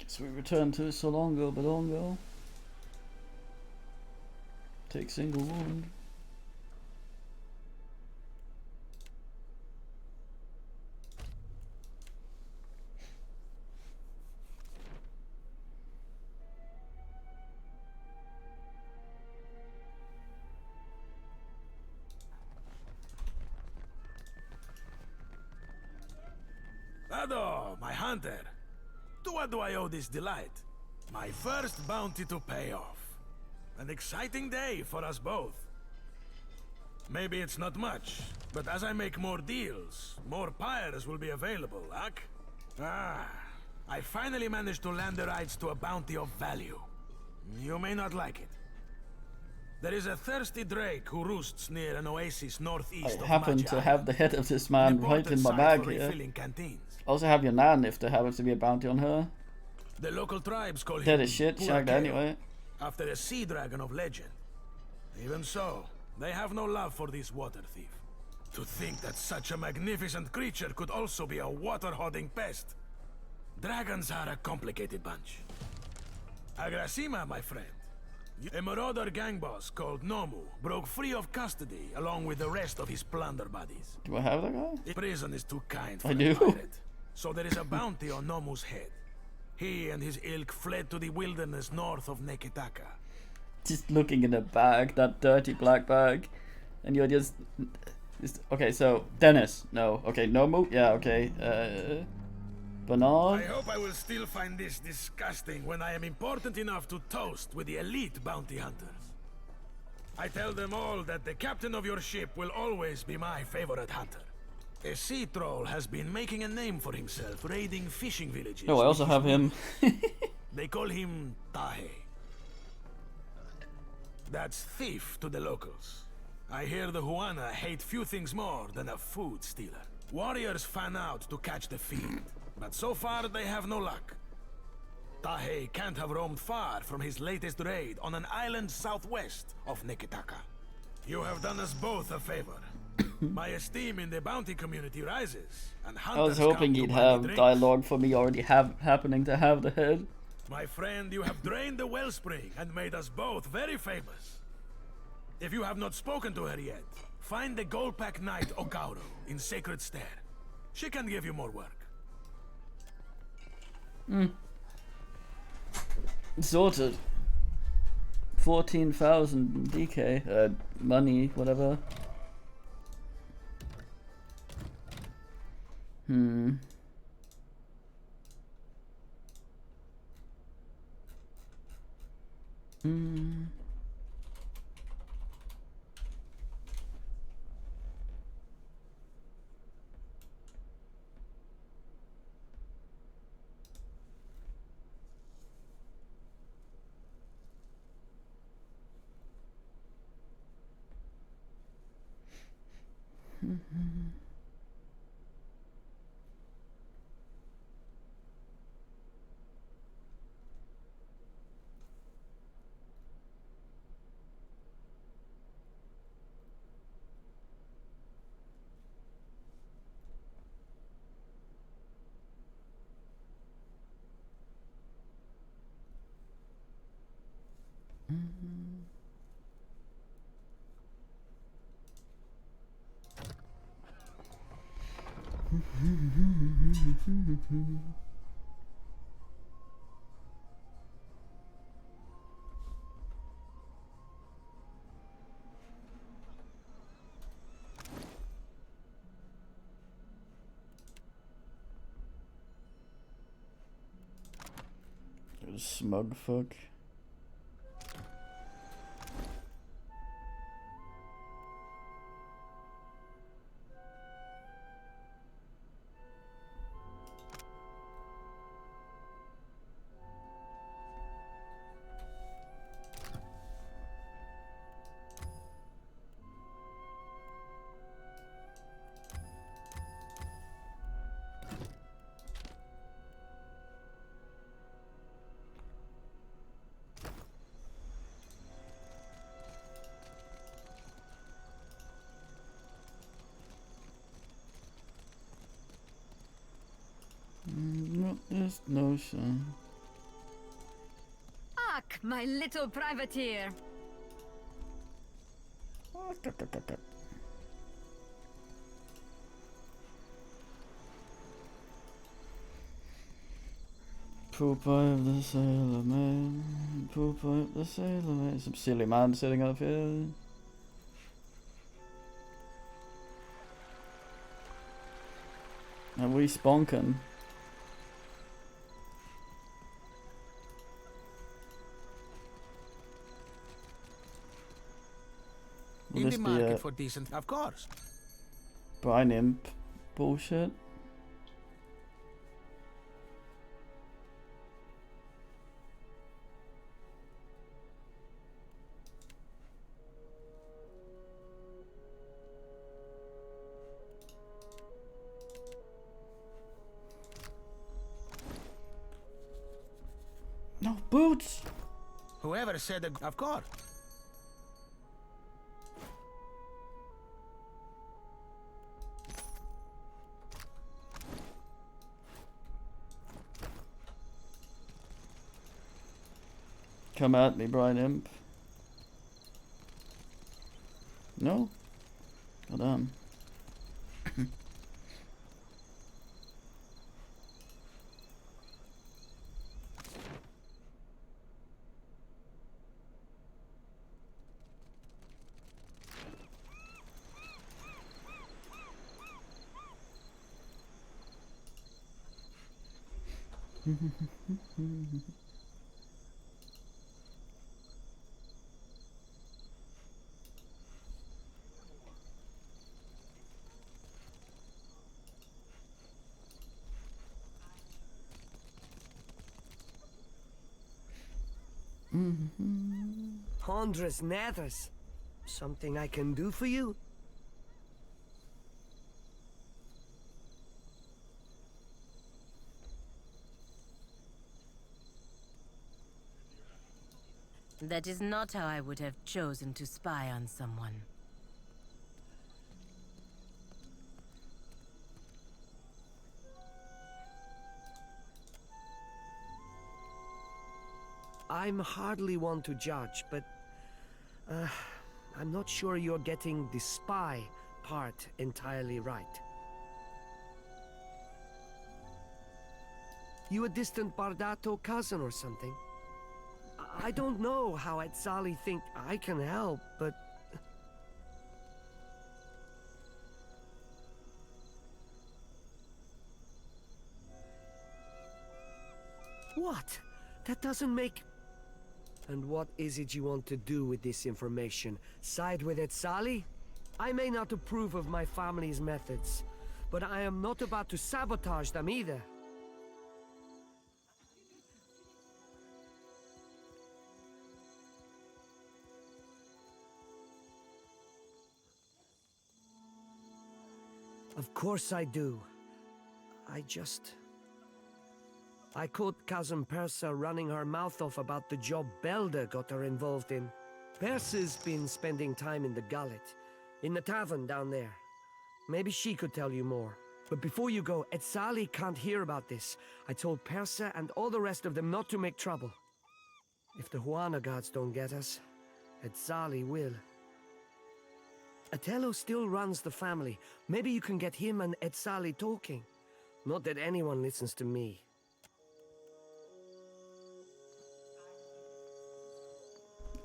So we return to Solongo Balongo. Take single wound. Ado, my hunter. To what do I owe this delight? My first bounty to pay off. An exciting day for us both. Maybe it's not much, but as I make more deals, more pyres will be available, Ak? I finally managed to land the rights to a bounty of value. You may not like it. There is a thirsty drake who roosts near an oasis northeast of I happen to have the head of this man right in my bag here. Also have your nan if there happens to be a bounty on her. The local tribes call him dead as shit, shagged anyway. After a sea dragon of legend. Even so, they have no love for this water thief. To think that such a magnificent creature could also be a water-hoarding pest. Dragons are a complicated bunch. Agrasima, my friend. A marauder gang boss called Nomu broke free of custody along with the rest of his plunder buddies. Do I have that guy? Prison is too kind for I a do. pirate, so there is a bounty on Nomu's head. He and his ilk fled to the wilderness north of Neketaka. Just looking in the bag, that dirty black bag, and you're just okay. So Dennis, no, okay, Nomu, yeah, okay. Bernard. I hope I will still find this disgusting when I am important enough to toast with the elite bounty hunters. I tell them all that the captain of your ship will always be my favorite hunter. A sea troll has been making a name for himself raiding fishing villages. Oh, I also have him. They call him Tahe. That's thief to the locals. I hear the Huana hate few things more than a food stealer. Warriors fan out to catch the fiend, but so far they have no luck. Tahe can't have roamed far from his latest raid on an island southwest of Neketaka. You have done us both a favor. My esteem in the bounty community rises, and I was hoping he'd have dialogue for me already happening to have the head. My friend, you have drained the wellspring and made us both very famous. If you have not spoken to her yet, find the Goldpack Knight Okauro in Sacred Stair. She can give you more work. Sorted. 14,000 DK, money, whatever. Smug fuck. Not this notion. Ak, my little privateer. Poop of the sailor man. Poop of the sailor man. Some silly man sitting up here. Are we sponking? Will In this the be market a for decent, of course. brine imp bullshit? No boots. Whoever said that, of course. Come at me, Brian Imp. No? God damn. Hundreds nethers. Something I can do for you? That is not how I would have chosen to spy on someone. I'm hardly one to judge, but I'm not sure you're getting the spy part entirely right. You a distant Bardato cousin or something? I don't know how Etzali think I can help, but... What? That doesn't make... And what is it you want to do with this information? Side with Etzali? I may not approve of my family's methods, but I am not about to sabotage them either. course I do. I caught Cousin Persa running her mouth off about the job Belder got her involved in. Persa's been spending time in the gullet, in the tavern down there. Maybe she could tell you more. But before you go, Etsali can't hear about this. I told Persa and all the rest of them not to make trouble. If the Huana guards don't get us, Etsali will. Atello still runs the family. Maybe you can get him and Etsali talking. Not that anyone listens to me.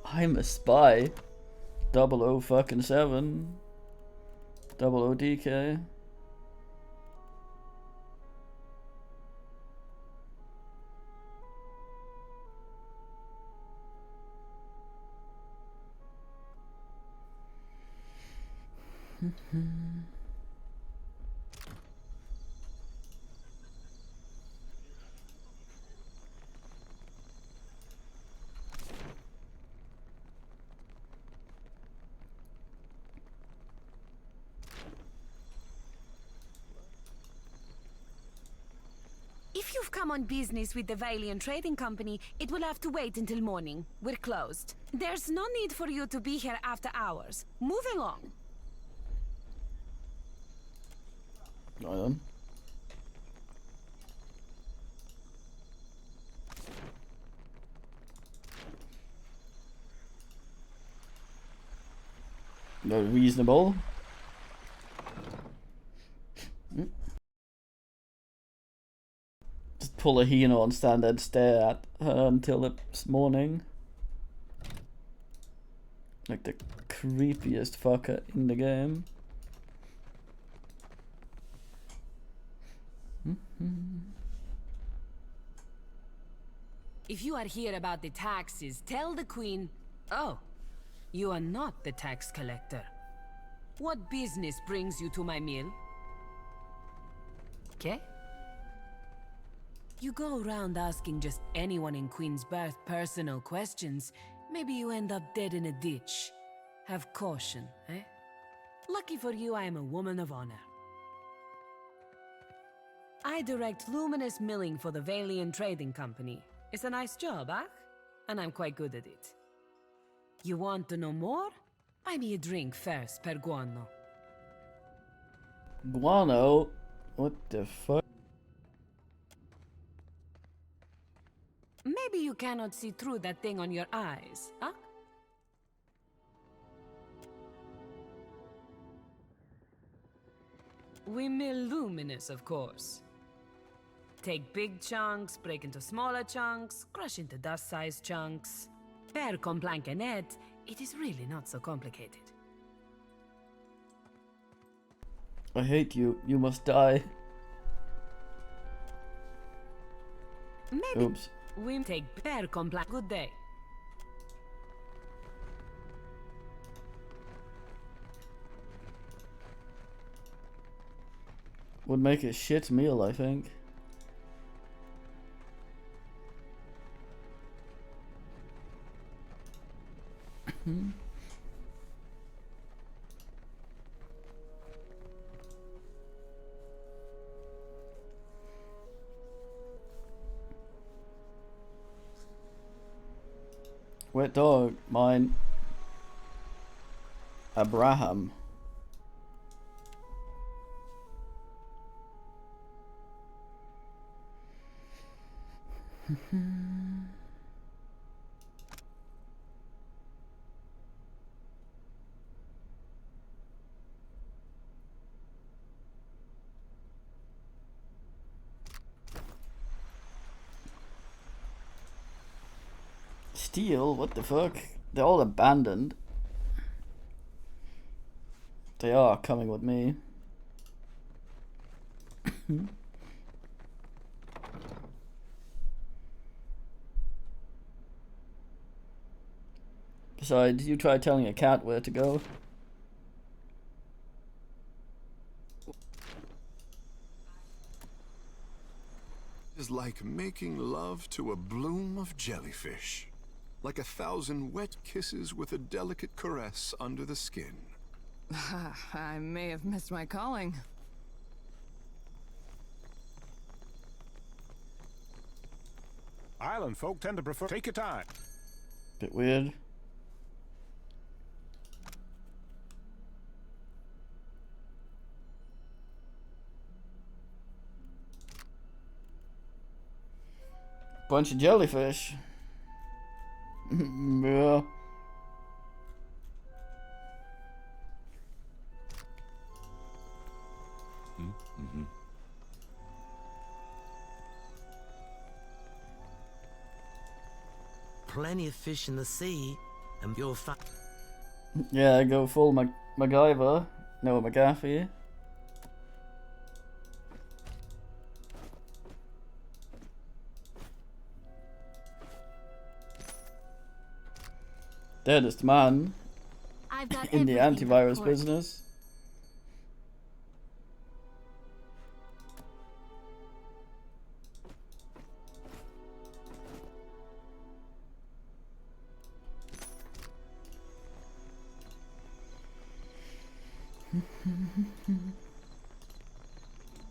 I'm a spy. 007. 00DK. If you've come on business with the Valiant Trading Company, it will have to wait until morning. We're closed. There's no need for you to be here after hours. Move along. Right then. No, reasonable. Just pull a Hino and stand there and stare at her until it's morning. Like the creepiest fucker in the game. If you are here about the taxes, tell the Queen... Oh, you are not the tax collector. What business brings you to my mill? Okay? You go around asking just anyone in Queensbirth personal questions, maybe you end up dead in a ditch. Have caution, eh? Lucky for you, I am a woman of honor. I direct luminous milling for the Valiant Trading Company. It's a nice job, huh? And I'm quite good at it. You want to know more? Buy me a drink first, per guano. Guano? What the fuck? Maybe you cannot see through that thing on your eyes, huh? We mill luminous, of course. Take big chunks, break into smaller chunks, crush into dust-sized chunks. Per complankenet, it is really not so complicated. I hate you. You must die. Maybe Oops. we take per complan. Good day. Would make a shit meal, I think. Wet dog, mine. Abraham. Steel? What the fuck? They're all abandoned. They are coming with me. Besides, you try telling a cat where to go. Is like making love to a bloom of jellyfish. Like 1,000 wet kisses with a delicate caress under the skin. I may have missed my calling. island folk tend to prefer. Take your time. Bit weird. Bunch of jellyfish. Yeah. Mm-hmm. Plenty of fish in the sea, and you'll find. Yeah, I go full MacGyver. No, McGaffey. Deadest man I've got in the everything antivirus for- business.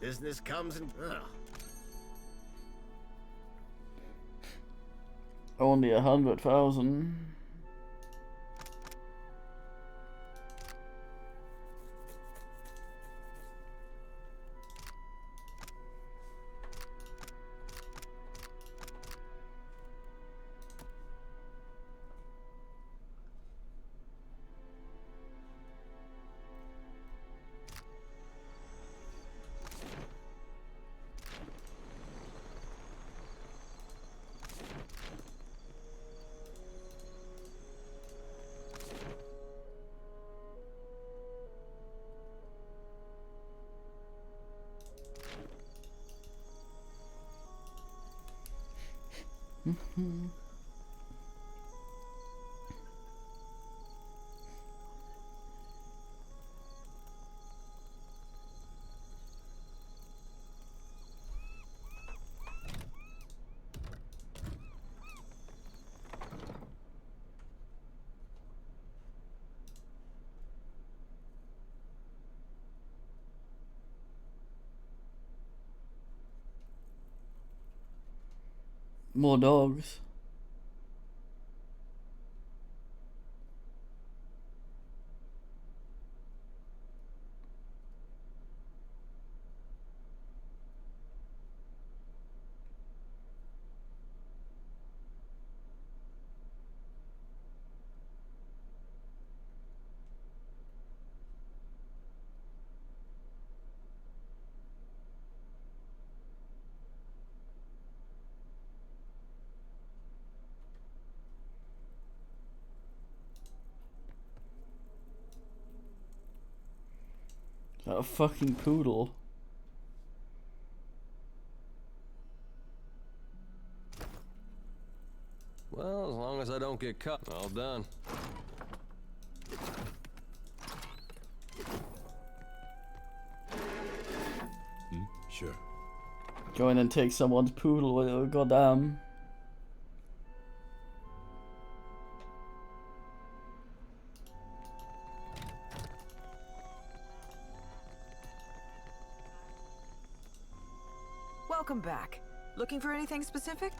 Business comes and... Only 100,000. More dogs. Is that a fucking poodle? Well, as long as I don't get caught, all done. Sure. Go in and take someone's poodle with it, goddamn. Welcome back. Looking for anything specific?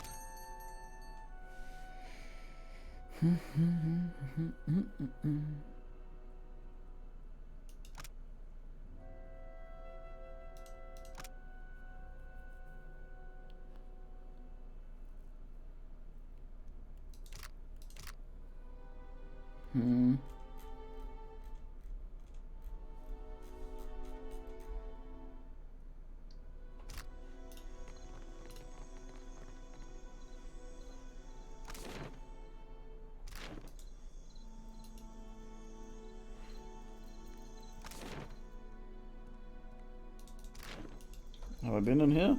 Have I been in here?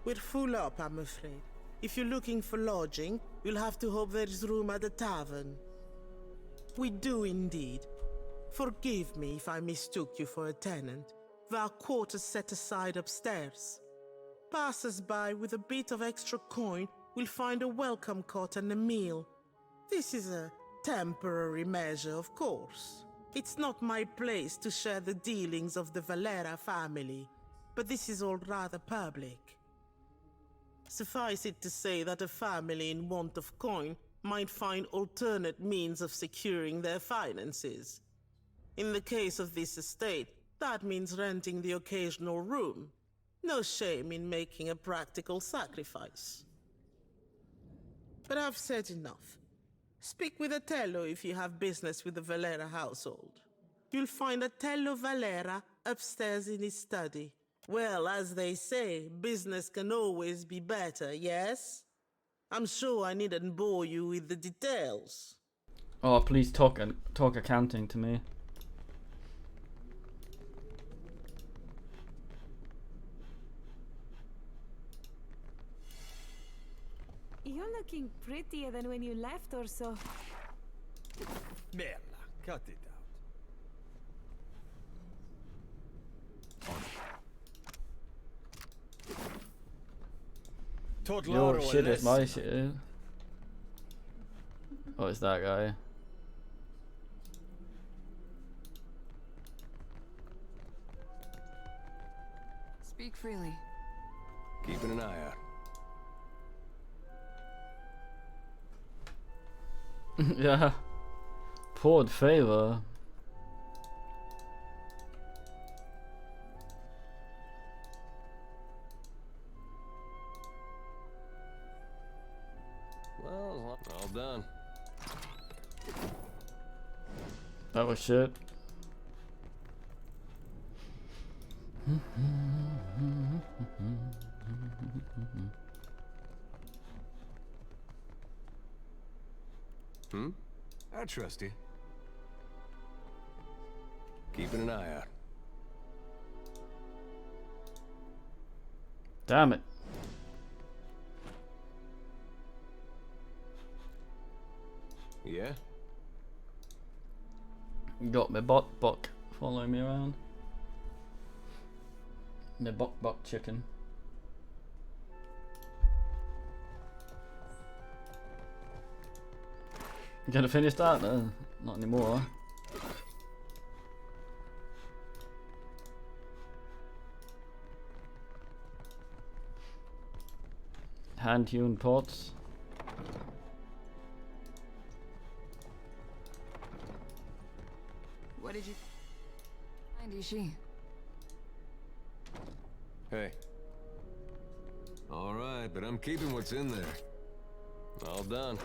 We're full up, I'm afraid. If you're looking for lodging, you'll have to hope there's room at the tavern. We do indeed. Forgive me if I mistook you for a tenant. There are quarters set aside upstairs. Passers-by with a bit of extra coin will find a welcome cot and a meal. This is a temporary measure, of course. It's not my place to share the dealings of the Valera family, but this is all rather public. Suffice it to say that a family in want of coin might find alternate means of securing their finances. In the case of this estate, that means renting the occasional room. No shame in making a practical sacrifice. But I've said enough. Speak with Otello if you have business with the Valera household. You'll find Otello Valera upstairs in his study. Well, as they say, business can always be better, yes? I'm sure I needn't bore you with the details. Oh, please talk accounting to me. You're looking prettier than when you left, or so. Bella, cut it out. Your shit is my shit. Oh, it's that guy. Speak freely. Keeping an eye out. Yeah. Poured favor. Well, all done. That was shit. I trust you. Keeping an eye out. Damn it. Yeah? Got my buck following me around. My buck chicken. You gonna finish that? No, not anymore. Hand-hewn pots. What did you find, Ishi? Hey. All right, but I'm keeping what's in there. All done.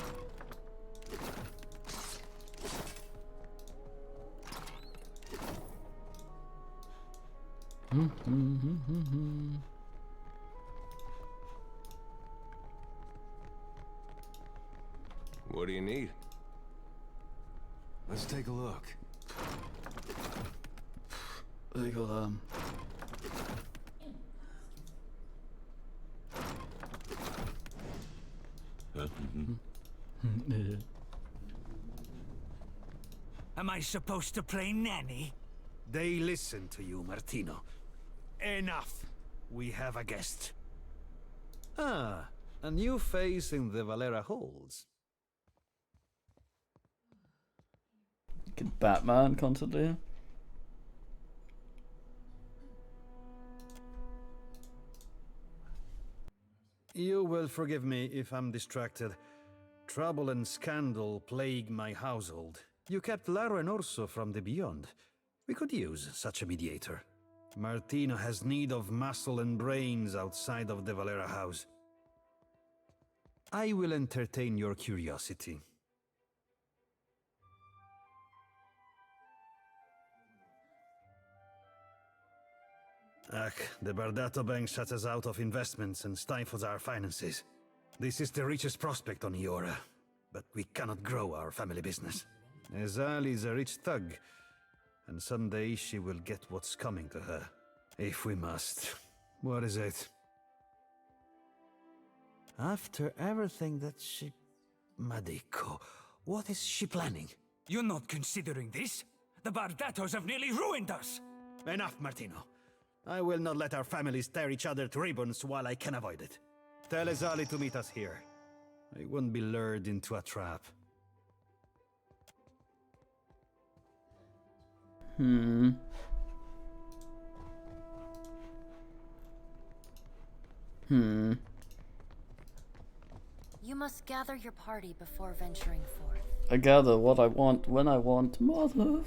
What do you need? Let's take a look. Legal, Am I supposed to play nanny? They listen to you, Martino. Enough. We have a guest. Ah, a new face in the Valera halls. Batman constantly. You will forgive me if I'm distracted. Trouble and scandal plague my household. You kept Laro and Orso from the beyond. We could use such a mediator. Martino has need of muscle and brains outside of the Valera house. I will entertain your curiosity. The Bardato Bank shuts us out of investments and stifles our finances. This is the richest prospect on Iora, but we cannot grow our family business. Ezali is a rich thug, and someday she will get what's coming to her. If we must. What is it? After everything that she... Madiko, what is she planning? You're not considering this? The Bardettos have nearly ruined us! Enough, Martino. I will not let our families tear each other to ribbons while I can avoid it. Tell Azali to meet us here. I won't be lured into a trap. Hmm. You must gather your party before venturing forth. I gather what I want when I want, motherfucker.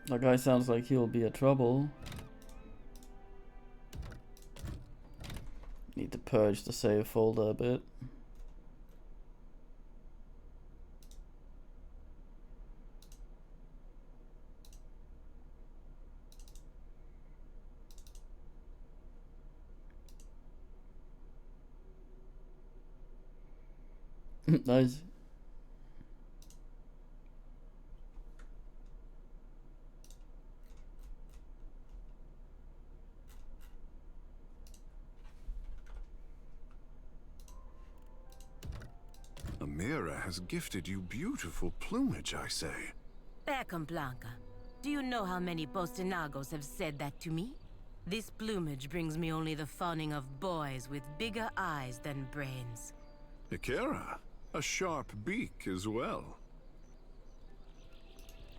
That guy sounds like he'll be a trouble. Need to purge the save folder a bit. Nice. Amira has gifted you beautiful plumage, I say. Beckham Blanca, do you know how many Bostonagos have said that to me? This plumage brings me only the fawning of boys with bigger eyes than brains. Ikera, a sharp beak as well.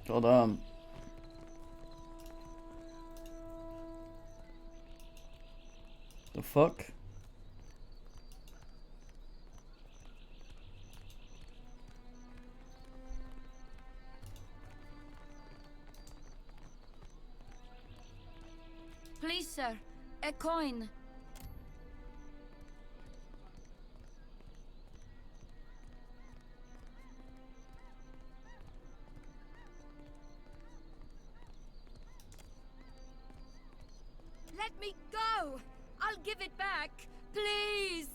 God damn. The fuck? Please, sir, a coin. Let me go! I'll give it back, please!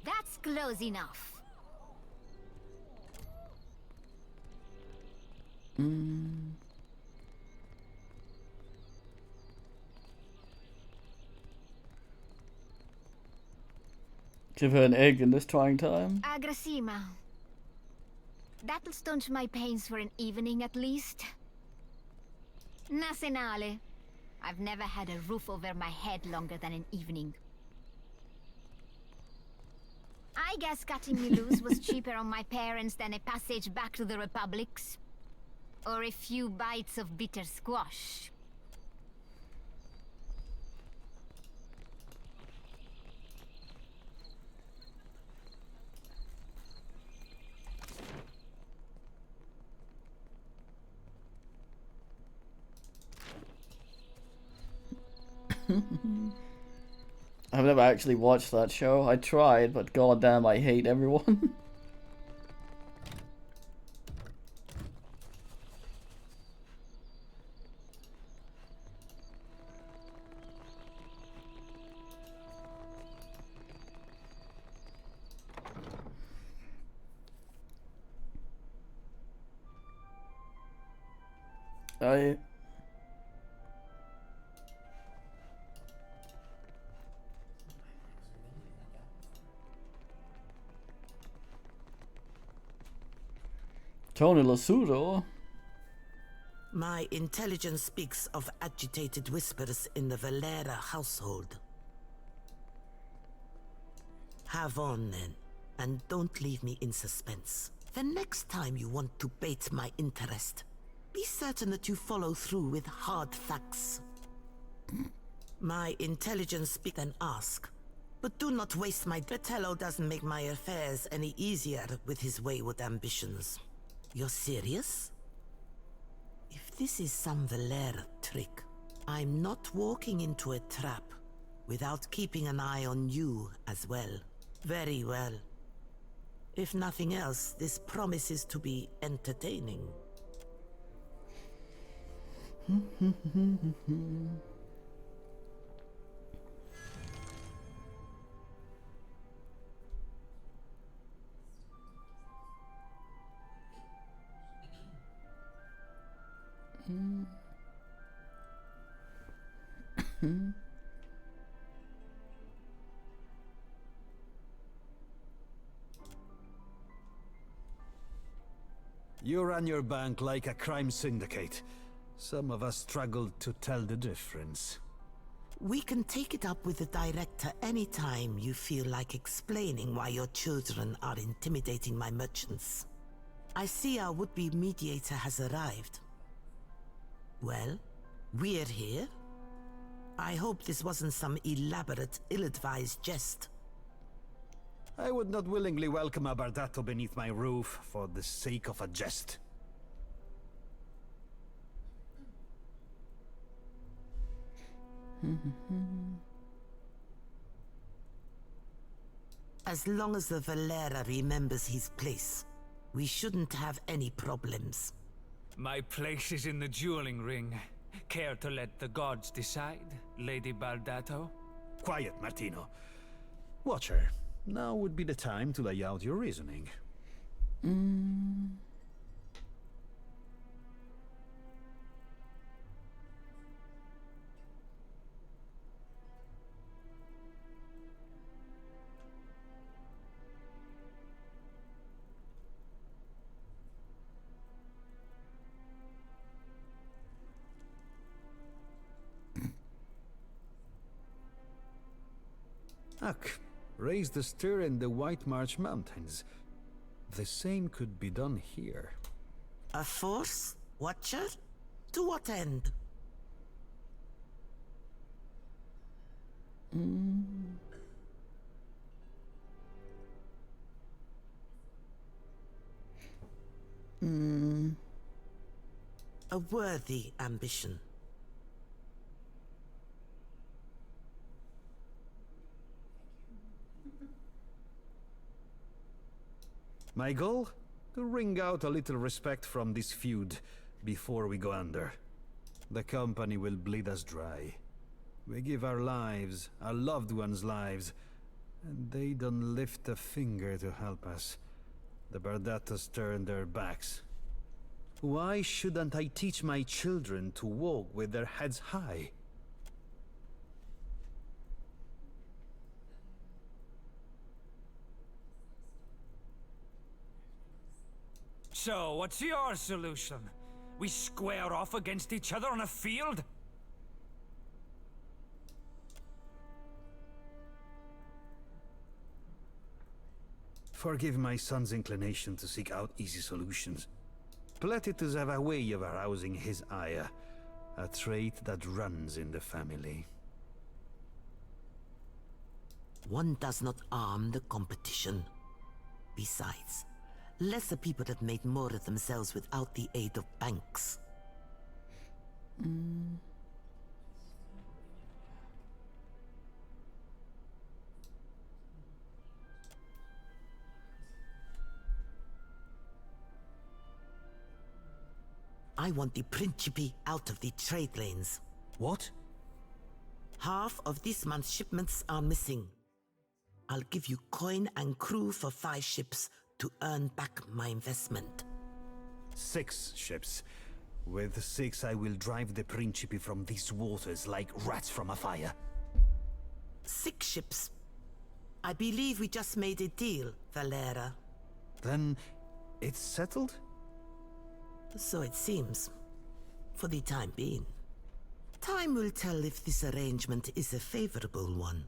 That's close enough. Give her an egg in this trying time. Agrasima. That'll staunch my pains for an evening at least. Nasenale. I've never had a roof over my head longer than an evening. I guess cutting me loose was cheaper on my parents than a passage back to the Republics. Or a few bites of bitter squash. I've never actually watched that show. I tried, but goddamn, I hate everyone. I... Tony Lasudo. My intelligence speaks of agitated whispers in the Valera household. Have on then, and don't leave me in suspense. The next time you want to bait my interest, be certain that you follow through with hard facts. My intelligence speaks and ask, but do not waste my... Bertello doesn't make my affairs any easier with his wayward ambitions. You're serious? If this is some Valera trick, I'm not walking into a trap without keeping an eye on you as well. Very well. If nothing else, this promises to be entertaining. You run your bank like a crime syndicate. Some of us struggle to tell the difference. We can take it up with the director anytime you feel like explaining why your children are intimidating my merchants. I see our would-be mediator has arrived. Well, we're here. I hope this wasn't some elaborate, ill-advised jest. I would not willingly welcome a Bardato beneath my roof for the sake of a jest. As long as the Valera remembers his place, we shouldn't have any problems. My place is in the dueling ring. Care to let the gods decide, Lady Bardato? Quiet, Martino. Watcher, now would be the time to lay out your reasoning. Ak, raise the stir in the White March Mountains. The same could be done here. A force? Watcher? To what end? A worthy ambition. My goal? To wring out a little respect from this feud before we go under. The company will bleed us dry. We give our lives, our loved ones' lives, and they don't lift a finger to help us. The Bardatos turn their backs. Why shouldn't I teach my children to walk with their heads high? So, what's your solution? We square off against each other on a field? Forgive my son's inclination to seek out easy solutions. Pletitus have a way of arousing his ire, a trait that runs in the family. One does not arm the competition. Besides, lesser people have made more of themselves without the aid of banks. I want the Principe out of the trade lanes. What? Half of this month's shipments are missing. I'll give you coin and crew for 5 ships to earn back my investment. 6 ships. With 6 I will drive the Principe from these waters like rats from a fire. 6 ships. I believe we just made a deal, Valera. Then it's settled? So it seems. For the time being. Time will tell if this arrangement is a favorable one.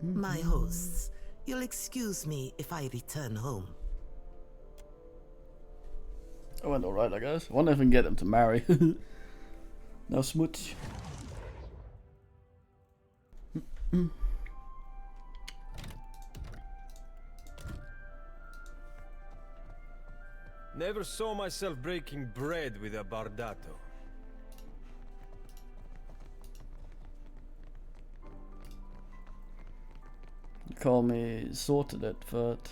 My hosts, you'll excuse me if I return home. I went alright, I guess. Wonder if I can get them to marry. No smooch. Never saw myself breaking bread with a Bardato. Call me sorted it, but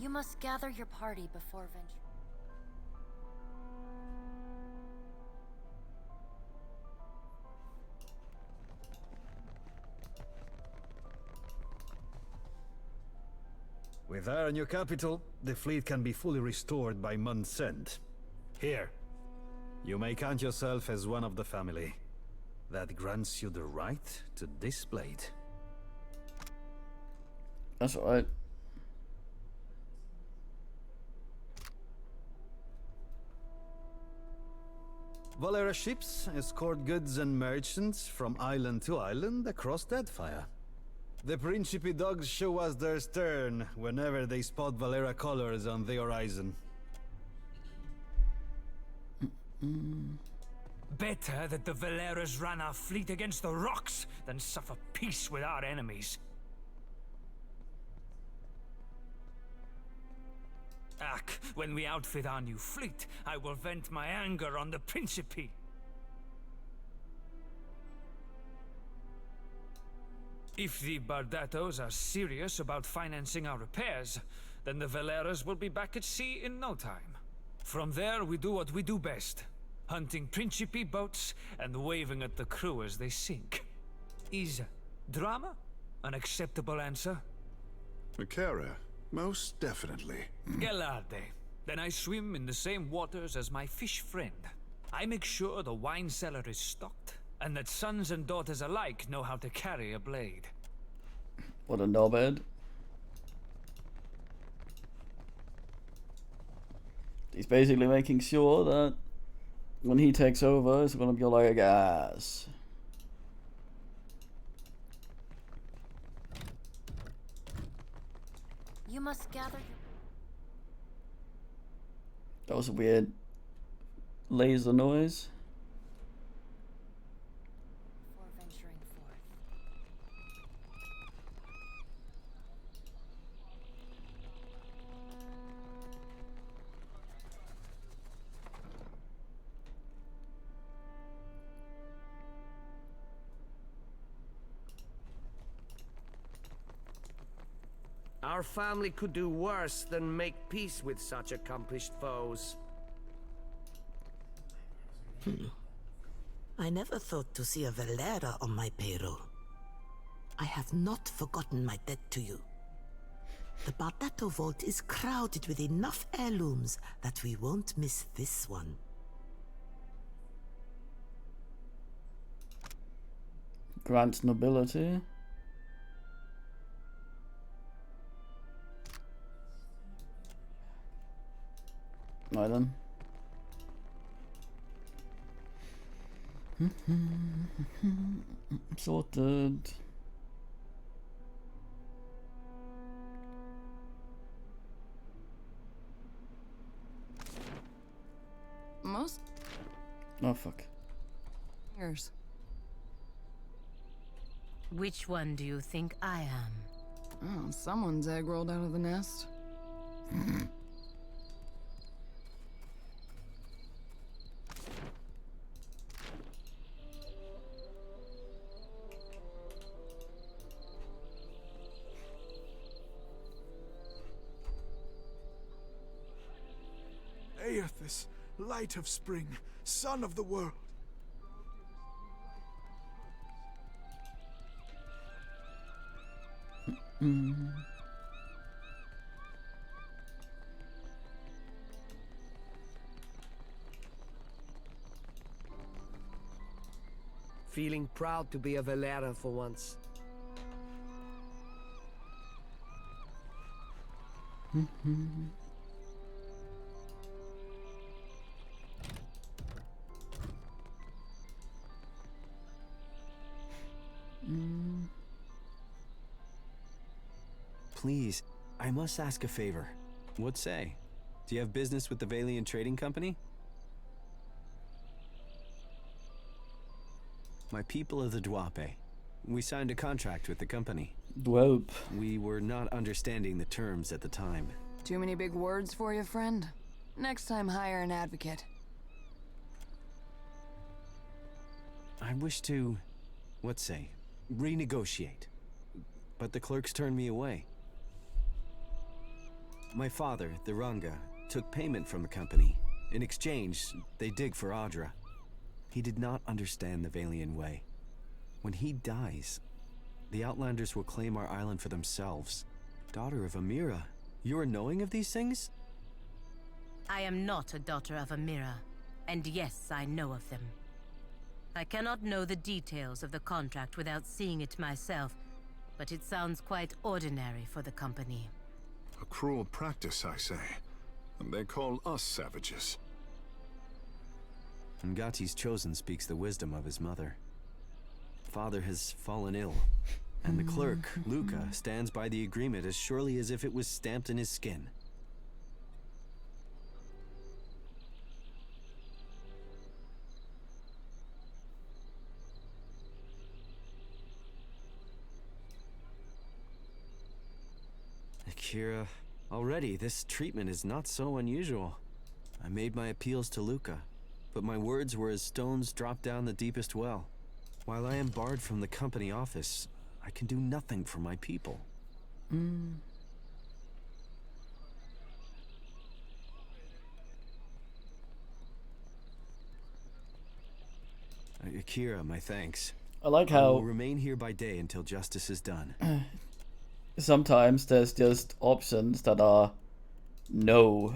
You must gather your party before venture. With our new capital, the fleet can be fully restored by month's end. Here, you may count yourself as one of the family. That grants you the right to display it. That's alright. Valera ships escort goods and merchants from island to island across Deadfire. The Principe dogs show us their stern whenever they spot Valera colors on the horizon. Better that the Valeras ran our fleet against the rocks than suffer peace with our enemies. Ack, when we outfit our new fleet, I will vent my anger on the Principe. If the Bardatos are serious about financing our repairs, then the Valeras will be back at sea in no time. From there, we do what we do best. Hunting Principe boats and waving at the crew as they sink. Is drama an acceptable answer? Makara, most definitely. Gallarde. Then I swim in the same waters as my fish friend. I make sure the wine cellar is stocked, and that sons and daughters alike know how to carry a blade. What a knobhead. He's basically making sure that when he takes over, it's gonna be like ass. You must gather. That was a weird laser noise. Before venturing forth. Our family could do worse than make peace with such accomplished foes. I never thought to see a Valera on my payroll. I have not forgotten my debt to you. The Bardato vault is crowded with enough heirlooms that we won't miss this one. Grants nobility. Right then. Sorted. Most Oh fuck. years. Which one do you think I am? Oh, someone's egg rolled out of the nest. Aethys, light of spring, son of the world. Feeling proud to be a Valera for once. Please, I must ask a favor. What say? Do you have business with the Valian Trading Company? My people of the Dwape. We signed a contract with the company. Dwope. We were not understanding the terms at the time. Too many big words for you, friend? Next time, hire an advocate. I wish to, let's say, renegotiate. But the clerks turned me away. My father, the Ranga, took payment from the company. In exchange, they dig for Audra. He did not understand the Valian way. When he dies, the Outlanders will claim our island for themselves. Daughter of Amira, You're knowing of these things? I am not a daughter of a mirror, and yes, I know of them. I cannot know the details of the contract without seeing it myself, but it sounds quite ordinary for the company. A cruel practice, I say. And they call us savages. Ngati's chosen speaks the wisdom of his mother. Father has fallen ill, and the clerk, Luca, stands by the agreement as surely as if it was stamped in his skin. Akira, already this treatment is not so unusual. I made my appeals to Luca, but my words were as stones dropped down the deepest well. While I am barred from the company office, I can do nothing for my people. Akira, my thanks. I like I how will remain here by day until justice is done. sometimes there's just options that are no.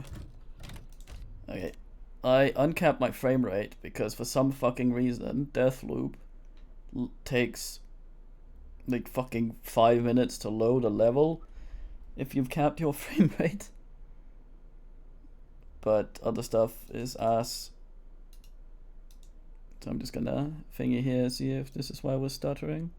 Okay. I uncapped my frame rate because for some fucking reason Deathloop takes like fucking 5 minutes to load a level if you've capped your frame rate. But other stuff is ass. So I'm just gonna thingy here, see if this is why we're stuttering.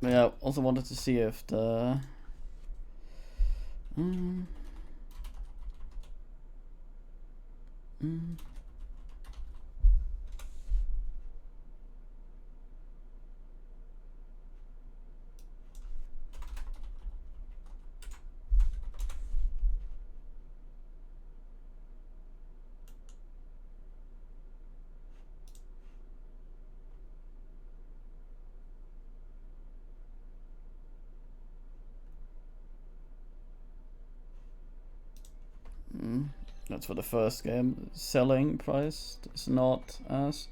Yeah, also wanted to see if the that's for the first game. Selling price is not as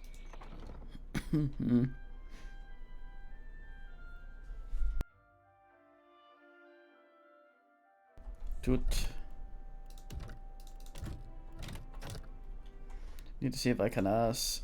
Toot. Need to see if I can ask.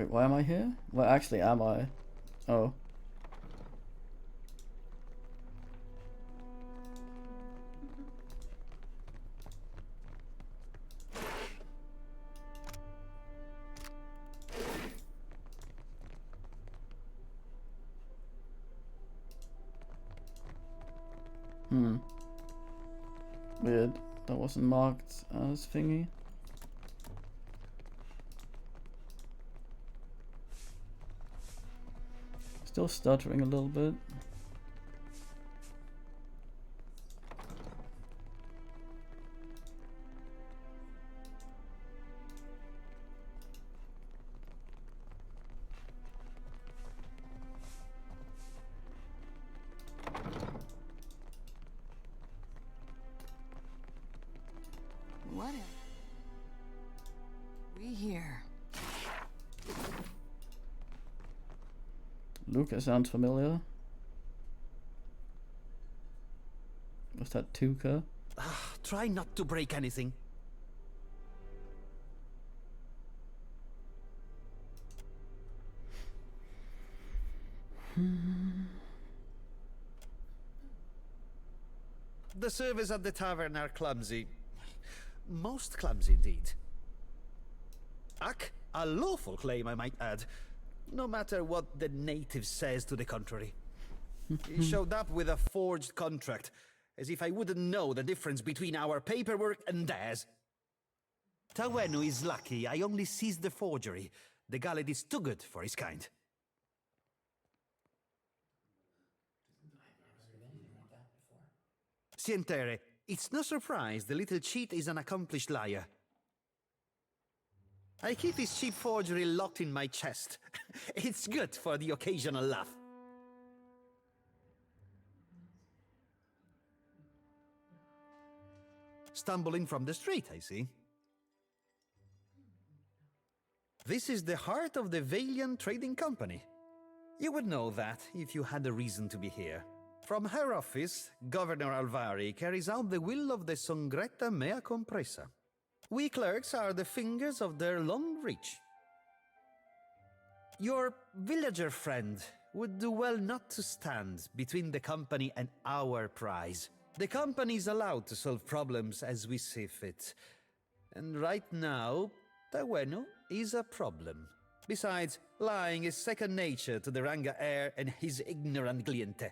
Wait, why am I here? Where actually am I? Oh. Weird. That wasn't marked as thingy. Still stuttering a little bit. What we here? Luca sounds familiar. Was that Tuca? Try not to break anything. The servers at the tavern are clumsy. Most clumsy indeed. A lawful claim, I might add. No matter what the native says to the contrary. He showed up with a forged contract, as if I wouldn't know the difference between our paperwork and theirs. Tawenu is lucky I only seized the forgery. The Galad is too good for his kind. Sientere, it's no surprise the little cheat is an accomplished liar. I keep his cheap forgery locked in my chest. It's good for the occasional laugh. Stumbling from the street, I see. This is the heart of the Valiant Trading Company. You would know that if you had a reason to be here. From her office, Governor Alvari carries out the will of the Songretta Mea Compresa. We clerks are the fingers of their long reach. Your villager friend would do well not to stand between the company and our prize. The company is allowed to solve problems as we see fit. And right now, Tawenu is a problem. Besides, lying is second nature to the Ranga heir and his ignorant cliente.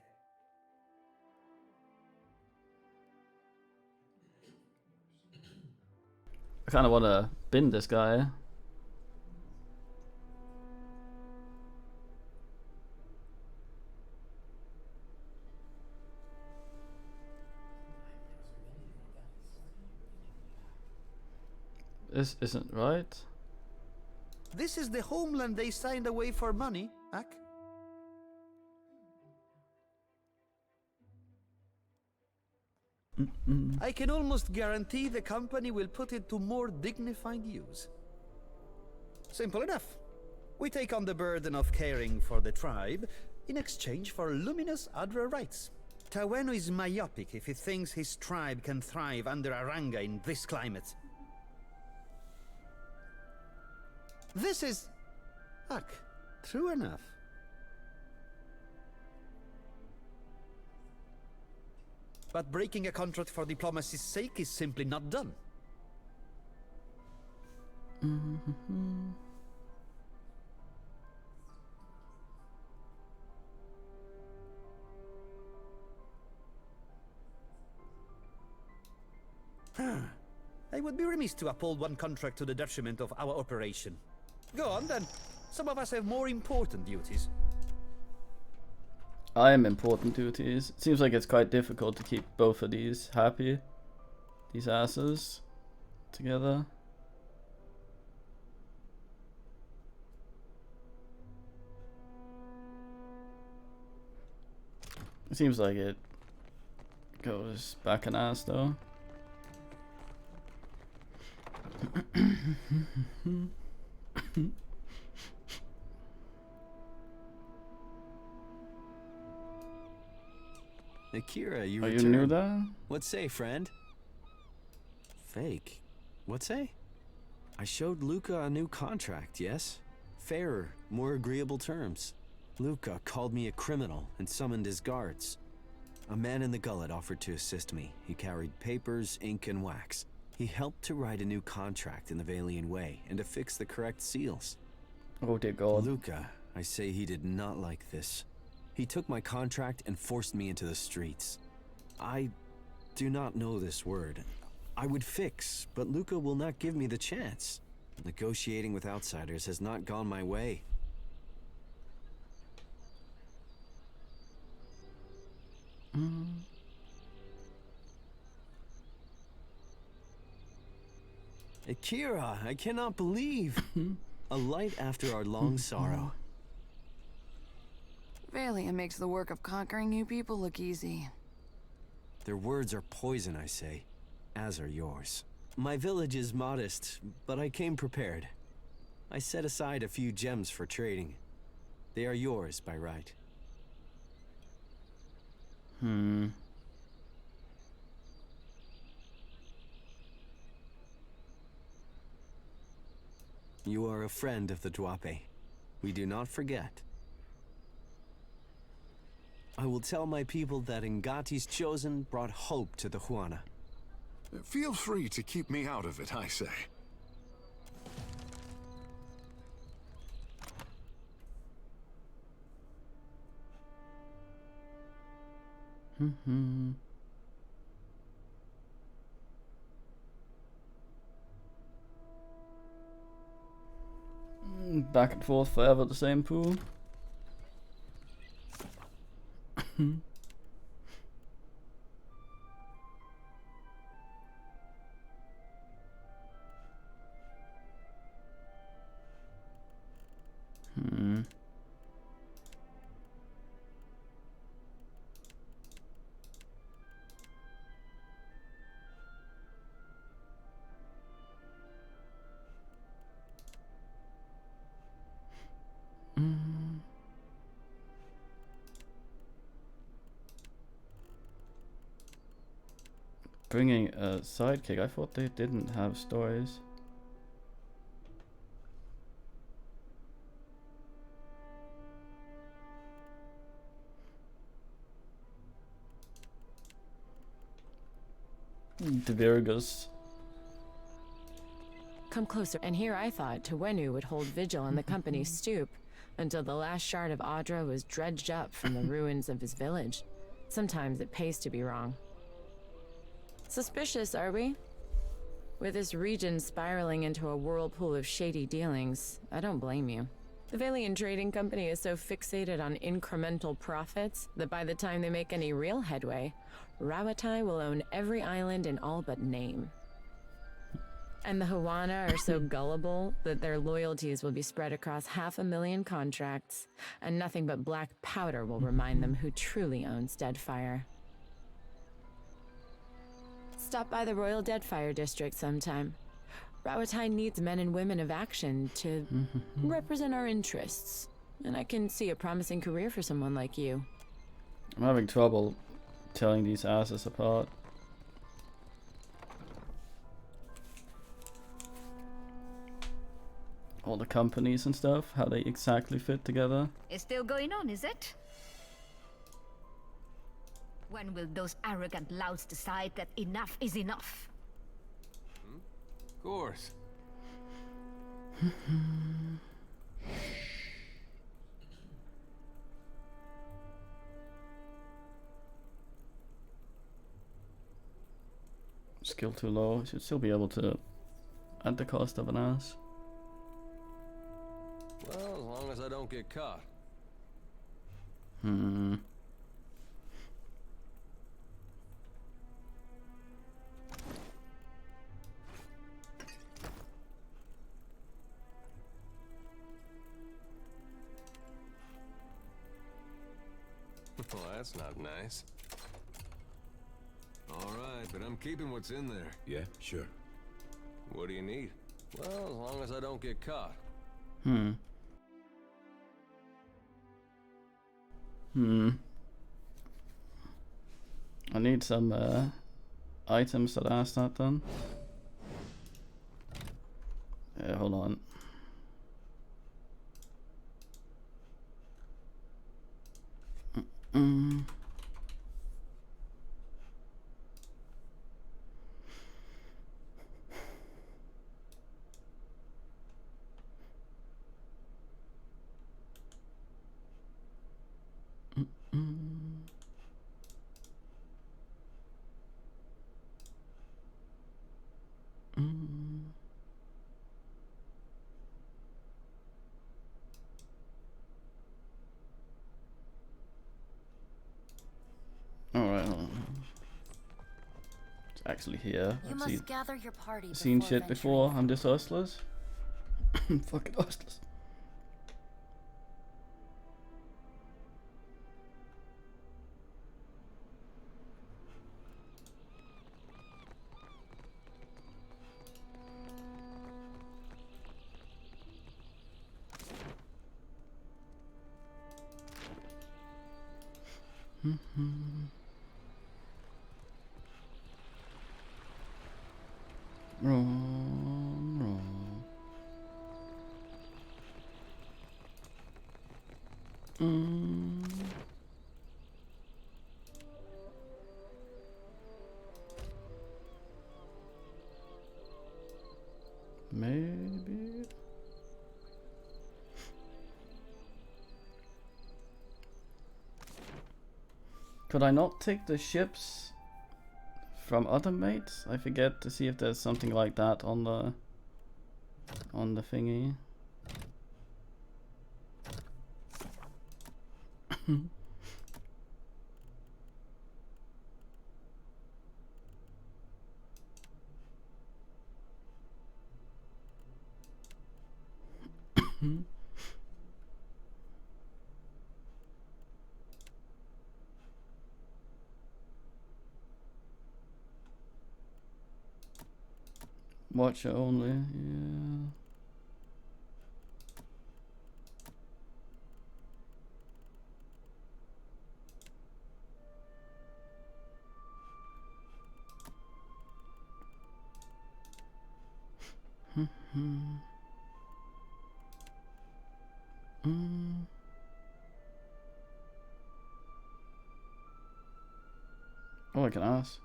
I kind of want to bin this guy. This isn't right. This is the homeland they signed away for money, Ak. I can almost guarantee the company will put it to more dignified use. Simple enough. We take on the burden of caring for the tribe in exchange for luminous Adra rights. Tawenu is myopic if he thinks his tribe can thrive under Aranga in this climate. This is... Ak, true enough. But breaking a contract for diplomacy's sake is simply not done. I would be remiss to uphold one contract to the detriment of our operation. Go on then. Some of us have more important duties. I am important duties. It seems like it's quite difficult to keep both of these happy. These asses together. It seems like it goes back an ass though. Akira, you Are you returned. new there? What say, friend? Fake? What say? I showed Luca a new contract, yes? fairer, more agreeable terms. Luca called me a criminal and summoned his guards. A man in the gullet offered to assist me. He carried papers, ink, and wax. He helped to write a new contract in the Valian way and to fix the correct seals. Oh dear God. Luca, I say he did not like this. He took my contract and forced me into the streets. I do not know this word. I would fix, but Luca will not give me the chance. Negotiating with outsiders has not gone my way. Akira, I cannot believe. A light after our long sorrow. Valiant makes the work of conquering you people look easy. Their words are poison, I say, as are yours. My village is modest, but I came prepared. I set aside a few gems for trading. They are yours by right. You are a friend of the Dwape. We do not forget. I will tell my people that Ngati's chosen brought hope to the Huana. Feel free to keep me out of it, I say. Back and forth forever, the same pool. Bringing a sidekick. I thought they didn't have stories. The Virgus. Come closer. And here I thought Tawenu would hold vigil on the company's stoop until the last shard of Audra was dredged up from the ruins of his village. Sometimes it pays to be wrong. Suspicious, are we? With this region spiraling into a whirlpool of shady dealings, I don't blame you. The Valian Trading Company is so fixated on incremental profits that by the time they make any real headway, Rawatai will own every island in all but name. And the Huana are so gullible that their loyalties will be spread across 500,000 contracts, and nothing but black powder will remind them who truly owns Deadfire. Stop by the Royal Deadfire District sometime. Rawatai needs men and women of action to represent our interests, and I can see a promising career for someone like you. I'm having trouble telling these asses apart. All the companies and stuff, how they exactly fit together. It's still going on, is it? When will those arrogant louts decide that enough is enough? Of course. Skill too low. Should still be able to at the cost of an ass. Well, as long as I don't get caught. Well, that's not nice. All right, but I'm keeping what's in there. Yeah, sure. What do you need? Well, as long as I don't get caught. I need some items that ask that then. Yeah, hold on. Mm. Alright, hold on. It's actually here. You must gather your party seen before shit before. I'm just hustlers. Fucking hustlers. Wrong. Maybe. Could I not take the ships from other mates? I forget to see if there's something like that on the thingy. Watcher only, yeah. Oh, I can ask.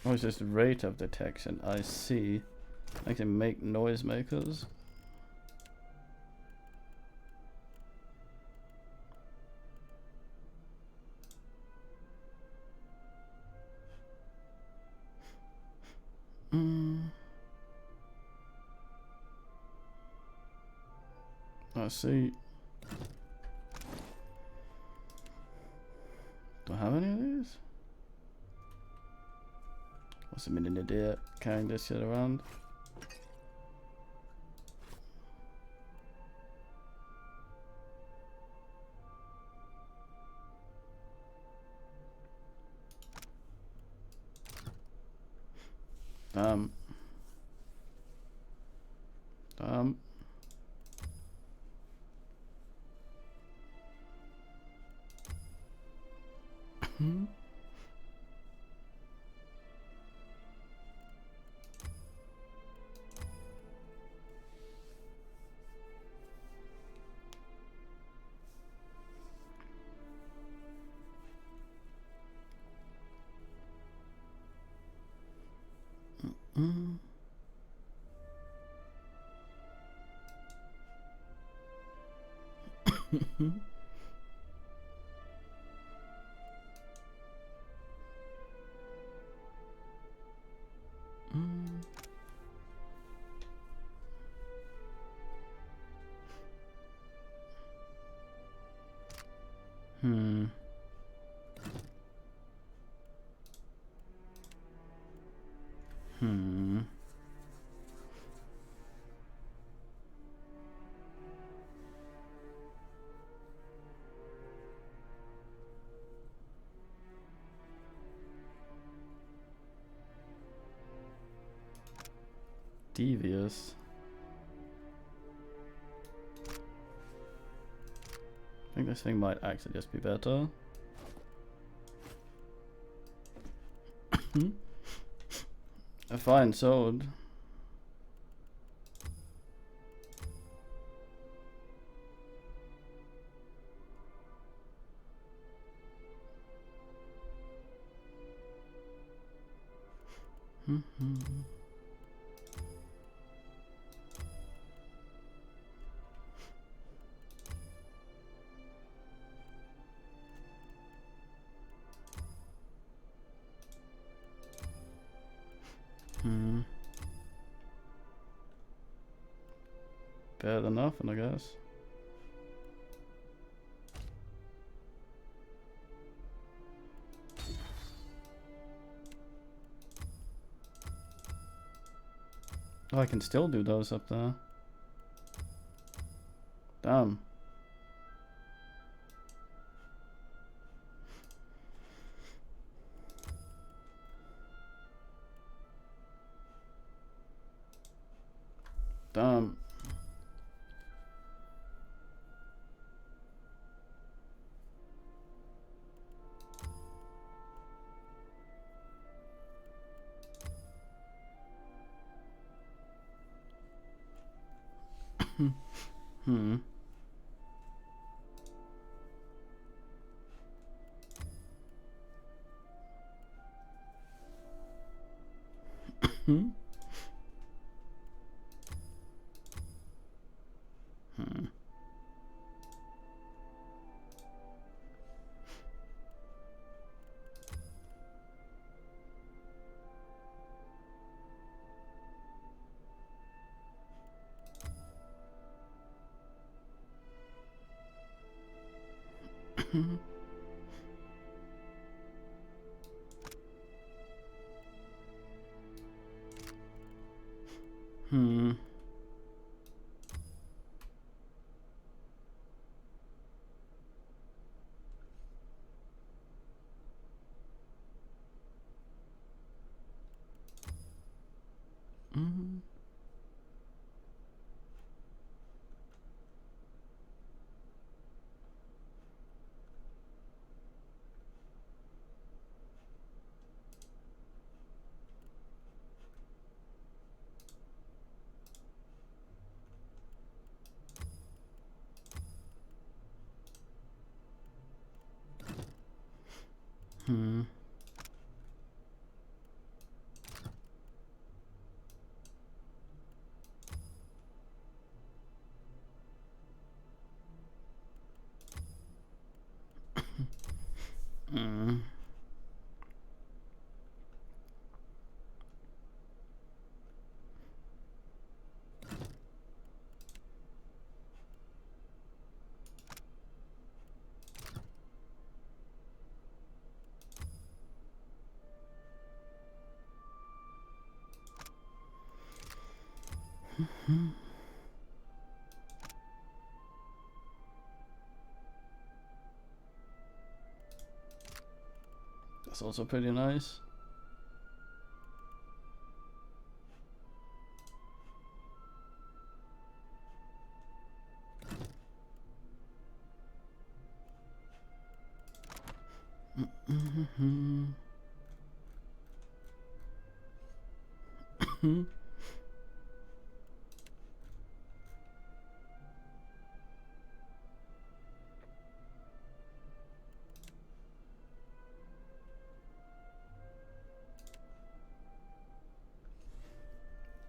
Oh, it's just rate of detection. I see. I can make noisemakers. I see. Do I have any of these? What's a an idiot carrying this shit around? Damn. Devious. I think this thing might actually just be better. A fine sword. Better than nothing, I guess. Oh, I can still do those up there. Damn. Damn. Hmm. Hmm. Hmm. Hmm. Hmm. Hmm. Hmm. That's also pretty nice.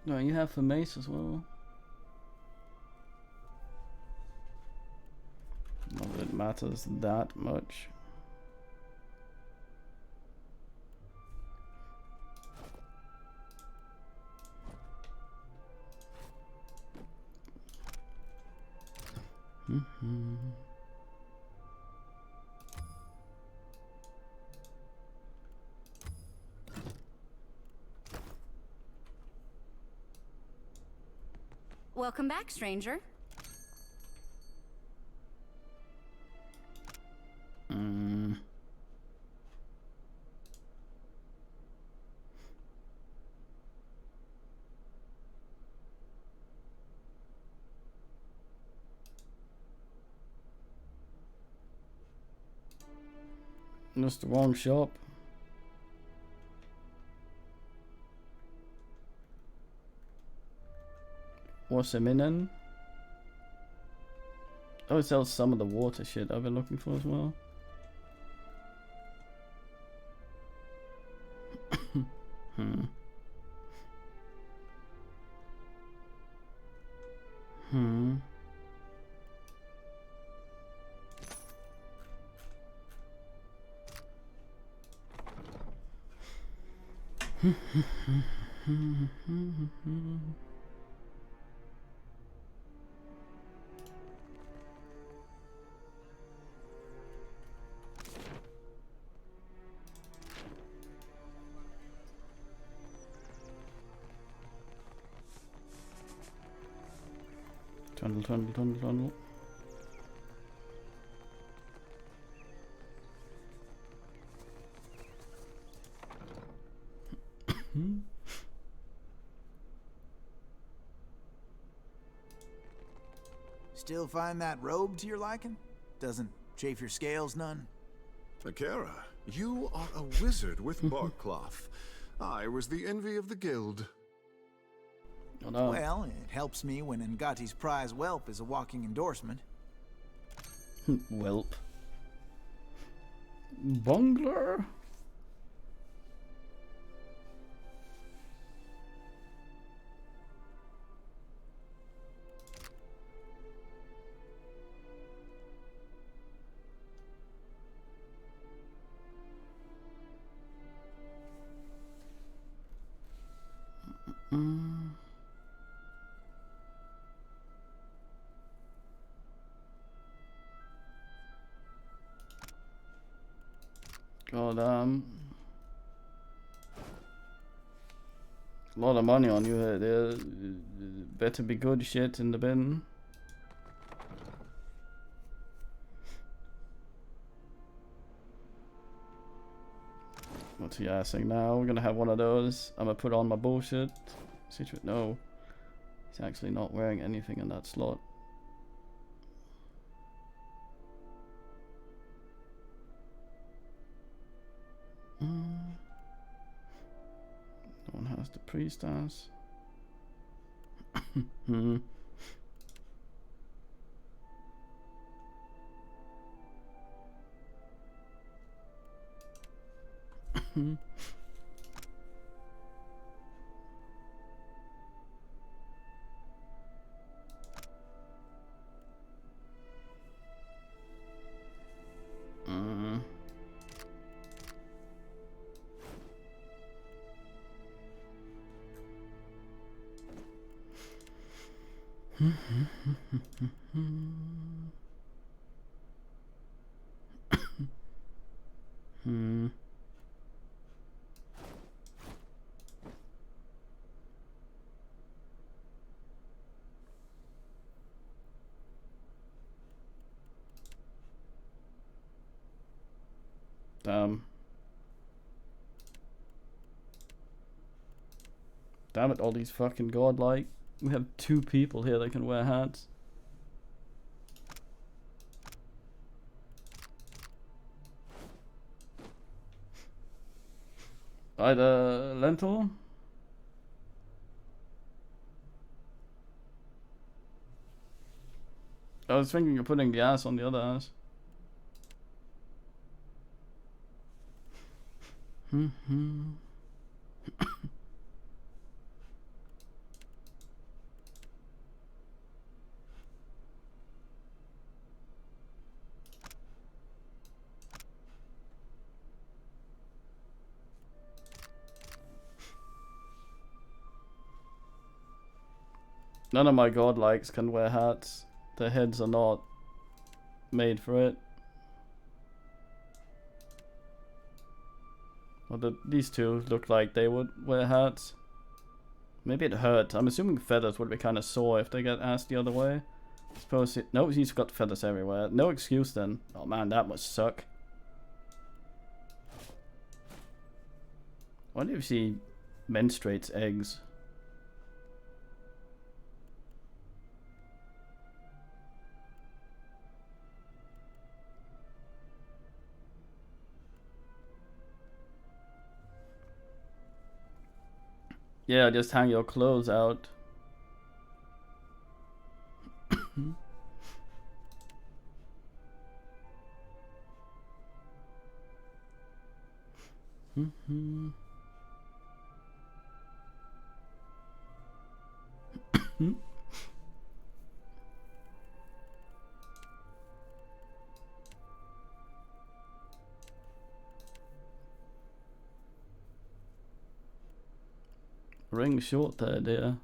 No, you have a mace as well. Not that it matters that much. Welcome back, stranger. Just the wrong shop. Wasaminen. Oh, it sells some of the water shit I've been looking for as well. Hmm. Hmm. Tunnel. Still find that robe to your liking? Doesn't chafe your scales none? Akira, you are a wizard with bark cloth. I was the envy of the guild. Oh, no. Well, it helps me when Ngati's prize whelp is a walking endorsement. Whelp. Bungler? God, a lot of money on you here. There better be good shit in the bin. What's he asking now? We're gonna have one of those. I'm gonna put on my bullshit. No, he's actually not wearing anything in that slot. No one has the priestess. Hmm. Hmm. Damn. Damn it, all these fucking godlike. We have 2 people here that can wear hats. Right, lentil. I was thinking of putting the ass on the other ass. None of my godlikes can wear hats. Their heads are not made for it. Well, these 2 look like they would wear hats. Maybe it hurt. I'm assuming feathers would be kind of sore if they get asked the other way. Suppose it... No, he's got feathers everywhere. No excuse then. Oh man, that must suck. I wonder if she menstruates eggs. Yeah, just hang your clothes out. Ring short there, dear.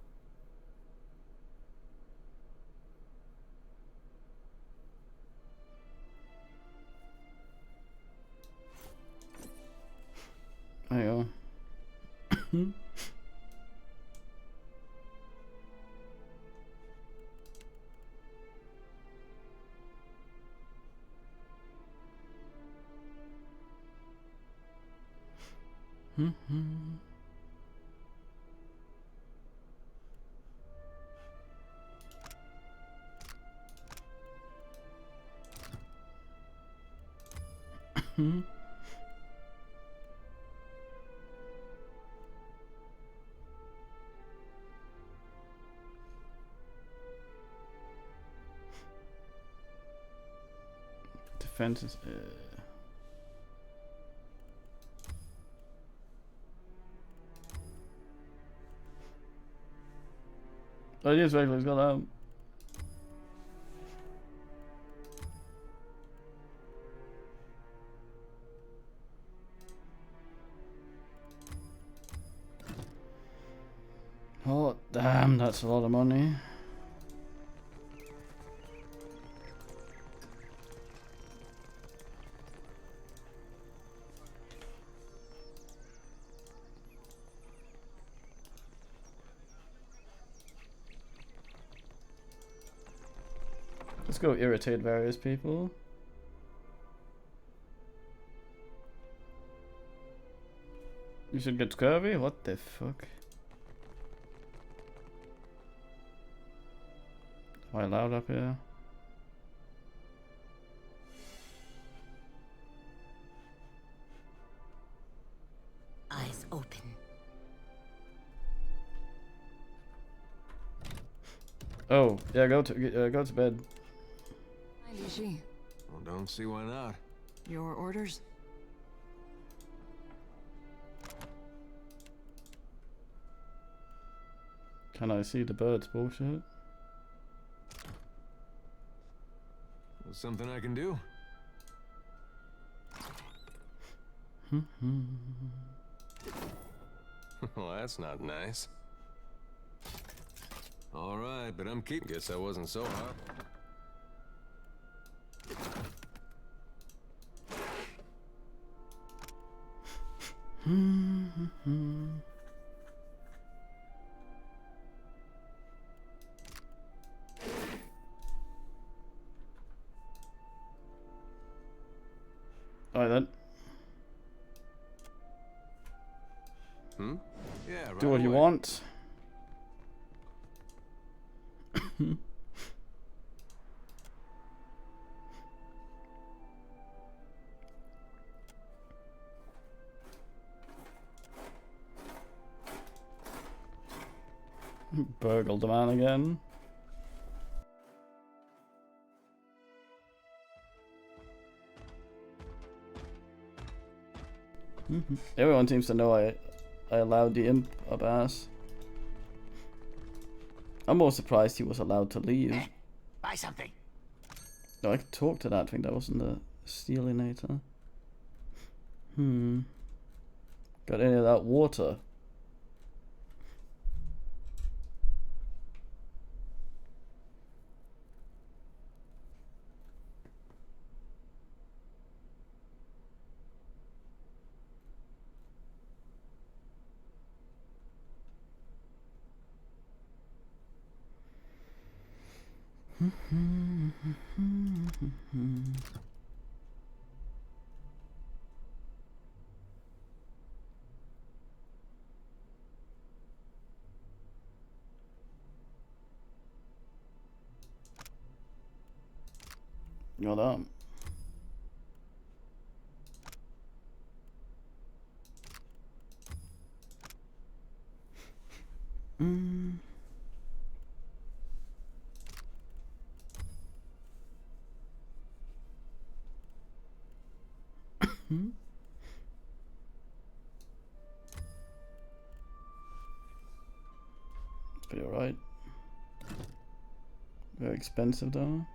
There you go. Defense is. Oh, yes, right, let's go down. Oh, damn, that's a lot of money. Let's go irritate various people. You should get scurvy? What the fuck? Am I allowed up here? Eyes open. Oh, yeah, go to bed. Mind she? Well, don't see why not. Your orders? Can I see the birds? Bullshit. There's something I can do. Well, that's not nice. All right, but I'm keeping. Guess I wasn't so hot. Alright then. Yeah, right. Do what you want. Burgled the man again. Everyone seems to know I allowed the imp up ass. I'm more surprised he was allowed to leave. Buy something. No, I could talk to that thing. That wasn't the stealinator. Got any of that water? Got up. It's pretty alright. Very expensive though.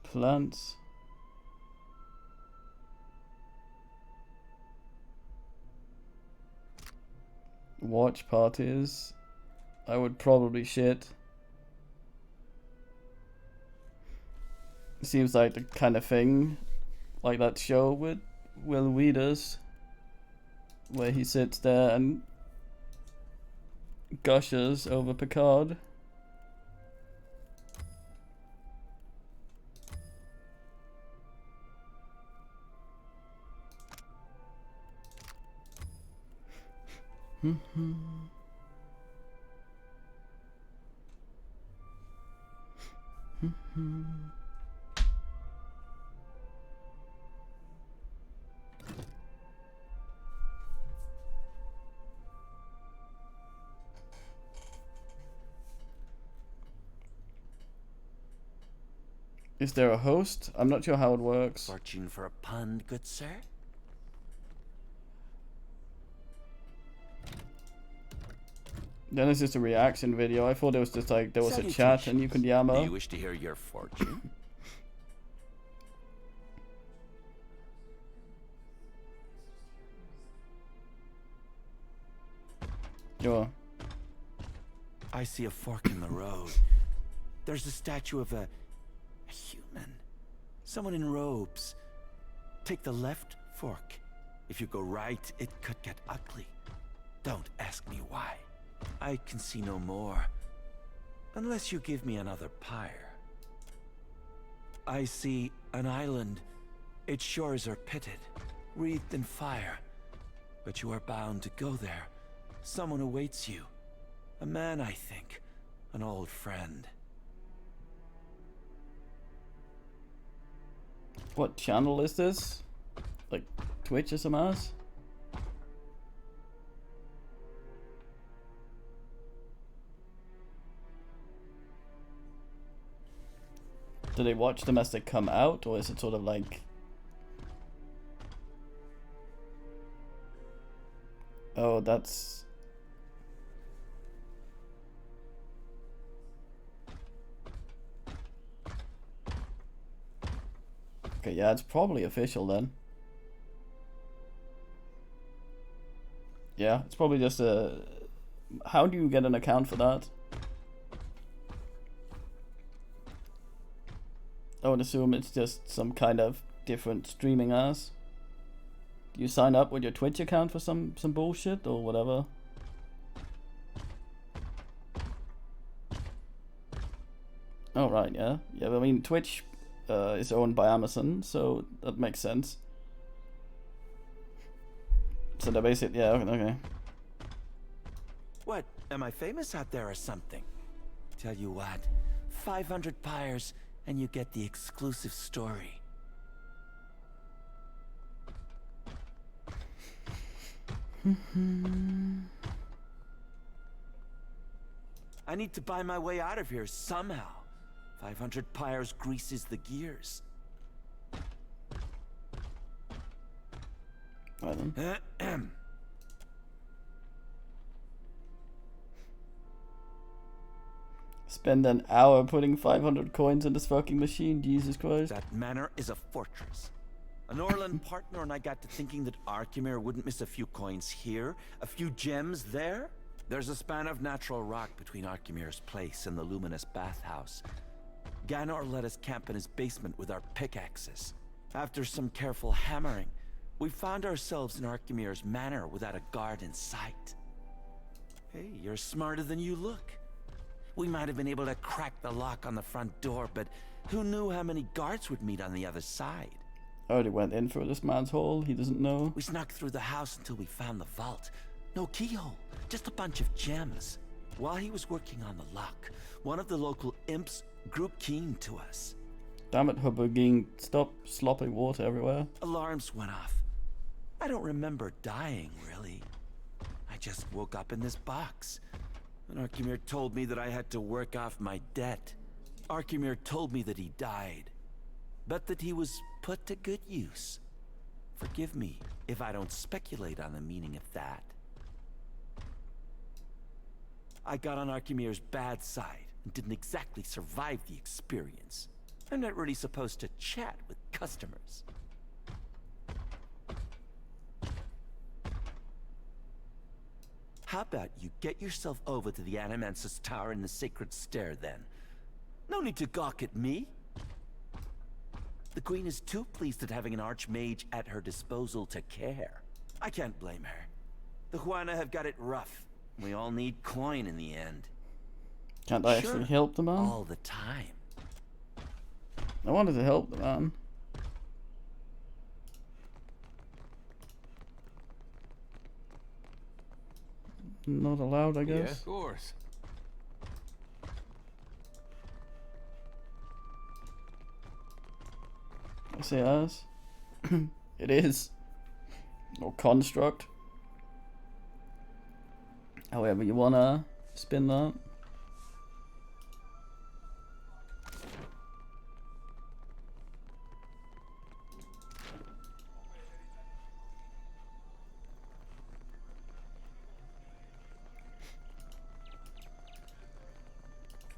Plants. Watch parties. I would probably shit. Seems like the kind of thing, like that show with Will Wheatus, where he sits there and gushes over Picard. Is there a host? I'm not sure how it works. Fortune for a pun, good sir? Then it's just a reaction video. I thought it was just like there was a chat and you could yammer. Do you wish to hear your fortune? Sure. I see a fork in the road. There's a statue of a human. Someone in robes. Take the left fork. If you go right, it could get ugly. Don't ask me why. I can see no more. Unless you give me another pyre. I see an island. Its shores are pitted, wreathed in fire. But you are bound to go there. Someone awaits you. A man, I think. An old friend. What channel is this? Like Twitch or some ass? Do they watch them as they come out, or is it sort of like... Oh, that's... Okay, yeah, it's probably official then. Yeah, it's probably just a... How do you get an account for that? I would assume it's just some kind of different streaming ass. Do you sign up with your Twitch account for some bullshit or whatever? Oh right, yeah. Yeah, I mean Twitch is owned by Amazon, so that makes sense. So they're basically, yeah, okay. What? Am I famous out there or something? Tell you what, 500 pyres and you get the exclusive story. I need to buy my way out of here somehow. 500 pyres greases the gears. Spend an hour putting 500 coins in this fucking machine, Jesus Christ. That manor is a fortress. An Orlan partner and I got to thinking that Arkemir wouldn't miss a few coins here, a few gems there. There's a span of natural rock between Arkemir's place and the luminous bathhouse. Ganor let us camp in his basement with our pickaxes. After some careful hammering, we found ourselves in Arkemir's manor without a guard in sight. Hey, you're smarter than you look. We might have been able to crack the lock on the front door, but who knew how many guards would meet on the other side? I already went in for this man's hole, he doesn't know. We snuck through the house until we found the vault. No keyhole, just a bunch of gems. While he was working on the lock, one of the local imps grew keen to us. Damn it, Hubbardine, stop slopping water everywhere. Alarms went off. I don't remember dying, really. I just woke up in this box. And Arkemir told me that I had to work off my debt. Arkemir told me that he died, but that he was put to good use. Forgive me if I don't speculate on the meaning of that. I got on Arkemir's bad side and didn't exactly survive the experience. I'm not really supposed to chat with customers. How about you get yourself over to the Animansis Tower in the Sacred Stair, then? No need to gawk at me. The Queen is too pleased at having an archmage at her disposal to care. I can't blame her. The Huana have got it rough. We all need coin in the end. Can't I actually help the man? All the time. I wanted to help the man. Not allowed, I guess. Yeah, of course. I say as. It is. Or construct. However you wanna spin that.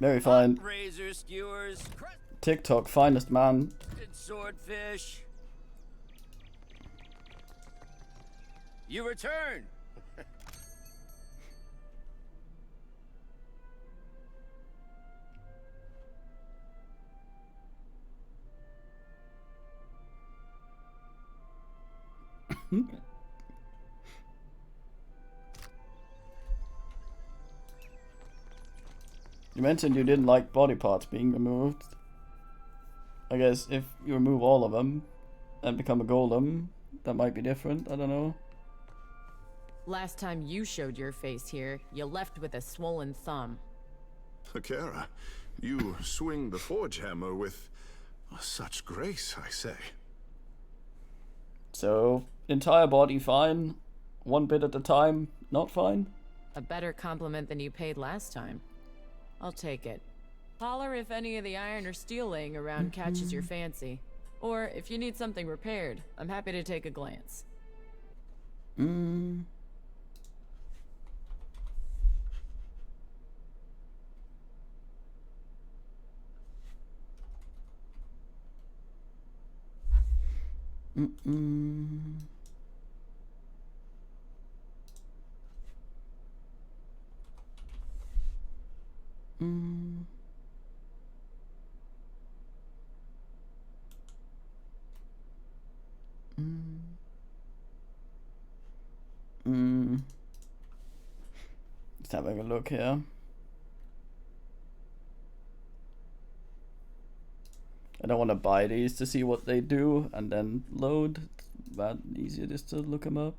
Very fine. Razor skewers, TikTok finest man. swordfish. You return. You mentioned you didn't like body parts being removed. I guess if you remove all of them and become a golem, that might be different. I don't know. Last time you showed your face here, you left with a swollen thumb. Akira, you swing the forge hammer with such grace, I say. So, entire body fine, one bit at a time, not fine? A better compliment than you paid last time. I'll take it. Holler if any of the iron or steel laying around catches your fancy. Or if you need something repaired, I'm happy to take a glance. Just having a look here. I don't want to buy these to see what they do and then load. It's that easier just to look them up.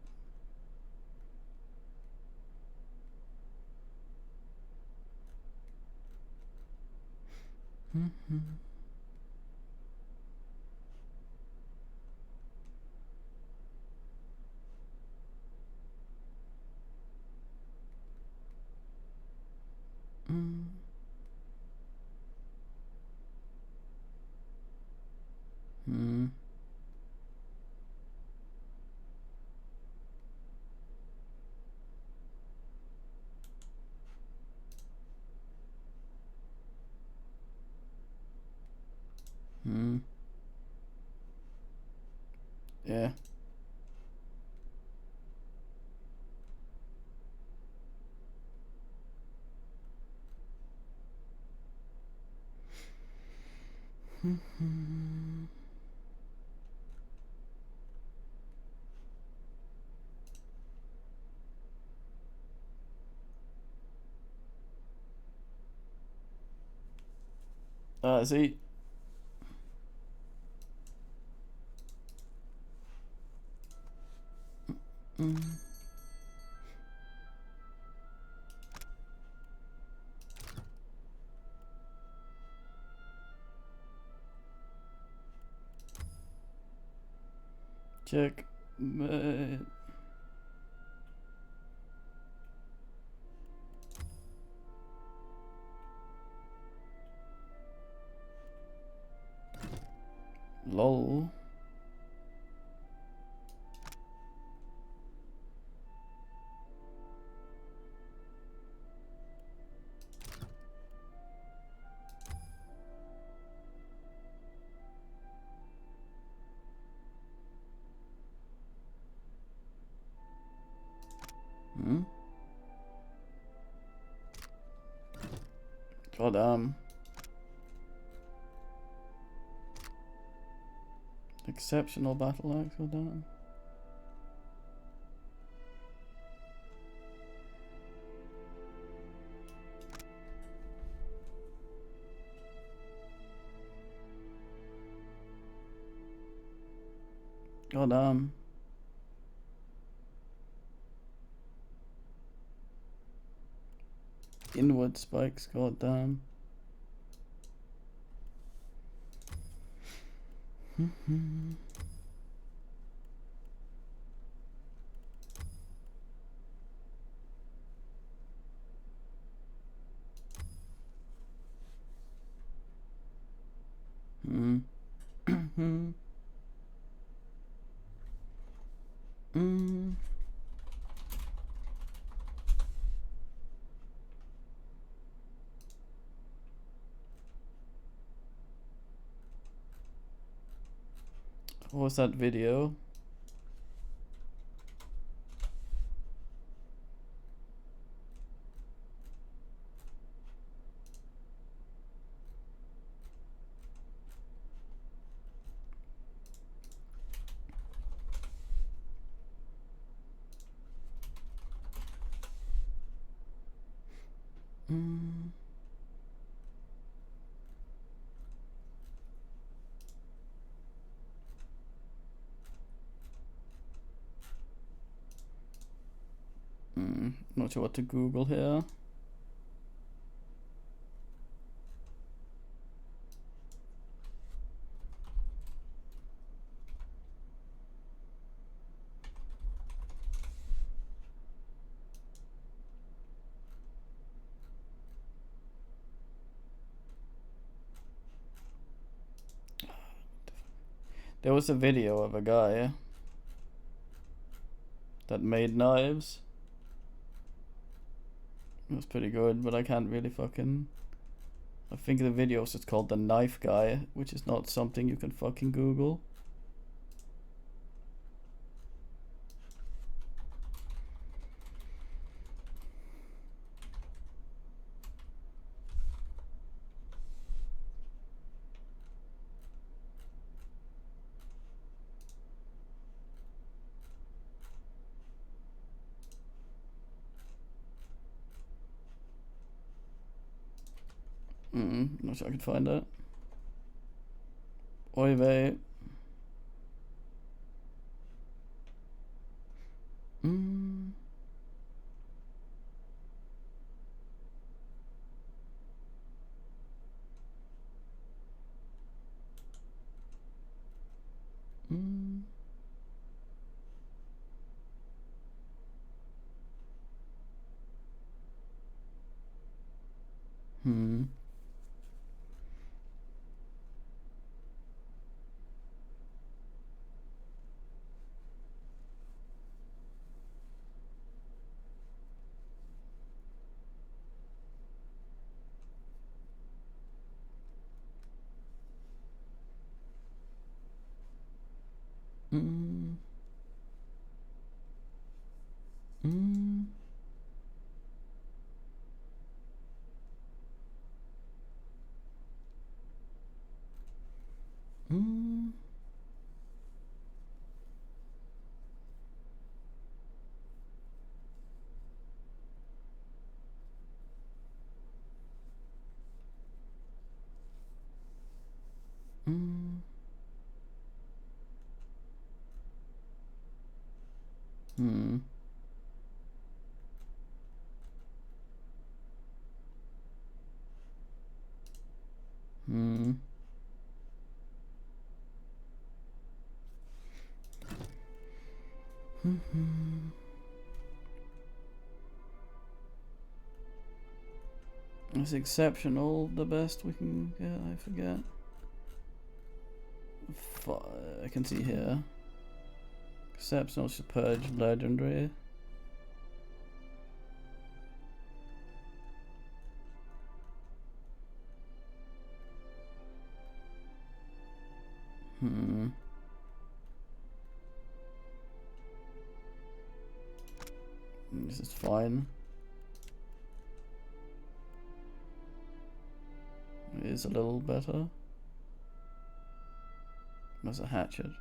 Yeah. See. Check. Lol. Hmm? God. Exceptional battle axe, God. God. Inward spikes, God. What was that video? Not sure what to Google here. There was a video of a guy that made knives. It was pretty good, but I can't really fucking... I think the video is just called The Knife Guy, which is not something you can fucking Google. Not sure I can find it. Oy vey. It's exceptional, the best we can get, I forget. I can see here. Exceptional, superb, legendary. This is fine. It is a little better. There's a hatchet.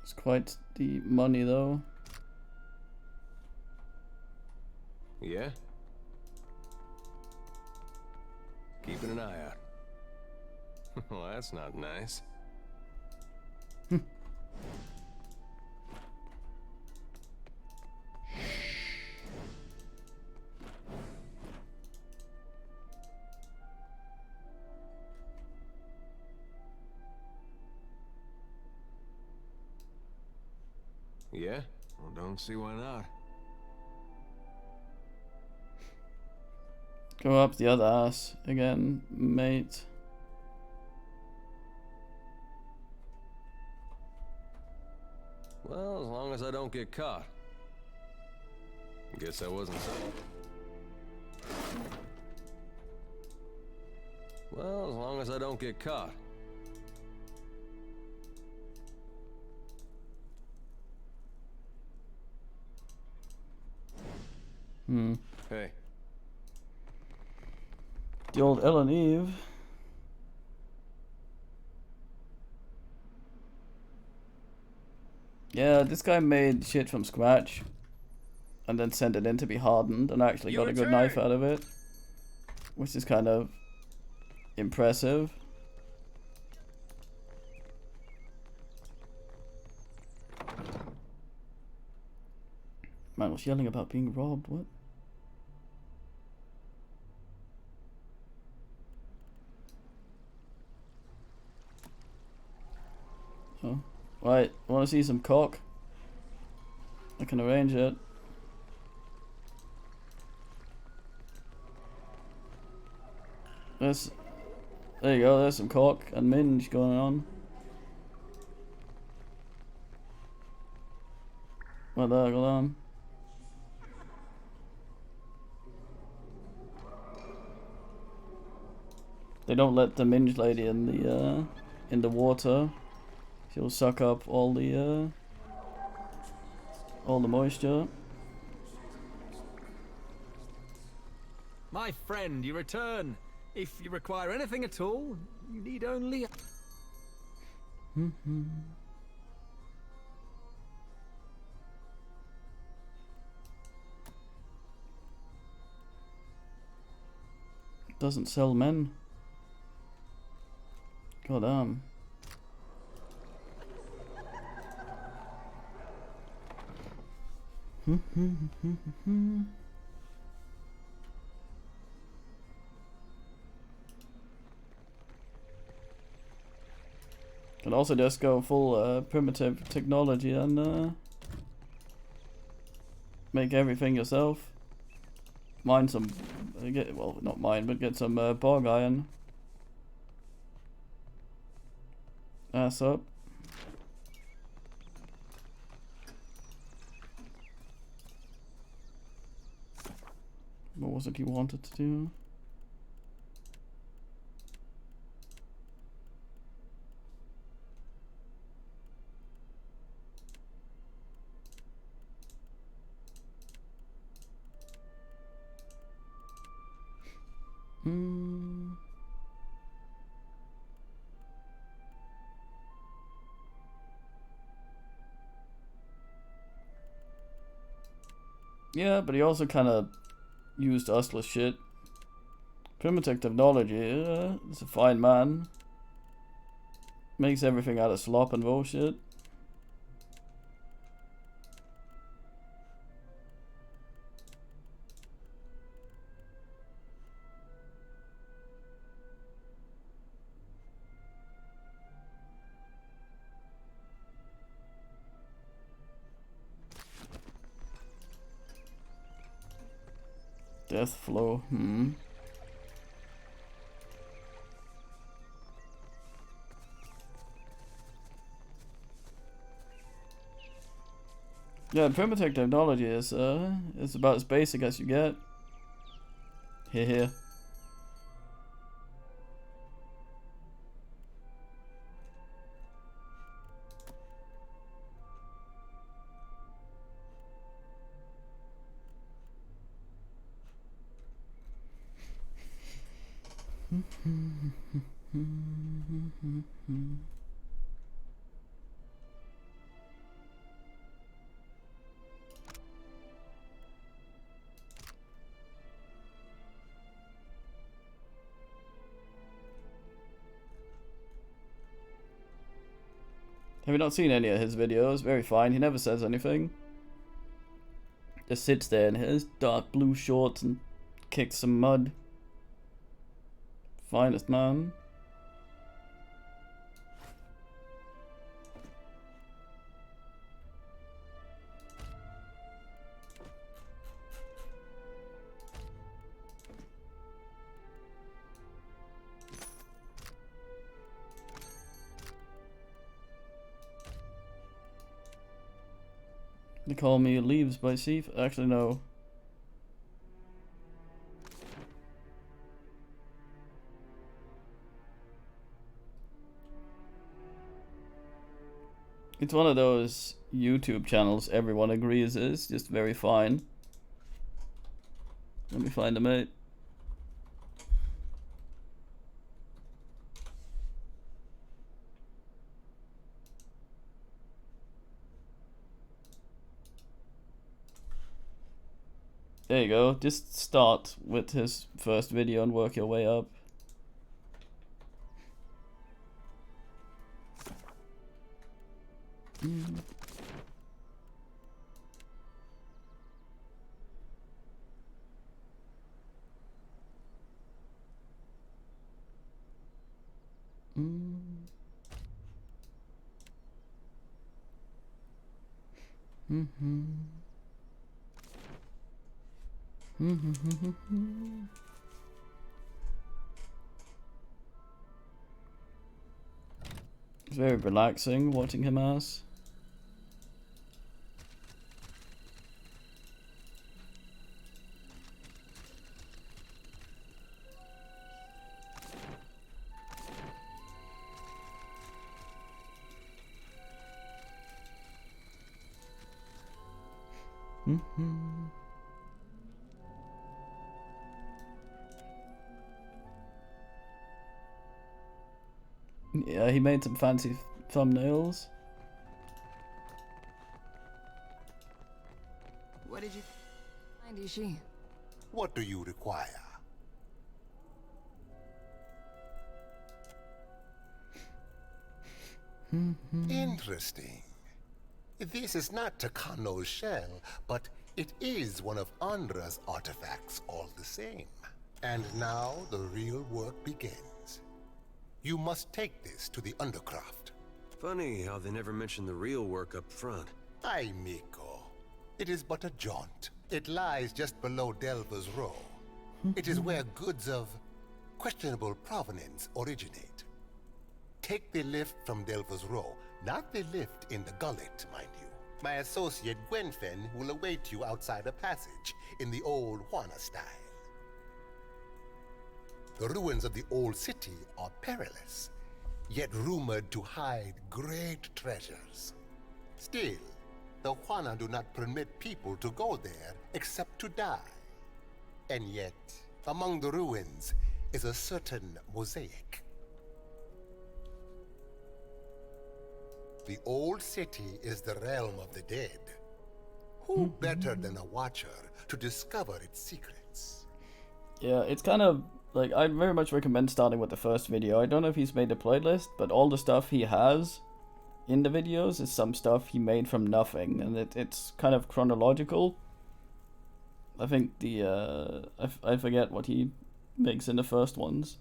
It's quite the money though. Yeah? Keeping an eye out. Well, that's not nice. Yeah? Well, don't see why not. Go up the other ass again, mate. Well, as long as I don't get caught. Guess I wasn't so. Well, as long as I don't get caught. Hey. The old Ellen Eve. Yeah, this guy made shit from scratch and then sent it in to be hardened and actually got a good knife out of it, which is kind of impressive. Man was yelling about being robbed, what? Oh. Right, wanna see some cock? I can arrange it. There you go, there's some cock and minge going on. Well there, hold on. They don't let the minge lady in the water. She'll suck up all the moisture. My friend, you return. If you require anything at all, you need only... Doesn't sell men. God damn. Can also just go full primitive technology and make everything yourself. Mine some, well, not mine, but get some bog iron. Ass up. What was it you wanted to do? Yeah, but he also kind of used Usler's shit. Primitive technology, it's a fine man. Makes everything out of slop and bullshit. Death flow. Yeah, primitive technology is about as basic as you get. Here. Have you not seen any of his videos? Very fine. He never says anything. Just sits there in his dark blue shorts and kicks some mud. Finest man. They call me Leaves by Seaf. Actually, no. It's one of those YouTube channels everyone agrees is just very fine. Let me find a mate. There you go. Just start with his first video and work your way up. It's very relaxing watching him ass. Yeah, he made some fancy thumbnails. What did you find, Ishi? What do you require? Interesting. This is not Takano's shell, but it is one of Andra's artifacts all the same. And now the real work begins. You must take this to the Undercraft. Funny how they never mention the real work up front. Ay, Miko. It is but a jaunt. It lies just below Delva's Row. It is where goods of questionable provenance originate. Take the lift from Delva's Row, not the lift in the gullet, mind you. My associate Gwenfen will await you outside a passage in the old Juana style. The ruins of the old city are perilous, yet rumored to hide great treasures. Still, the Juana do not permit people to go there except to die. And yet, among the ruins is a certain mosaic. The old city is the realm of the dead. Who better than a watcher to discover its secrets? Yeah, it's kind of like, I very much recommend starting with the first video. I don't know if he's made a playlist, but all the stuff he has in the videos is some stuff he made from nothing, and it's kind of chronological. I think the I forget what he makes in the first ones.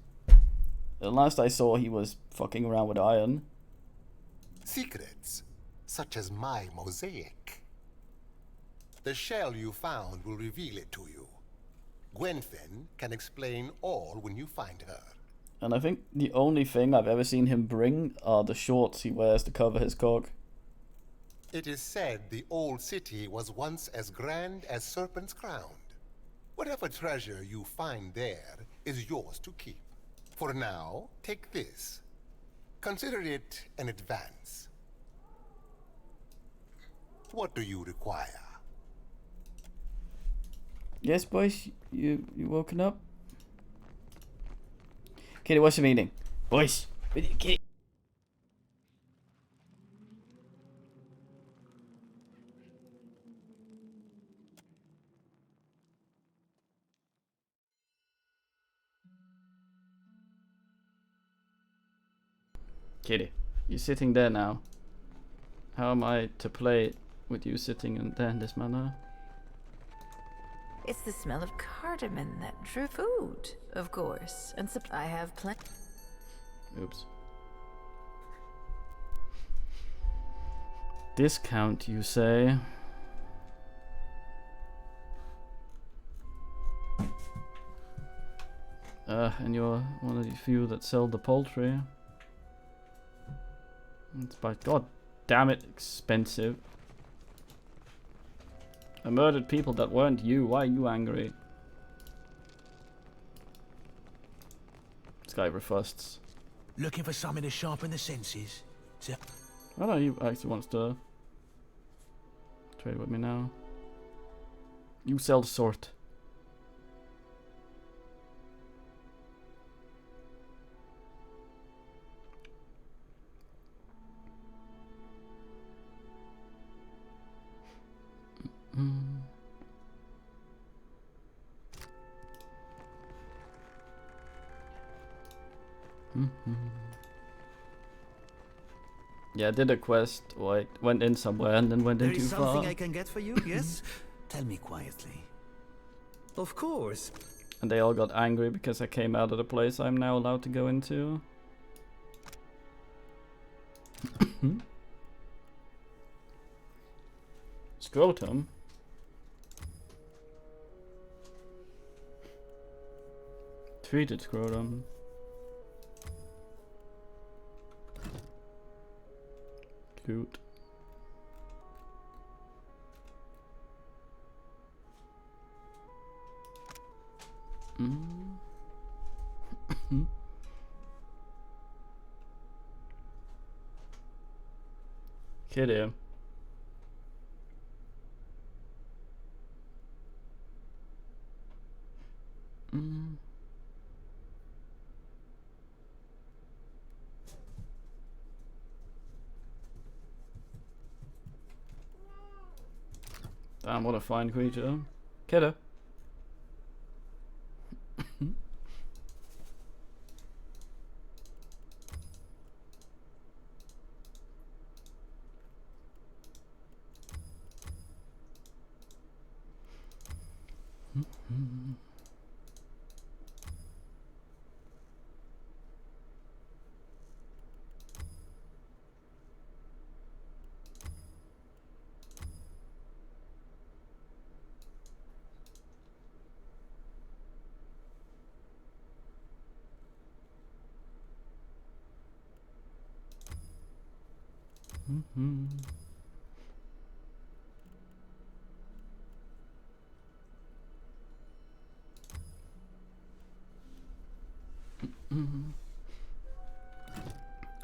The last I saw, he was fucking around with iron. Secrets, such as my mosaic. The shell you found will reveal it to you. Gwenfen can explain all when you find her. And I think the only thing I've ever seen him bring are the shorts he wears to cover his cock. It is said the old city was once as grand as Serpent's Crown. Whatever treasure you find there is yours to keep. For now, take this. Consider it an advance. What do you require? Yes, boys, you woken up? Kitty, what's the meaning? Boys, Kitty. Kitty, you're sitting there now. How am I to play with you sitting in there in this manner? It's the smell of cardamom that drew food, of course, and I have plenty. Oops. Discount, you say? And you're one of the few that sell the poultry. It's by god damn it expensive. I murdered people that weren't you. Why are you angry? This guy refusts. Looking for something to sharpen the senses. I know he actually wants to trade with me now. You sell the sort. Yeah, I did a quest, or I went in somewhere and then went in too far. There is something I can get for you, yes? Tell me quietly. Of course. And they all got angry because I came out of the place I'm now allowed to go into. Scrotum? Treated scrotum. Cute. Kitty. Damn, what a fine creature. Kiddo.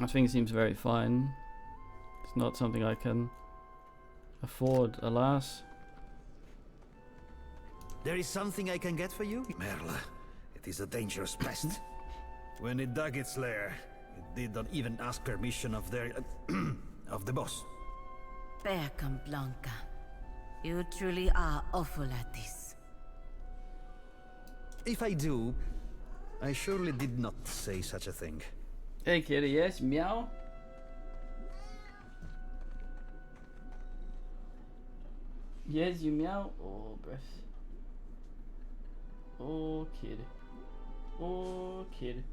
I think it seems very fine. It's not something I can afford, alas. There is something I can get for you? Merle, it is a dangerous pest. When it dug its lair, it did not even ask permission of their... of the boss. Beckham Blanca, you truly are awful at this. If I do, I surely did not say such a thing. Hey kitty, yes, meow. Yes, you meow. Oh, breath. Oh, kitty. Oh, kitty.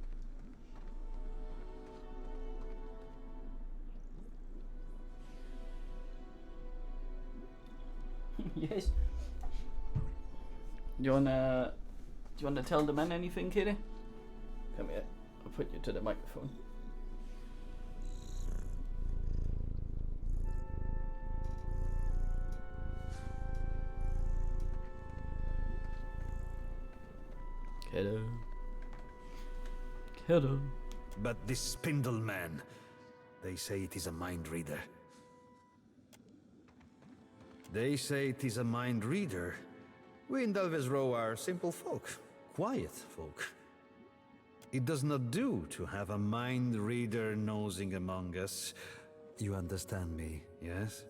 Yes. You wanna you want to tell the man anything, kitty? Come here. I'll put you to the microphone. Kiddo. Kiddo. But this spindle man, they say it is a mind reader. They say it is a mind reader. We in Delves Row are simple folk, quiet folk. It does not do to have a mind reader nosing among us. You understand me, yes?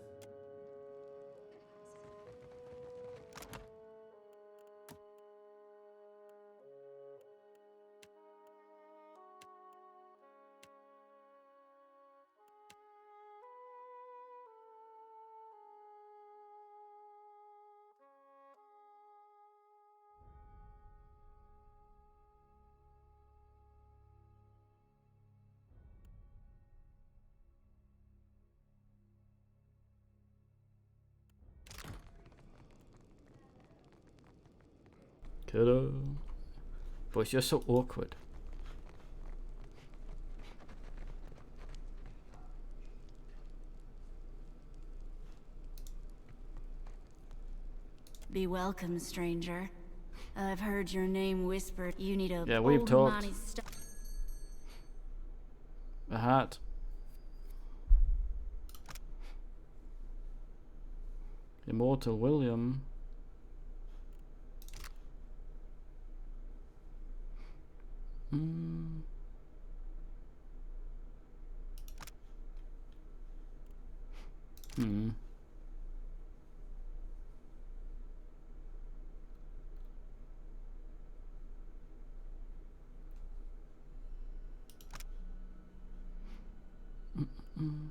Kiddo. Boys, you're so awkward. Be welcome, stranger. I've heard your name whispered. You need a Yeah, we've old talked. money A hat. Immortal William. Hmm. Hmm. Mm.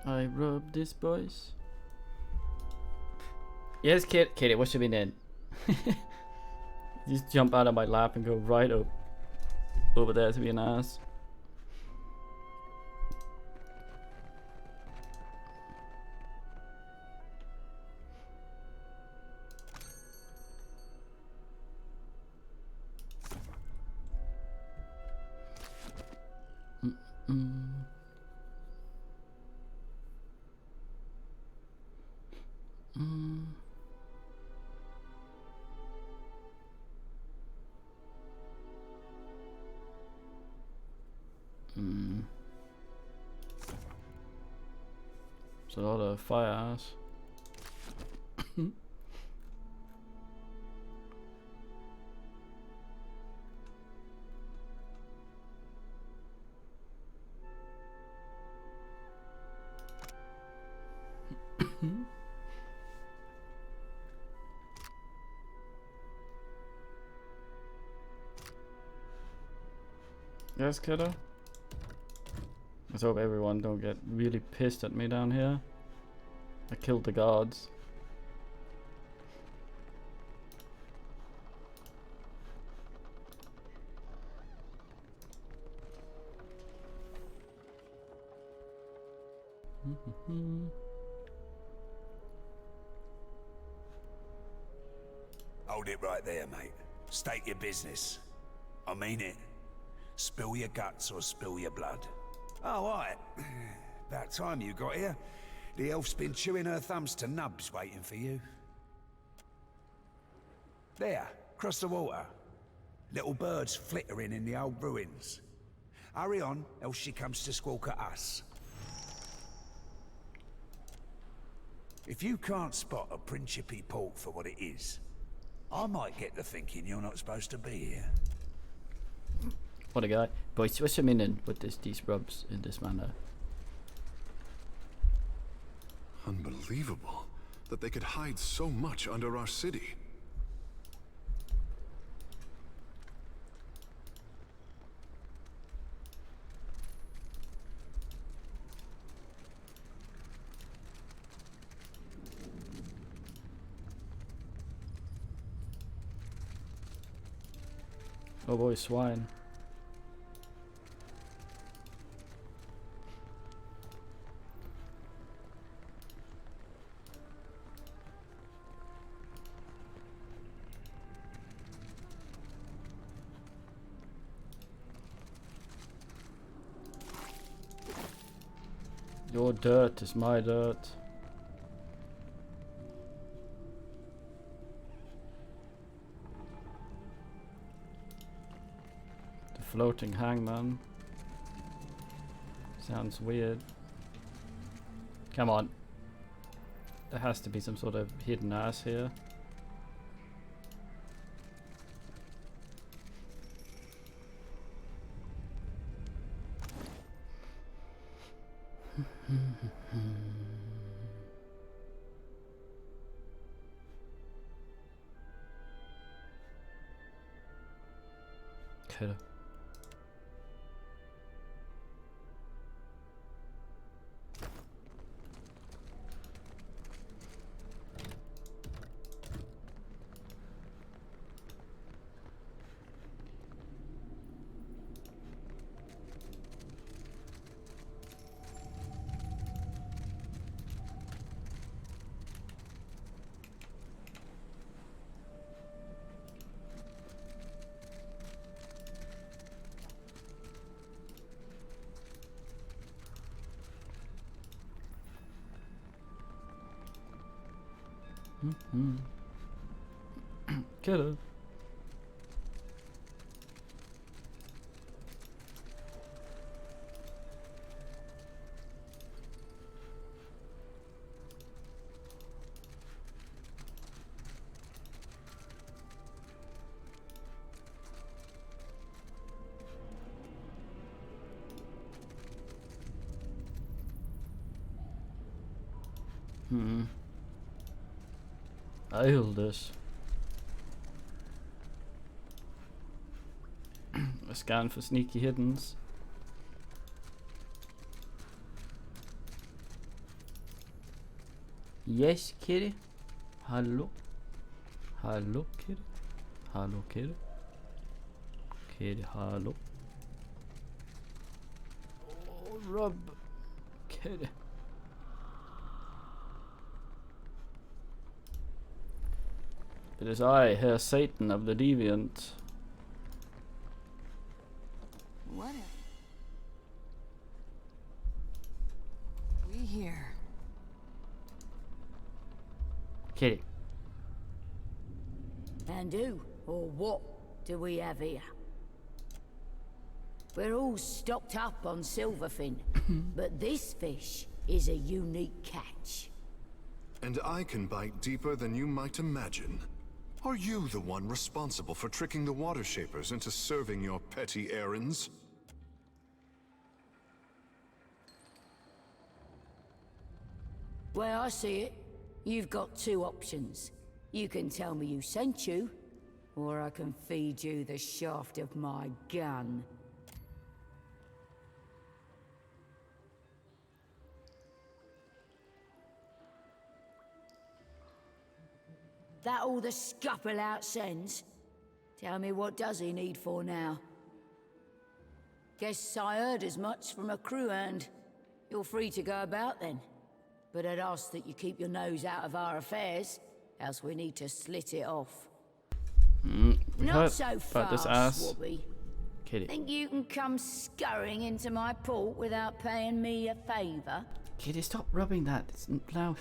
I rub this, boys. Yes, Kitty, what should we in? Just jump out of my lap and go right up over there to be an ass. Mm. Mm. Mm. It's a lot of fire ass. Yes, kiddo? Let's hope everyone don't get really pissed at me down here. I killed the guards. Hold it right there, mate. State your business. I mean it. Spill your guts or spill your blood. Oh, right. About time you got here. The elf's been chewing her thumbs to nubs waiting for you. There, across the water. Little birds flittering in the old ruins. Hurry on, else she comes to squawk at us. If you can't spot a Principe port for what it is, I might get to thinking you're not supposed to be here. What a guy. Boys, what's the meaning with these rubs in this manner? Unbelievable that they could hide so much under our city. Oh boy, swine. Your dirt is my dirt. The floating hangman. Sounds weird. Come on. There has to be some sort of hidden ass here. Coulda. Coulda. I'll this. A scan for sneaky hiddens. Yes, kitty. Hello. Hello, kitty. Hello, kitty. Kitty, hello. Oh, rub. Kitty. It is I, Herr Satan of the Deviant. What we here? Kitty. And who or what do we have here? We're all stocked up on silverfin, but this fish is a unique catch. And I can bite deeper than you might imagine. Are you the one responsible for tricking the water shapers into serving your petty errands? Well, I see it. You've got two options. You can tell me who sent you, or I can feed you the shaft of my gun. That all the scupper out sends? Tell me, what does he need for now? Guess I heard as much from a crew hand. You're free to go about then. But I'd ask that you keep your nose out of our affairs, else we need to slit it off. Not so fast, this ass. Swabby. Kitty. Think you can come scurrying into my port without paying me a favour? Kitty, stop rubbing that. It's loud.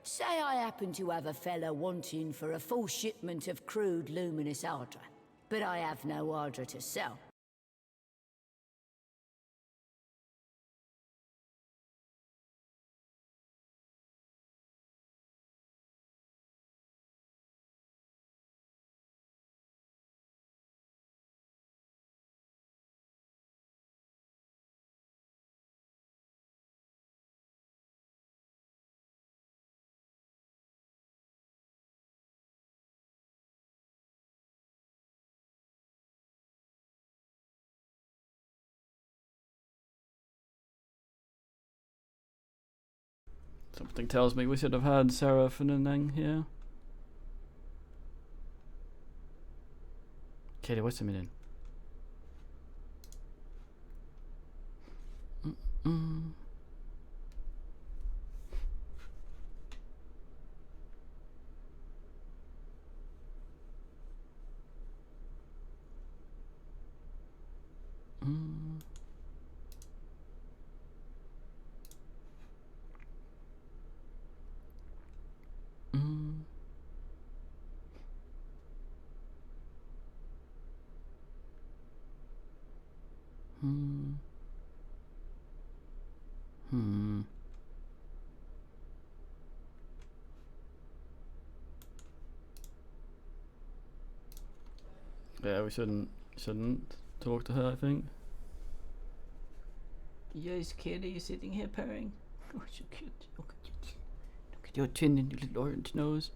Say I happen to have a fella wanting for a full shipment of crude luminous ardra, but I have no ardra to sell. Something tells me we should have had Sarah Fernandang here. Kitty, what's a minute? Yeah, we shouldn't talk to her, I think. Yes, kitty, you're sitting here purring. Oh, so cute. Look at your chin and your little orange nose.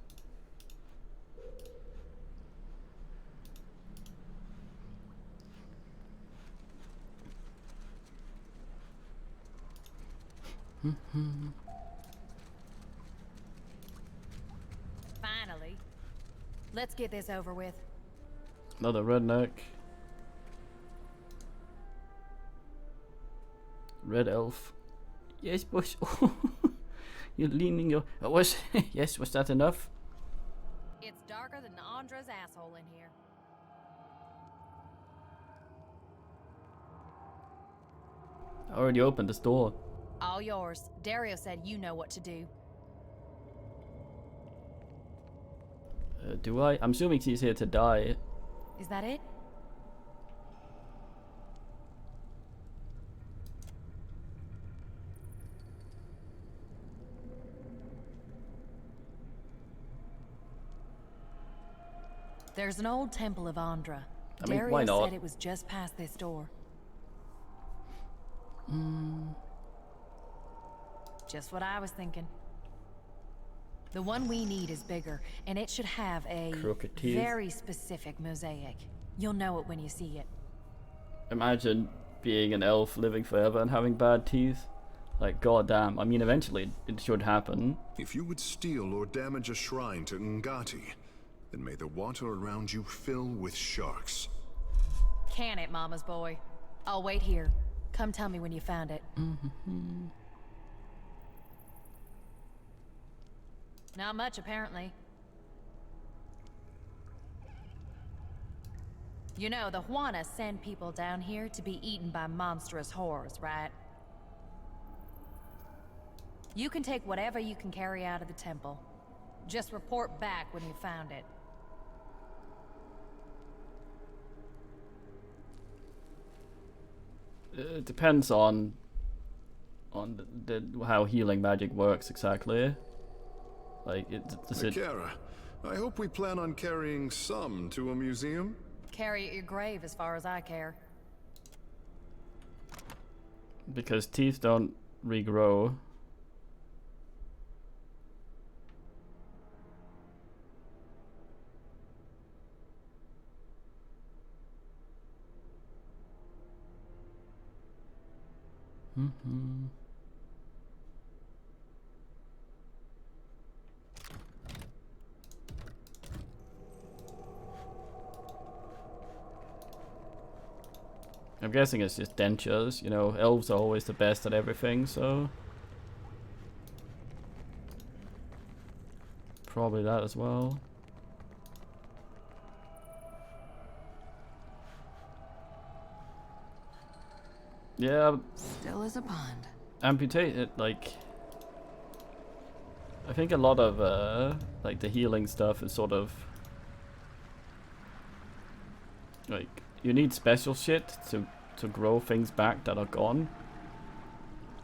Finally. Let's get this over with. Another redneck. Red elf. Yes, boss. You're leaning your. Was yes? Was that enough? It's darker than Andra's asshole in here. I already opened this door. All yours. Dario said you know what to do. Do I? I'm assuming she's here to die. Is that it? There's an old temple of Andra. I mean, Dario why not? said it was just past this door. Just what I was thinking. The one we need is bigger, and it should have a Crooked teeth. very specific mosaic. You'll know it when you see it. Imagine being an elf living forever and having bad teeth. Like, goddamn. I mean, eventually it should happen. If you would steal or damage a shrine to Ngati, then may the water around you fill with sharks. Can it, Mama's boy? I'll wait here. Come tell me when you found it. Not much, apparently. You know, the Juana send people down here to be eaten by monstrous horrors, right? You can take whatever you can carry out of the temple. Just report back when you found it. It depends on how healing magic works exactly. Like, does it... Akara, I hope we plan on carrying some to a museum. Carry at your grave as far as I care. Because teeth don't regrow. I'm guessing it's just dentures, you know, elves are always the best at everything, so... Probably that as well. Yeah. Still as a pond. Amputated, like... I think a lot of, like, the healing stuff is sort of... Like, you need special shit to grow things back that are gone.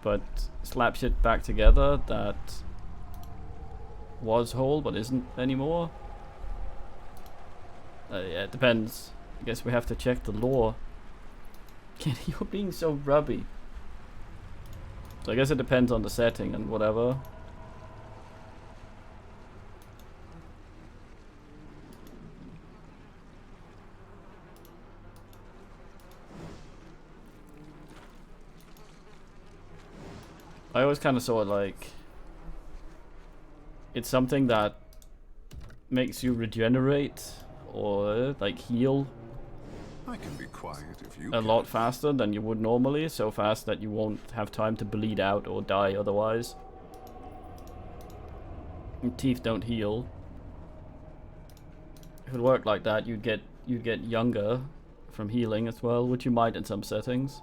But slap shit back together that was whole but isn't anymore. Yeah, it depends. I guess we have to check the lore. You're being so rubby. So I guess it depends on the setting and whatever. I always kind of saw it like it's something that makes you regenerate or like heal I can be quiet if you a lot faster than you would normally, so fast that you won't have time to bleed out or die otherwise. And teeth don't heal. If it worked like that, you'd get younger from healing as well, which you might in some settings.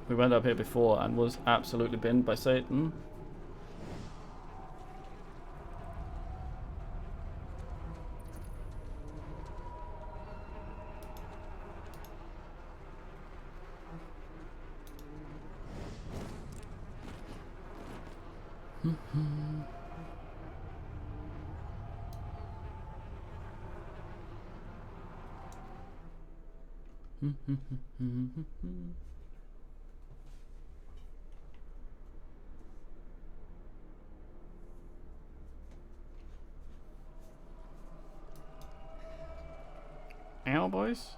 We went up here before and was absolutely binned by Satan. Ow, boys.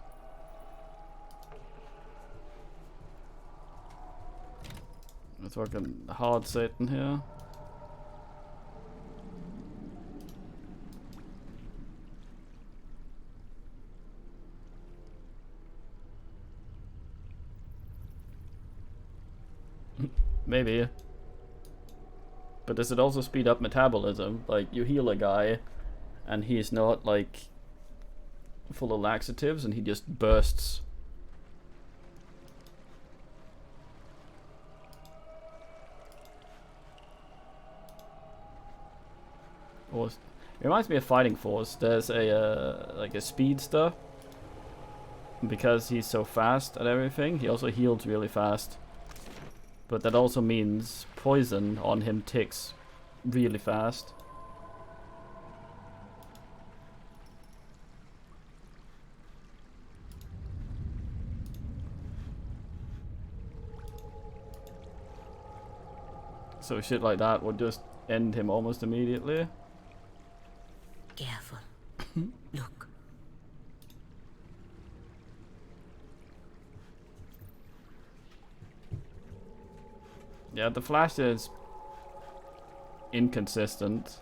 It's fucking hard Satan here. Maybe. But does it also speed up metabolism? Like, you heal a guy and he's not like full of laxatives and he just bursts. Or it reminds me of Fighting Force. There's a like a speedster. Because he's so fast at everything, he also heals really fast. But that also means poison on him ticks really fast. So shit like that would just end him almost immediately. Careful. Look. Yeah, the flash is inconsistent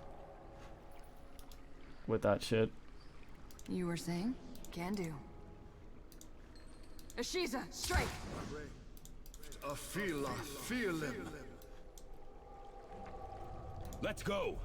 with that shit. You were saying? Can do. Ashiza, strike! Afila, feel him. Let's go.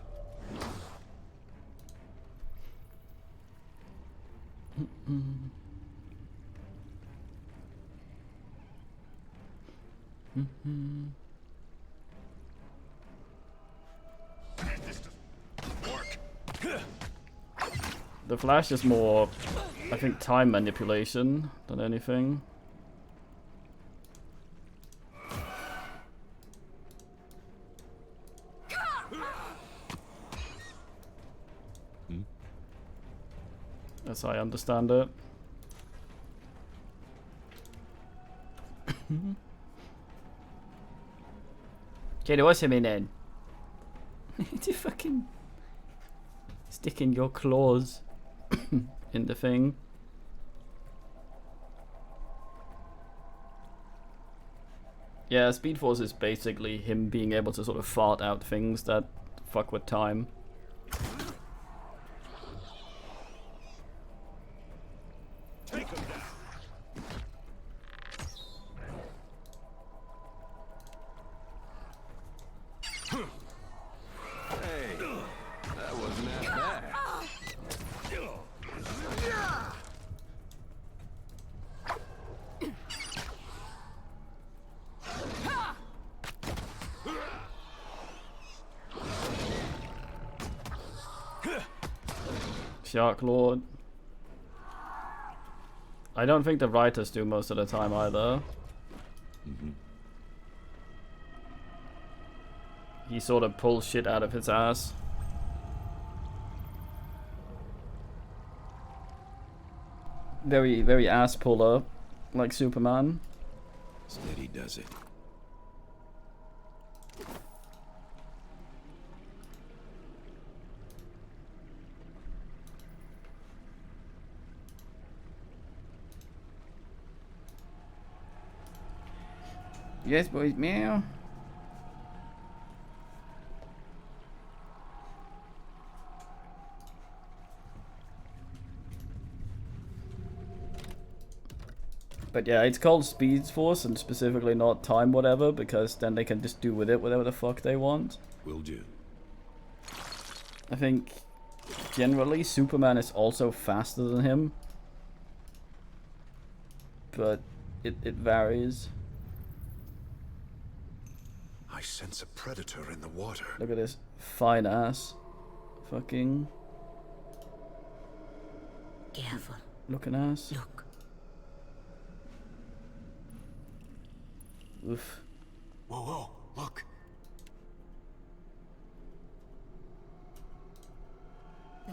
The flash is more, I think, time manipulation than anything. As I understand it. Okay, what's him in then? You fucking sticking your claws in the thing. Yeah, Speed Force is basically him being able to sort of fart out things that fuck with time. Take him down. Hey, that wasn't that bad. Shark Lord. I don't think the writers do most of the time either. He sort of pulls shit out of his ass. Very, very ass puller, like Superman. Steady does it. Yes, boys, meow. But yeah, it's called Speed Force and specifically not time whatever, because then they can just do with it whatever the fuck they want. Will do. I think generally Superman is also faster than him. But it varies. sense a predator in the water. Look at this fine ass. Fucking. Careful. Looking ass. Look. Oof. Whoa, whoa, look.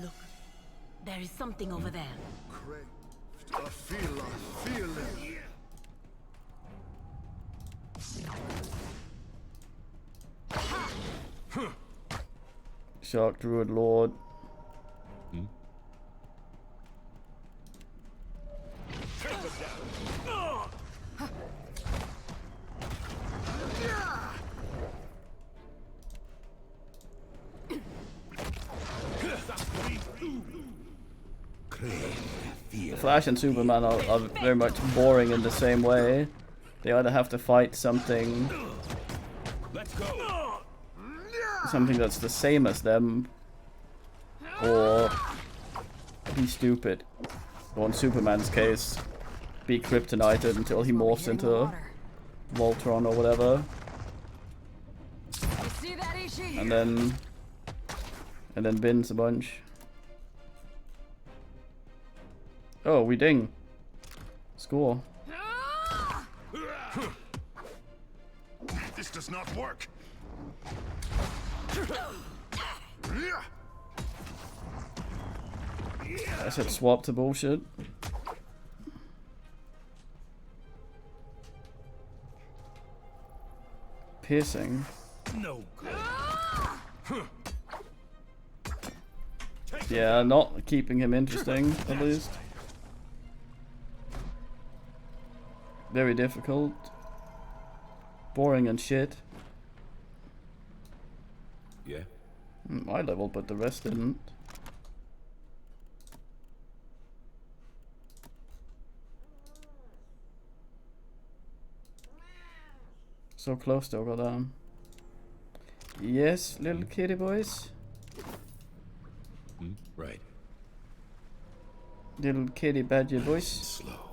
Look. There is something over there. I feel it. Shark Druid Lord. Flash and Superman are very much boring in the same way. They either have to fight something that's the same as them, or be stupid. Or in Superman's case, be kryptonited until he morphs into Voltron or whatever. And then bins a bunch. Oh, we ding. Score. This does not work. I said swap to bullshit. Piercing. No good. Yeah, not keeping him interesting, at least. Very difficult. Boring and shit. Yeah. I leveled, but the rest didn't. So close to go down. Yes, little kitty boys. Right. Little kitty badger boys. Slow.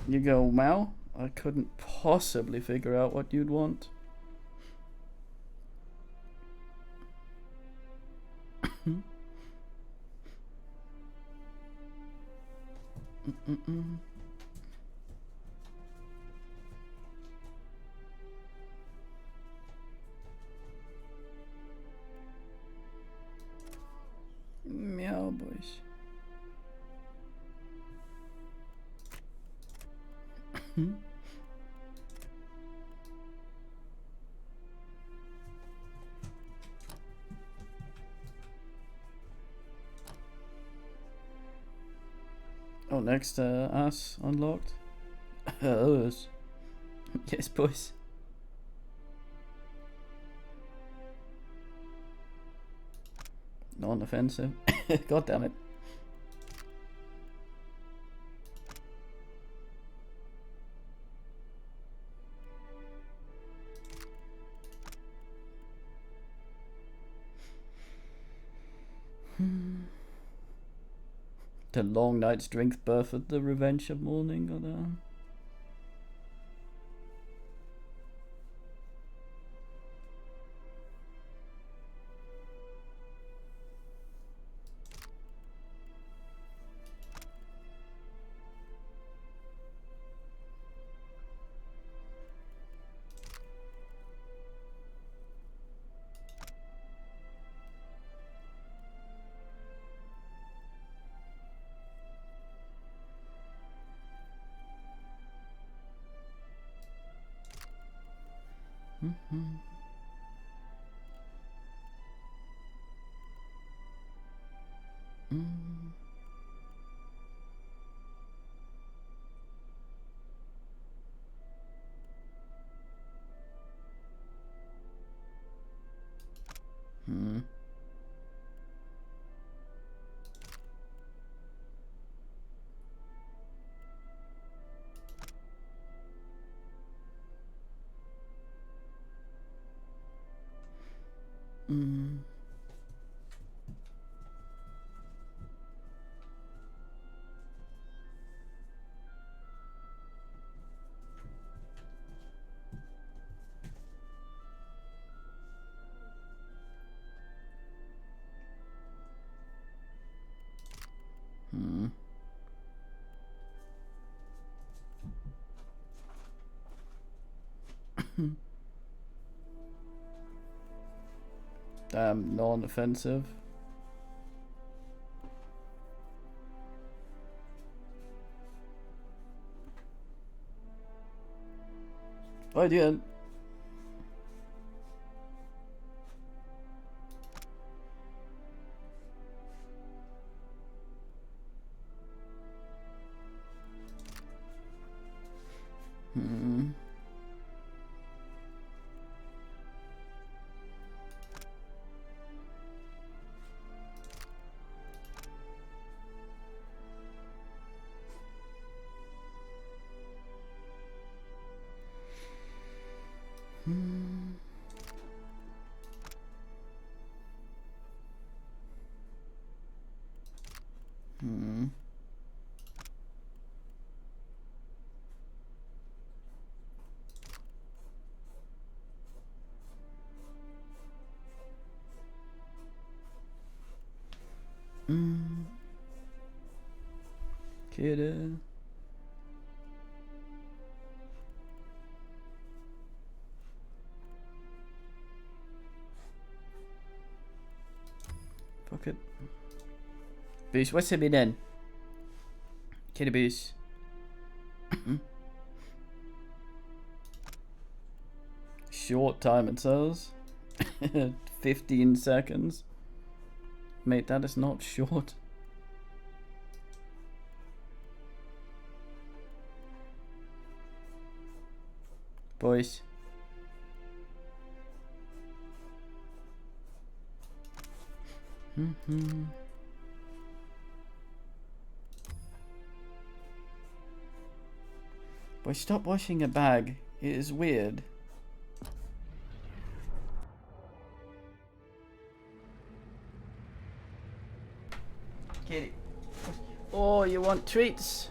You go, Mao. I couldn't possibly figure out what you'd want. Meow boys. Oh, next ass unlocked. Us. Yes, boys. Non-offensive. God damn it. The long night's drink birthed the revenge of morning. God damn. Damn non-offensive. I didn't. Kiddo. Fuck it. Boost, what's it been then? Kiddo boost. Short time it says. 15 seconds. Mate, that is not short. Boys. Boy, stop washing a bag. It is weird. Kitty. Oh, you want treats?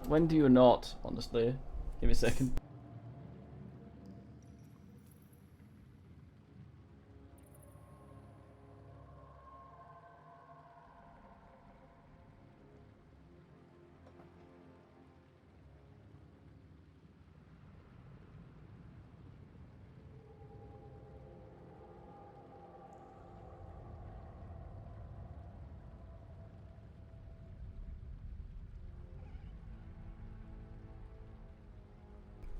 When do you not, honestly? Give me a second.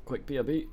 Quick BRB.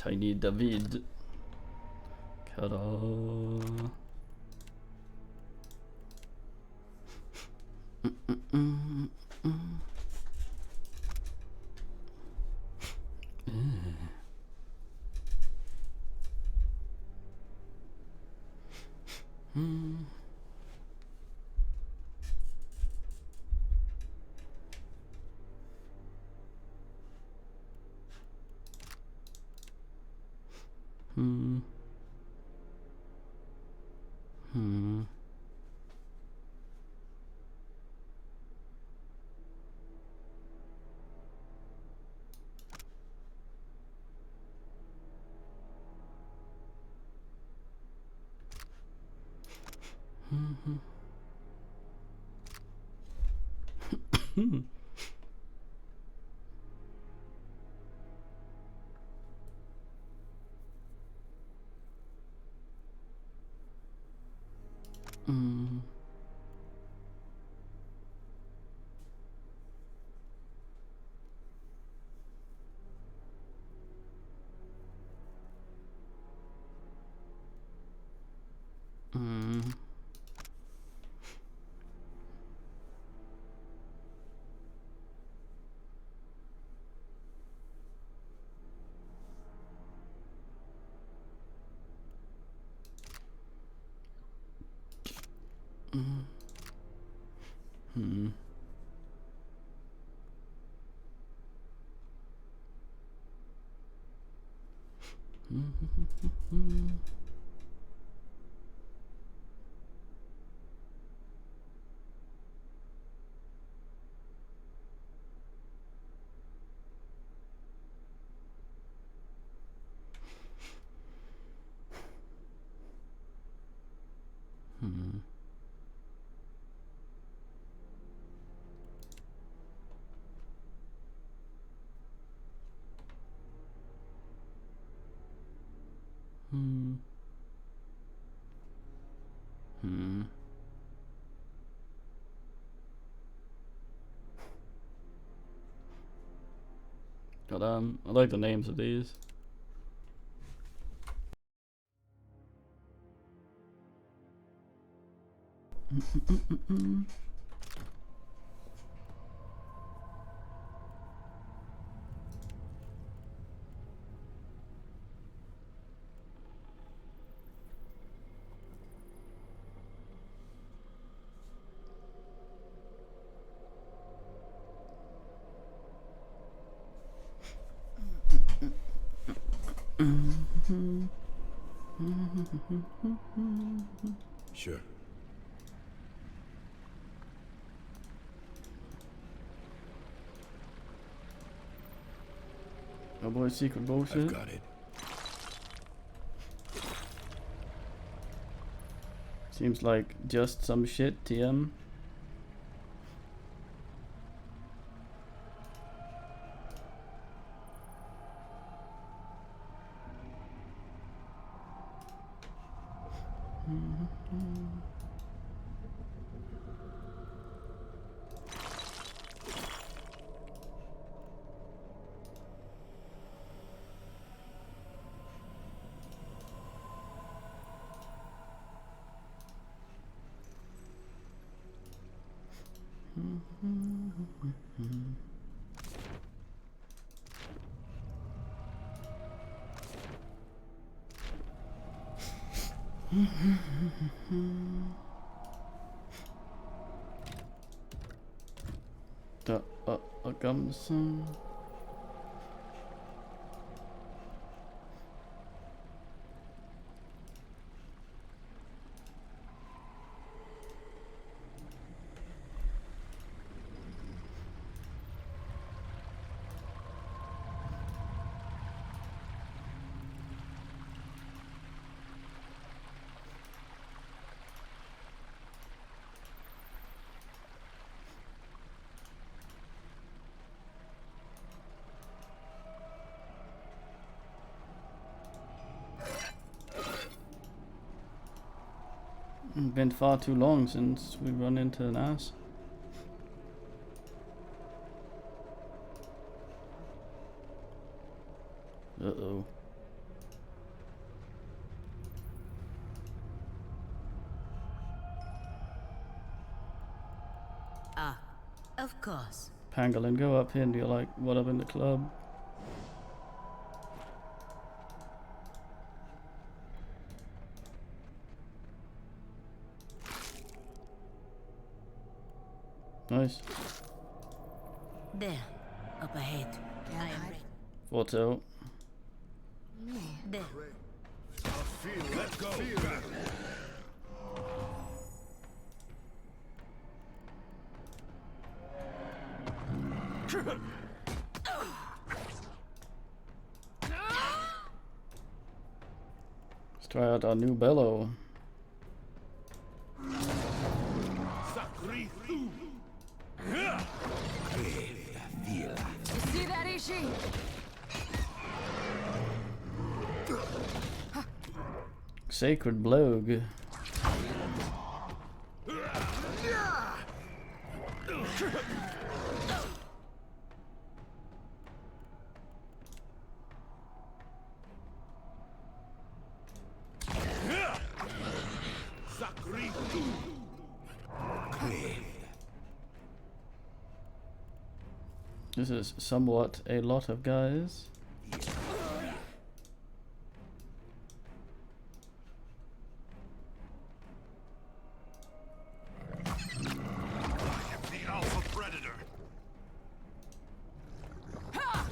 Tiny David. Kara. God, I like the names of these. Sure. Oh boy, secret bullshit. I've got it. Seems like just some shit, TM. The comes been far too long since we run into an ass. Uh-oh. Of course. Pangolin, go up here and you're like, what up in the club? Nice. There, up ahead. I am ready. Photo. There. Let's go. Let's try out our new bellow. You see that, Ishi? Sacred Blogue. This is somewhat a lot of guys. The alpha predator.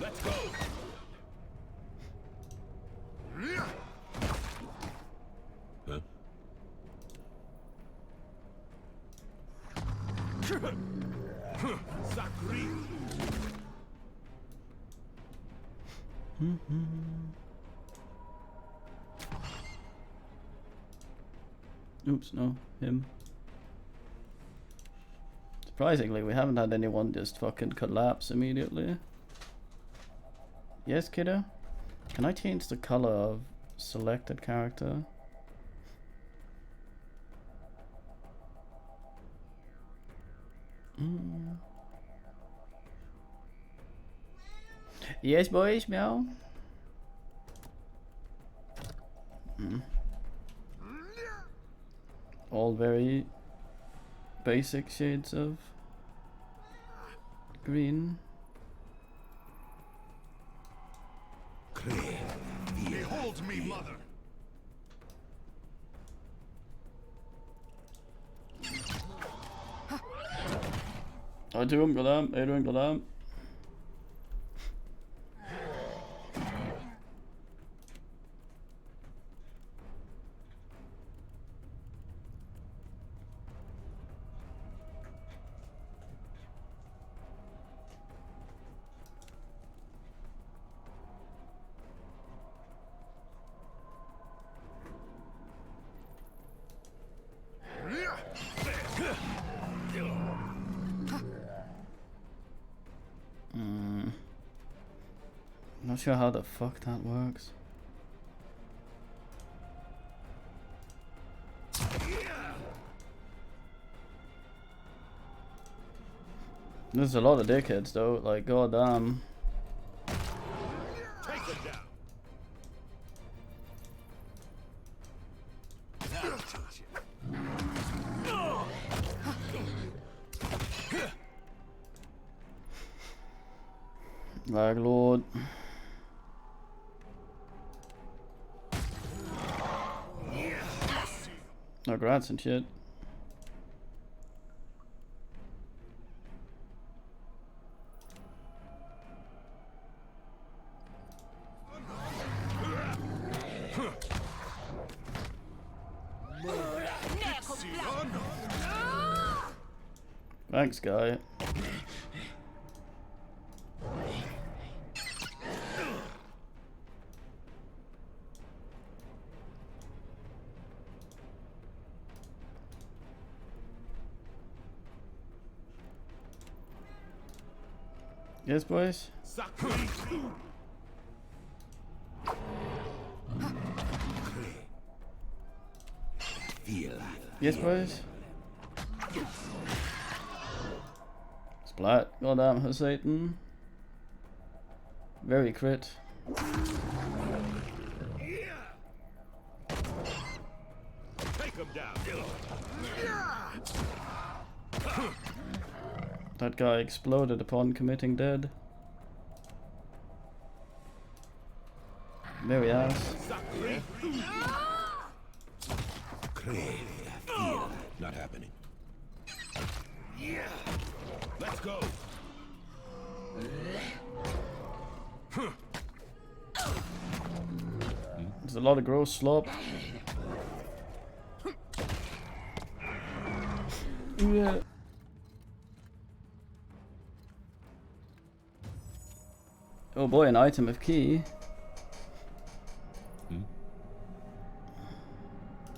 Let's go. Oops, no, him. Surprisingly, we haven't had anyone just fucking collapse immediately. Yes, kiddo? Can I change the color of selected character? Yes, boys, meow. All very basic shades of green. Behold me, mother. Adum Galam, Adum Galam. Not sure how the fuck that works. There's a lot of dickheads though, like goddamn. Take them down. Lag Lord. No grats and shit. Thanks, guy. Yes, boys. Yes, boys. Splat. Goddamn, Satan. Very crit. Take him down. That guy exploded upon committing dead. Very ass. Crave, fear, not happening. Yeah. Let's go. There's a lot of gross slop. Yeah. Oh boy, an item of key.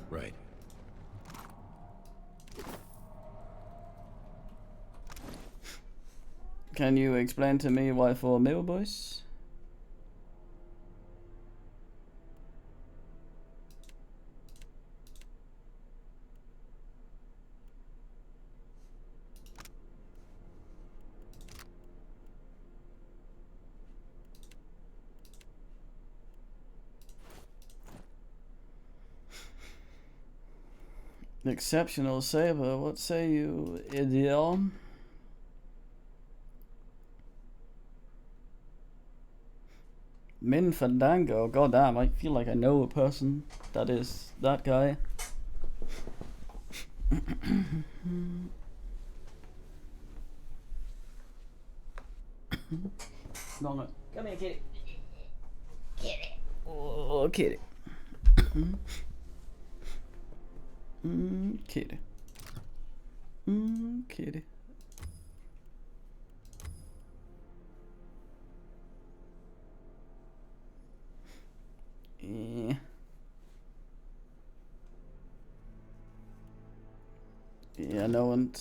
Right. Can you explain to me why 4 mil, boys? Exceptional saber, what say you, idiot? Min Fandango, goddamn, I feel like I know a person that is that guy. Come here, kitty. Kitty. Oh, kitty. Kitty. Kitty. Yeah, no one.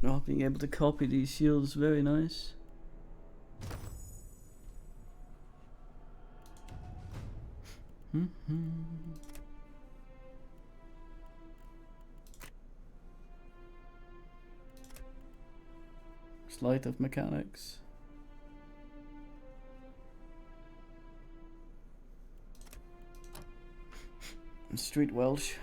Not being able to copy these shields, very nice. Sleight of mechanics. Street Welsh.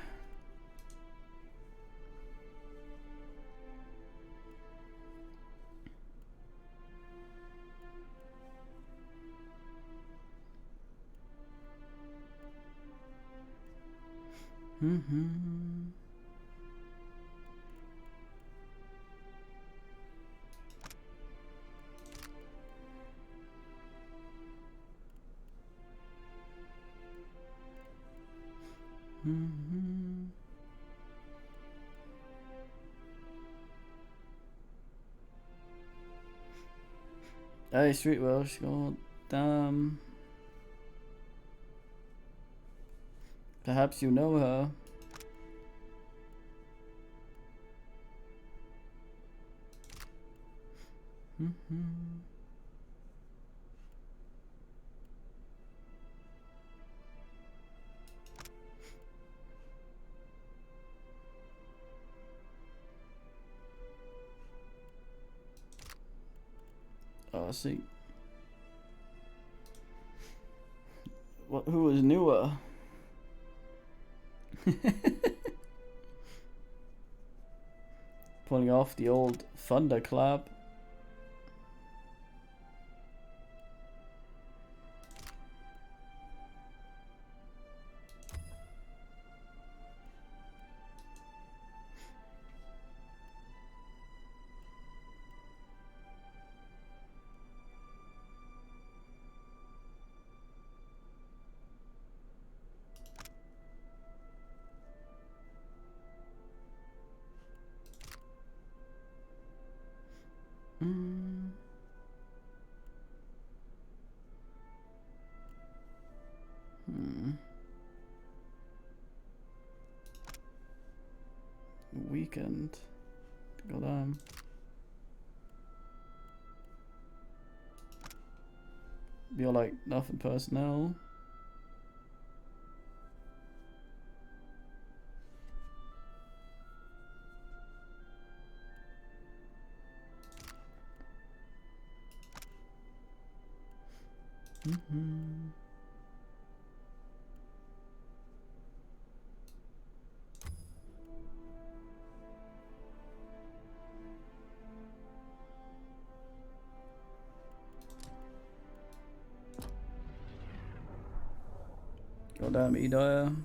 Hey, Street Welsh, god damn. Perhaps you know her. Oh, I see. What? Who is newer? Pulling off the old thunderclap. Weekend. God damn. You're like nothing personnel. Goddamn Edire.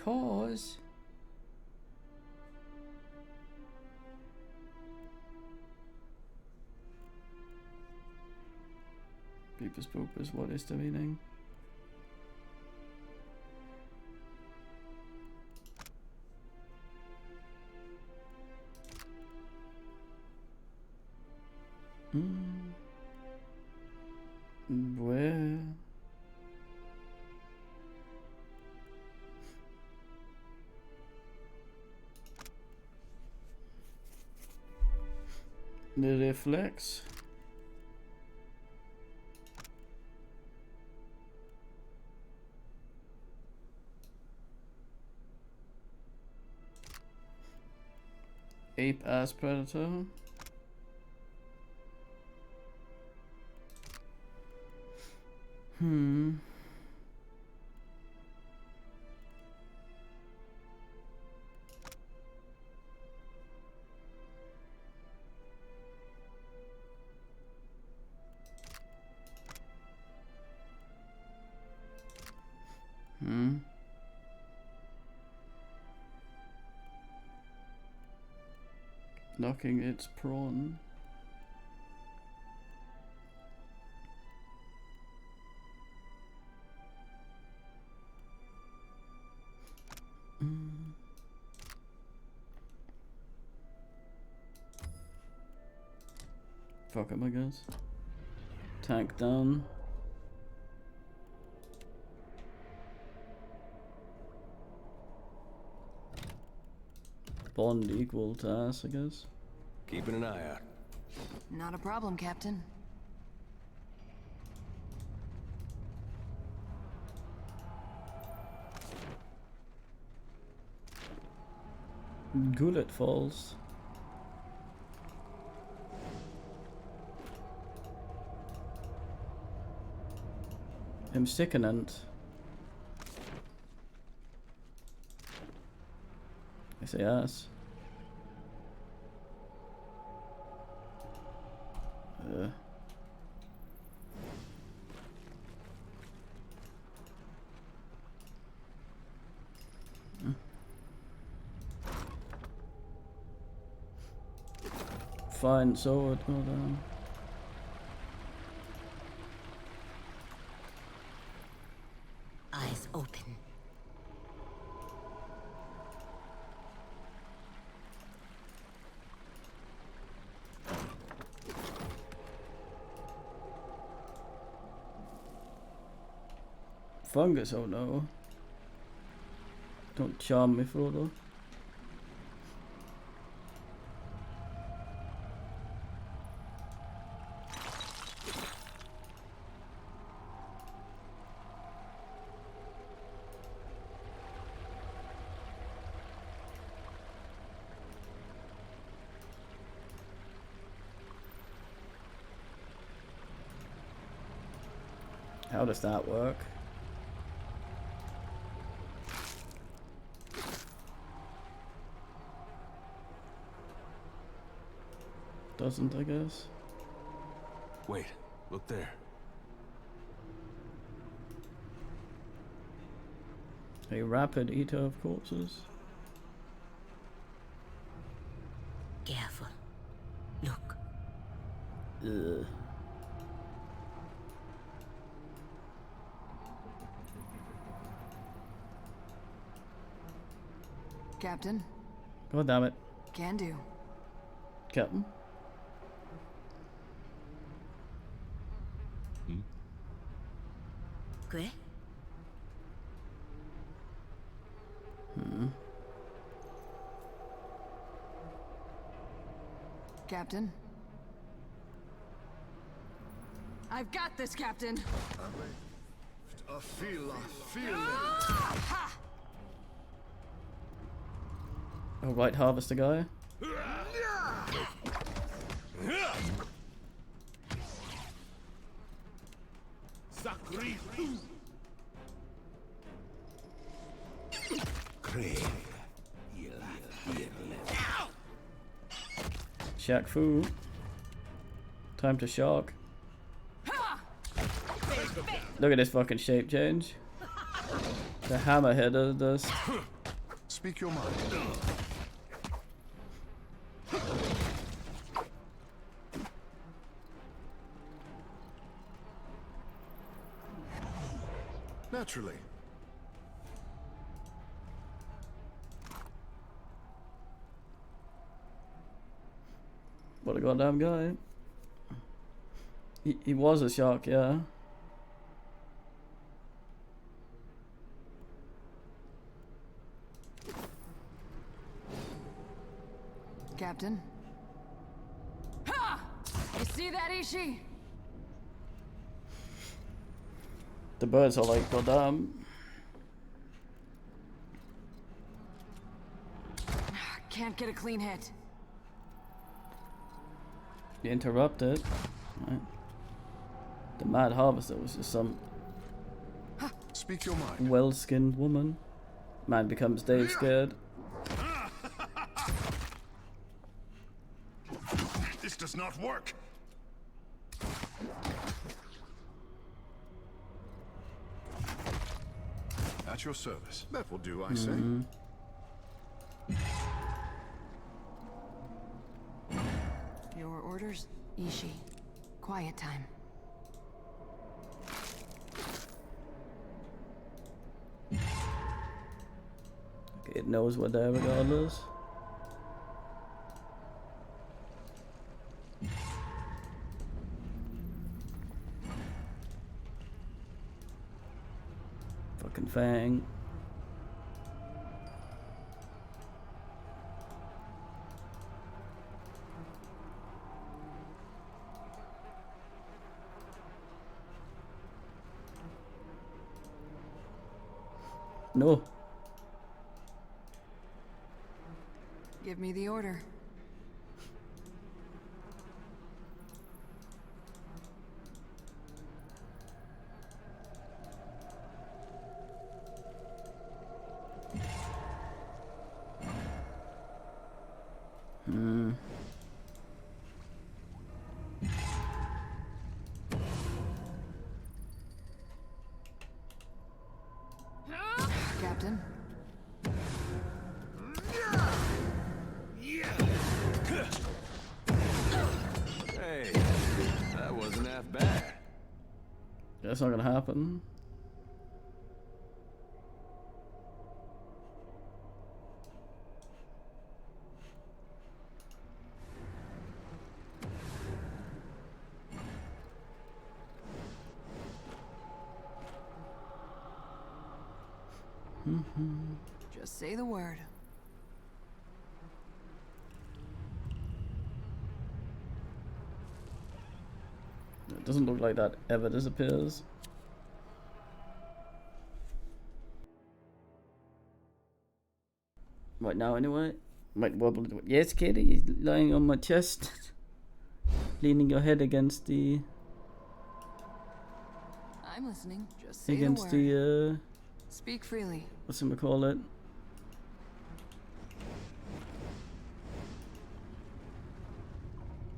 Cause. Beepers poopers, what is the meaning? Where? The reflex. Ape ass predator. Knocking its prawn. Fuck him, I guess. Tank down. Bond equal to us, I guess. Keeping an eye out. Not a problem, Captain. Gullet Falls. I'm sickenant. I say ass. Fine sword, hold on. Eyes open. Fungus, oh no. Don't charm me, Frodo. How does that work? Doesn't, I guess. Wait, look there. A rapid eater of corpses. Careful. Look. Ugh. Captain, God damn it. can do. Captain? Que? Captain? I've got this, Captain! I feel it. Alright, harvester guy. Shack Fu. Time to shock. Look at this fucking shape change. The hammerhead of this. Speak your mind. Naturally. What a goddamn guy. He was a shark, yeah. Captain? Ha! You see that, Ishi? The birds are like, goddamn. Can't get a clean hit. You interrupted. Right. The Mad Harvester was just some Speak your mind. well-skinned woman. Man becomes Dave scared. This does not work. At your service. That will do, I say. Your orders? Ishi. Quiet time. Okay, it knows we're there regardless. Fucking Fang. No. Give me the order. Captain? Hey, that wasn't half bad. That's not gonna happen. Just say the word. It doesn't look like that ever disappears. Right now, anyway. Might wobble. Yes, kitty, you're lying on my chest, leaning your head against the. I'm listening. Just say Against the word. the. Speak freely. What's it call it?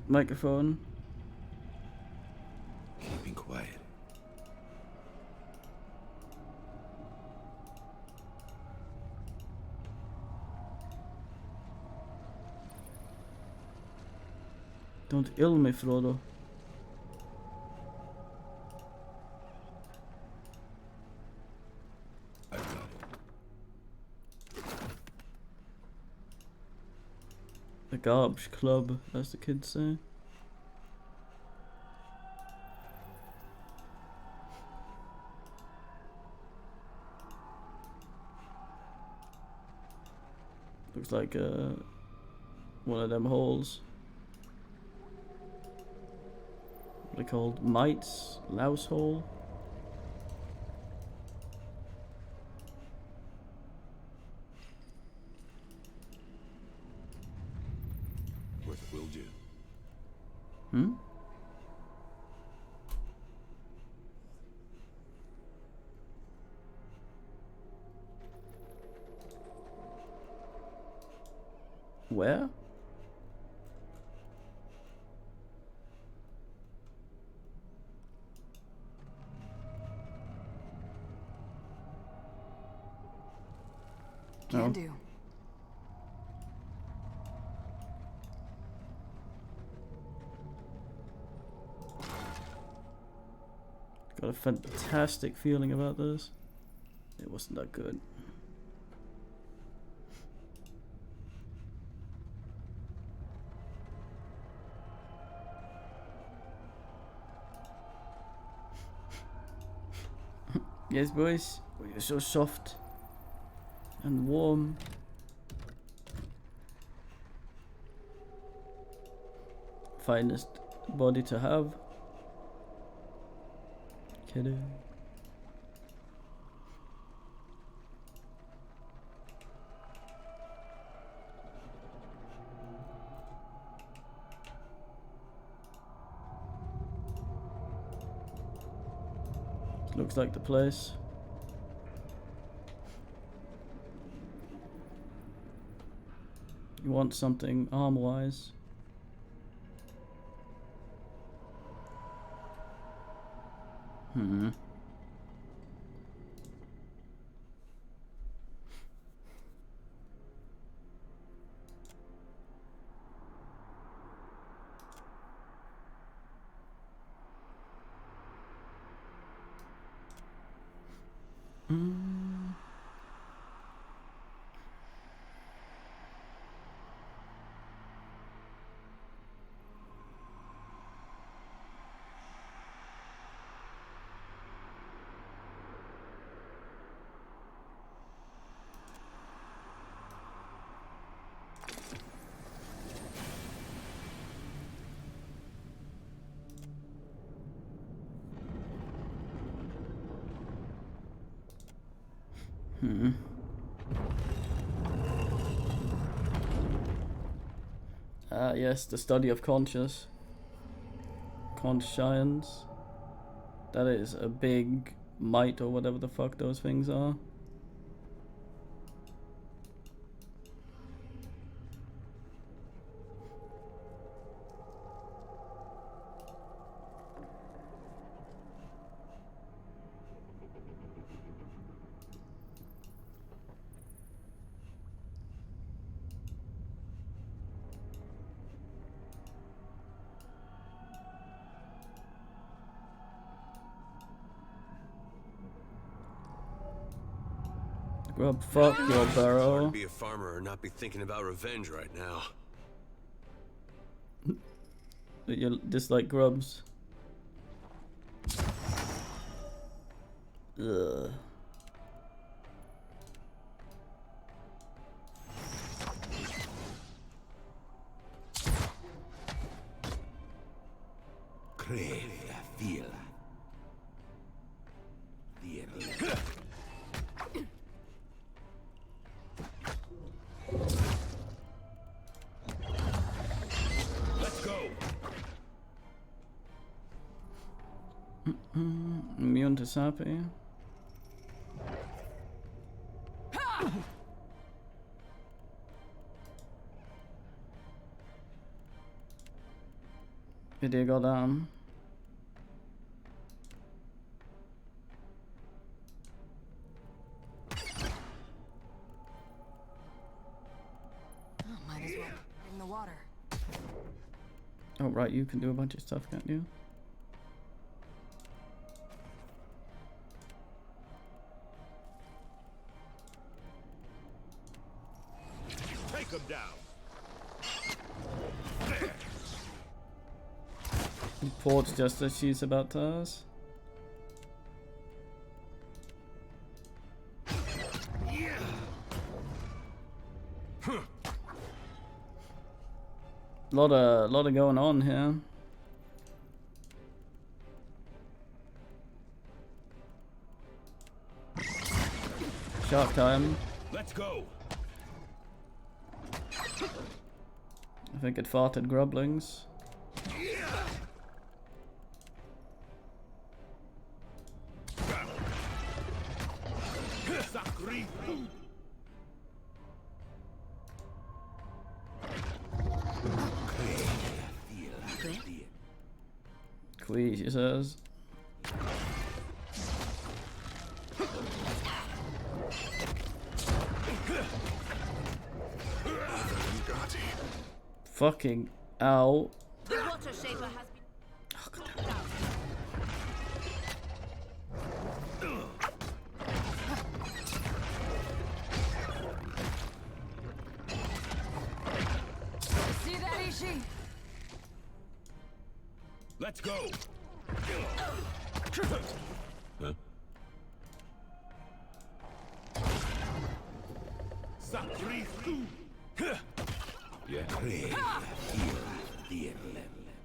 Microphone. Keeping quiet. Don't ill me, Frodo. garbage club, as the kids say. Looks like one of them holes. What are they called? Mites? Louse hole? Worth it will do. Hmm? Where? Can do. Got a fantastic feeling about this. It wasn't that good. Yes, boys. Oh, you're so soft and warm. Finest body to have. Kidding. Looks like the place. You want something arm-wise? Hmm. Yes, the study of conscience. Conscience. That is a big mite or whatever the fuck those things are. Grub, fuck your Hard barrow. to be a farmer and not be thinking about revenge right now. But you dislike grubs. Ugh. Let's go. Immune to sappy. Video go down. Might as well bring the water. Oh right, you can do a bunch of stuff, can't you? Take him down. Reports just as she's about to ask. Lot of going on here. Shark time. Let's go. I think it farted grublings. Quee, she says. Fucking ow. The water shaper has been. Oh, God damn it. See that, Ishi? Let's go. Huh?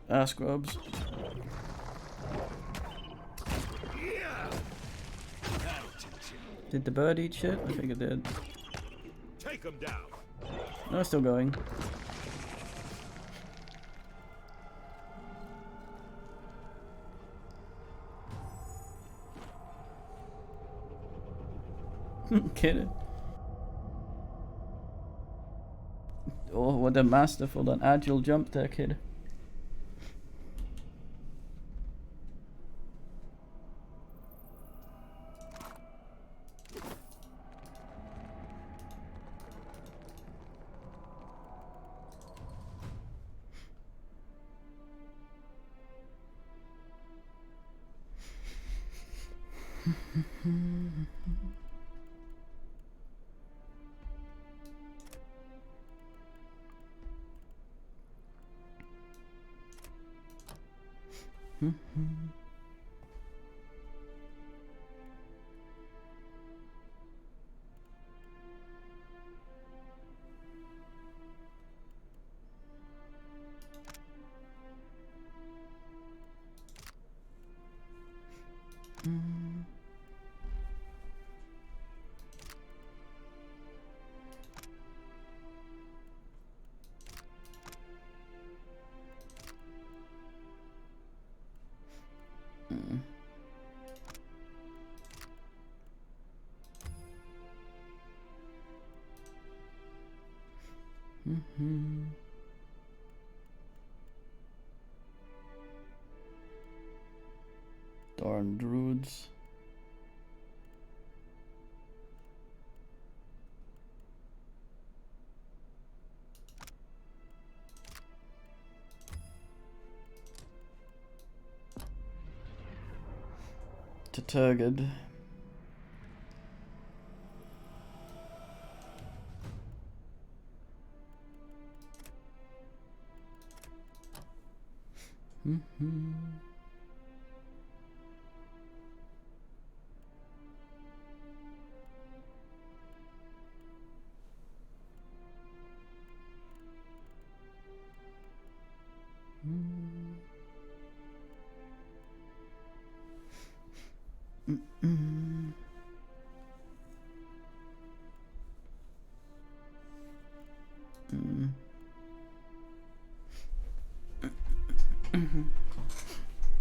Ass grubs. Did the bird eat shit? I think it did. Take him down. No, it's still going. Kidding. Oh, what a masterful and agile jump there, kid. Darn druids. To Turgid.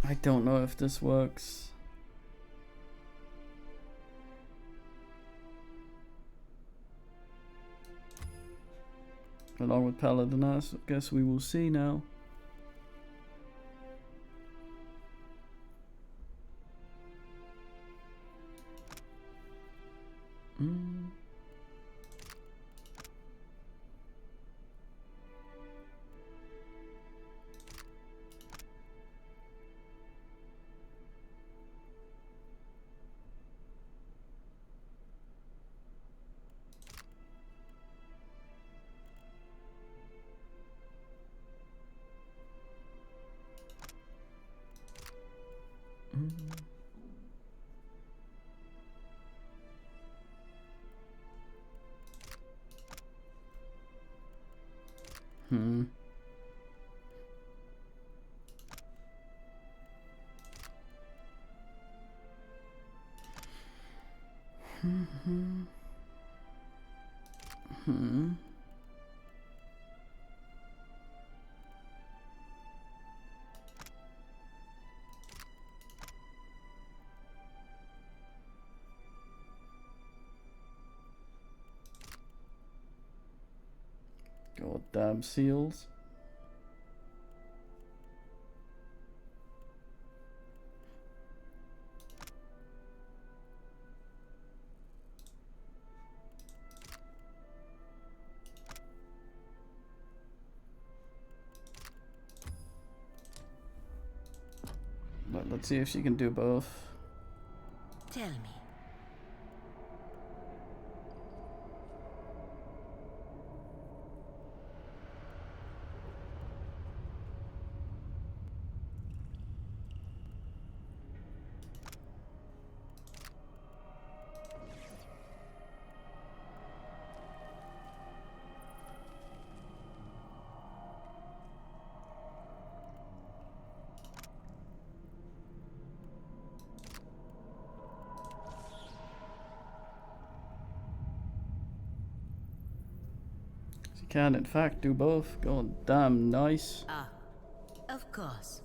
I don't know if this works. Along with Paladinus, I guess we will see now. Goddamn seals. But let's see if she can do both. Tell me. She can in fact do both. God damn nice. Ah, of course.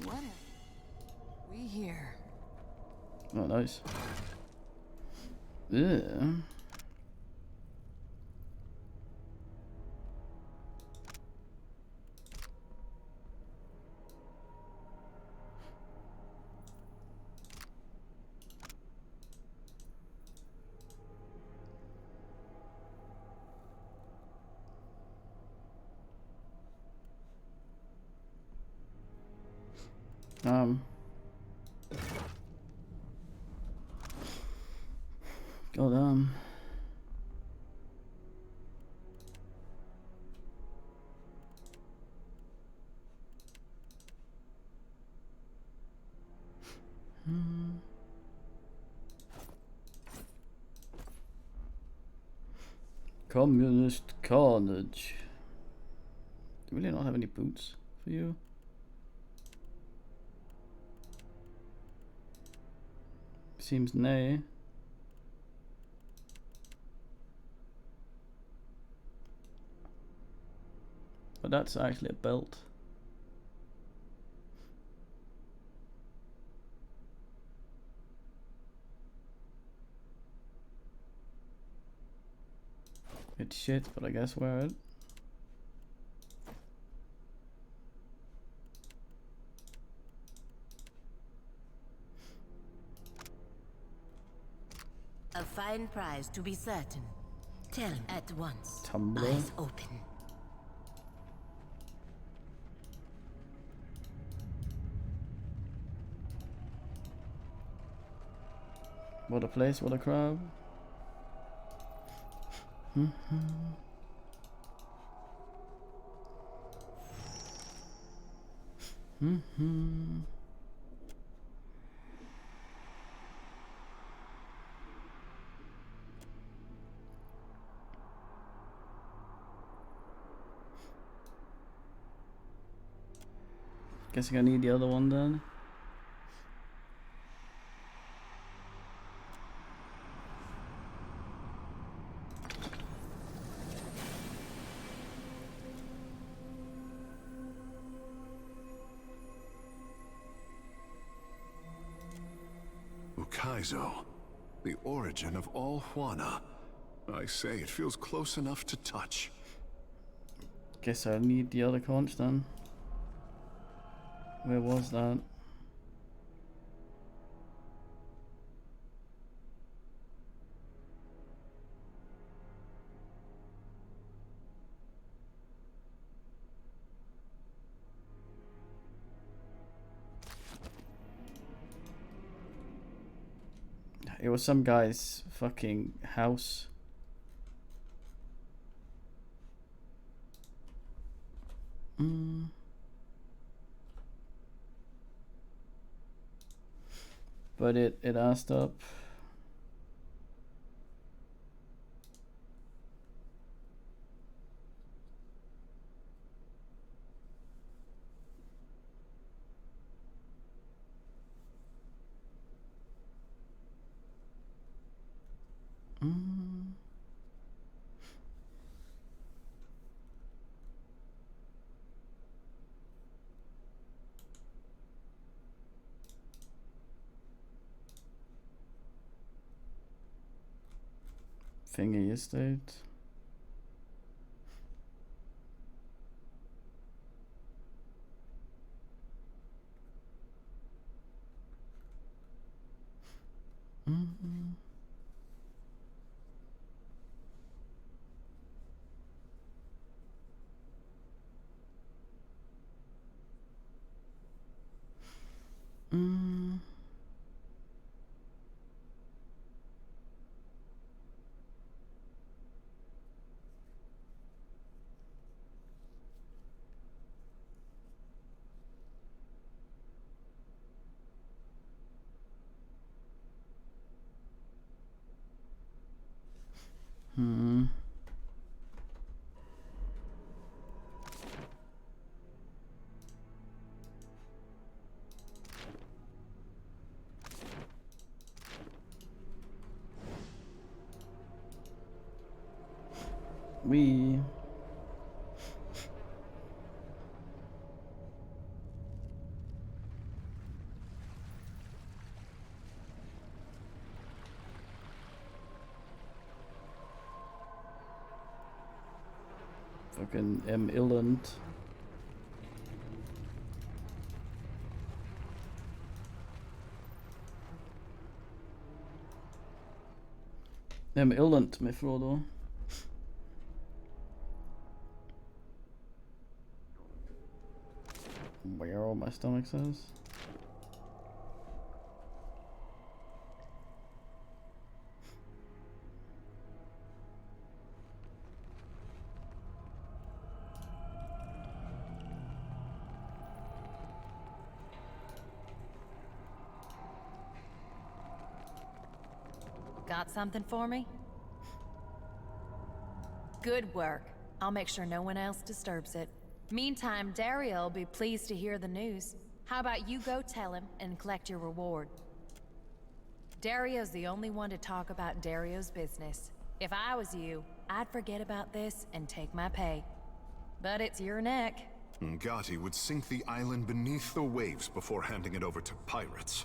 What are we here? Oh, nice. Yeah. God Communist carnage. Do we really not have any boots for you? Seems nay. But that's actually a belt. It's shit, but I guess wear it. A fine prize to be certain. Tell me at once. Tumbler. Eyes open. What a place, what a crowd. Guessing I need the other one then. Ukaizo, the origin of all Huana. I say, it feels close enough to touch. Guess I need the other conch then. Where was that? It was some guy's fucking house. But it asked up. Thingy estate. We fucking Illand. Illand med Frodo. Where all my stomach says. Got something for me? Good work. I'll make sure no one else disturbs it. Meantime, Dario will be pleased to hear the news. How about you go tell him and collect your reward? Dario's the only one to talk about Dario's business. If I was you, I'd forget about this and take my pay. But it's your neck. Ngati would sink the island beneath the waves before handing it over to pirates.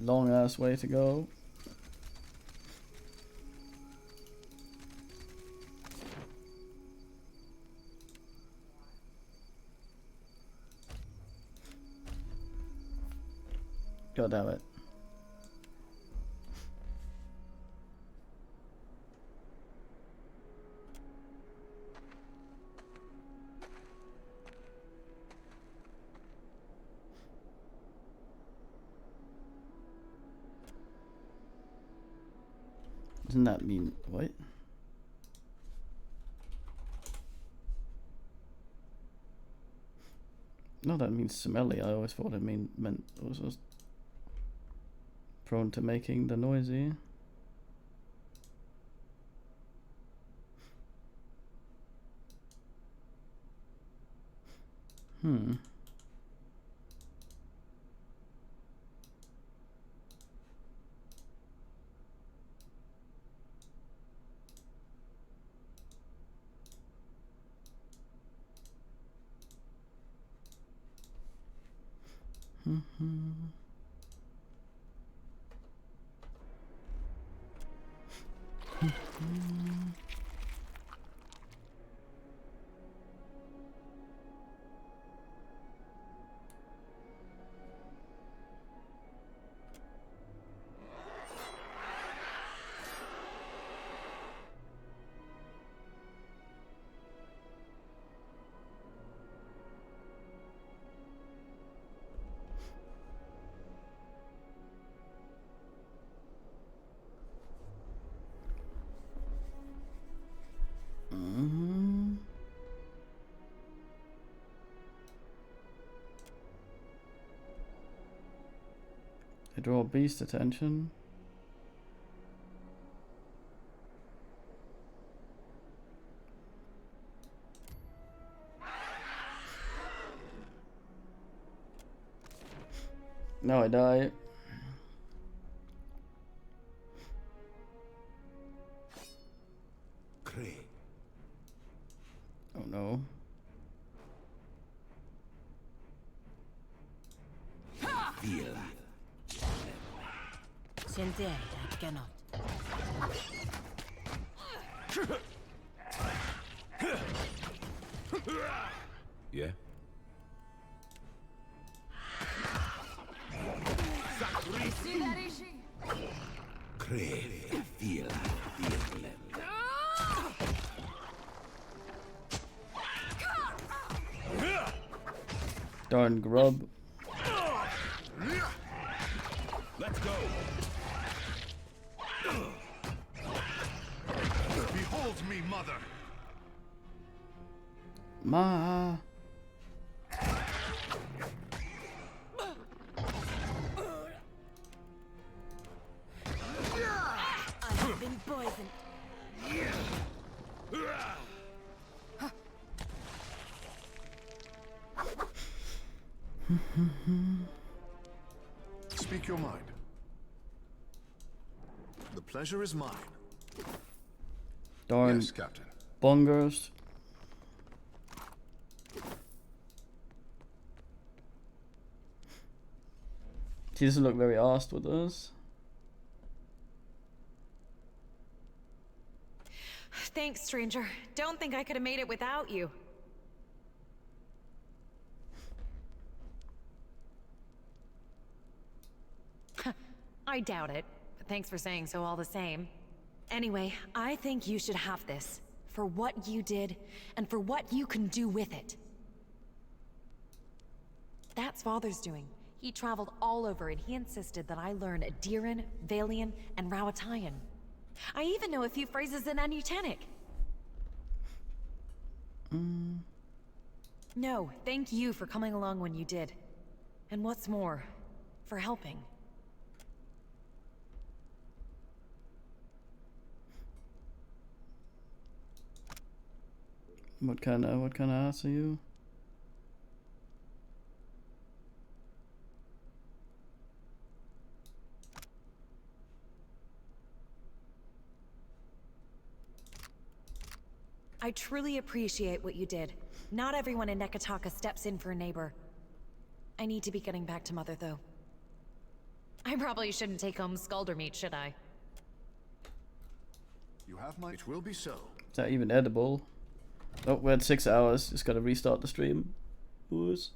Long ass way to go. God damn it. Doesn't that mean what? No, that means smelly. I always thought it meant it was prone to making the noisy. They draw beast attention. No, I die. Oh no. Sentire, I cannot. Yeah? See that, Ishi? Darn grub. Let's go. Behold me, mother. Ma. I have been poisoned. Speak your mind. The pleasure is mine. Darn. Yes, Captain. Bungers. He doesn't look very arsed with us. Thanks, stranger. Don't think I could have made it without you. I doubt it, but thanks for saying so all the same. Anyway, I think you should have this. For what you did, and for what you can do with it. That's Father's doing. He traveled all over and he insisted that I learn Adiran, Valian, and Rawatayan. I even know a few phrases in Anutanic. No, thank you for coming along when you did. And what's more, for helping. What kind of ass are you? I truly appreciate what you did. Not everyone in Nekataka steps in for a neighbor. I need to be getting back to Mother, though. I probably shouldn't take home Skulder meat, should I? You have my... It will be so. Is that even edible? Oh, we're at 6 hours. Just gotta restart the stream. Who's?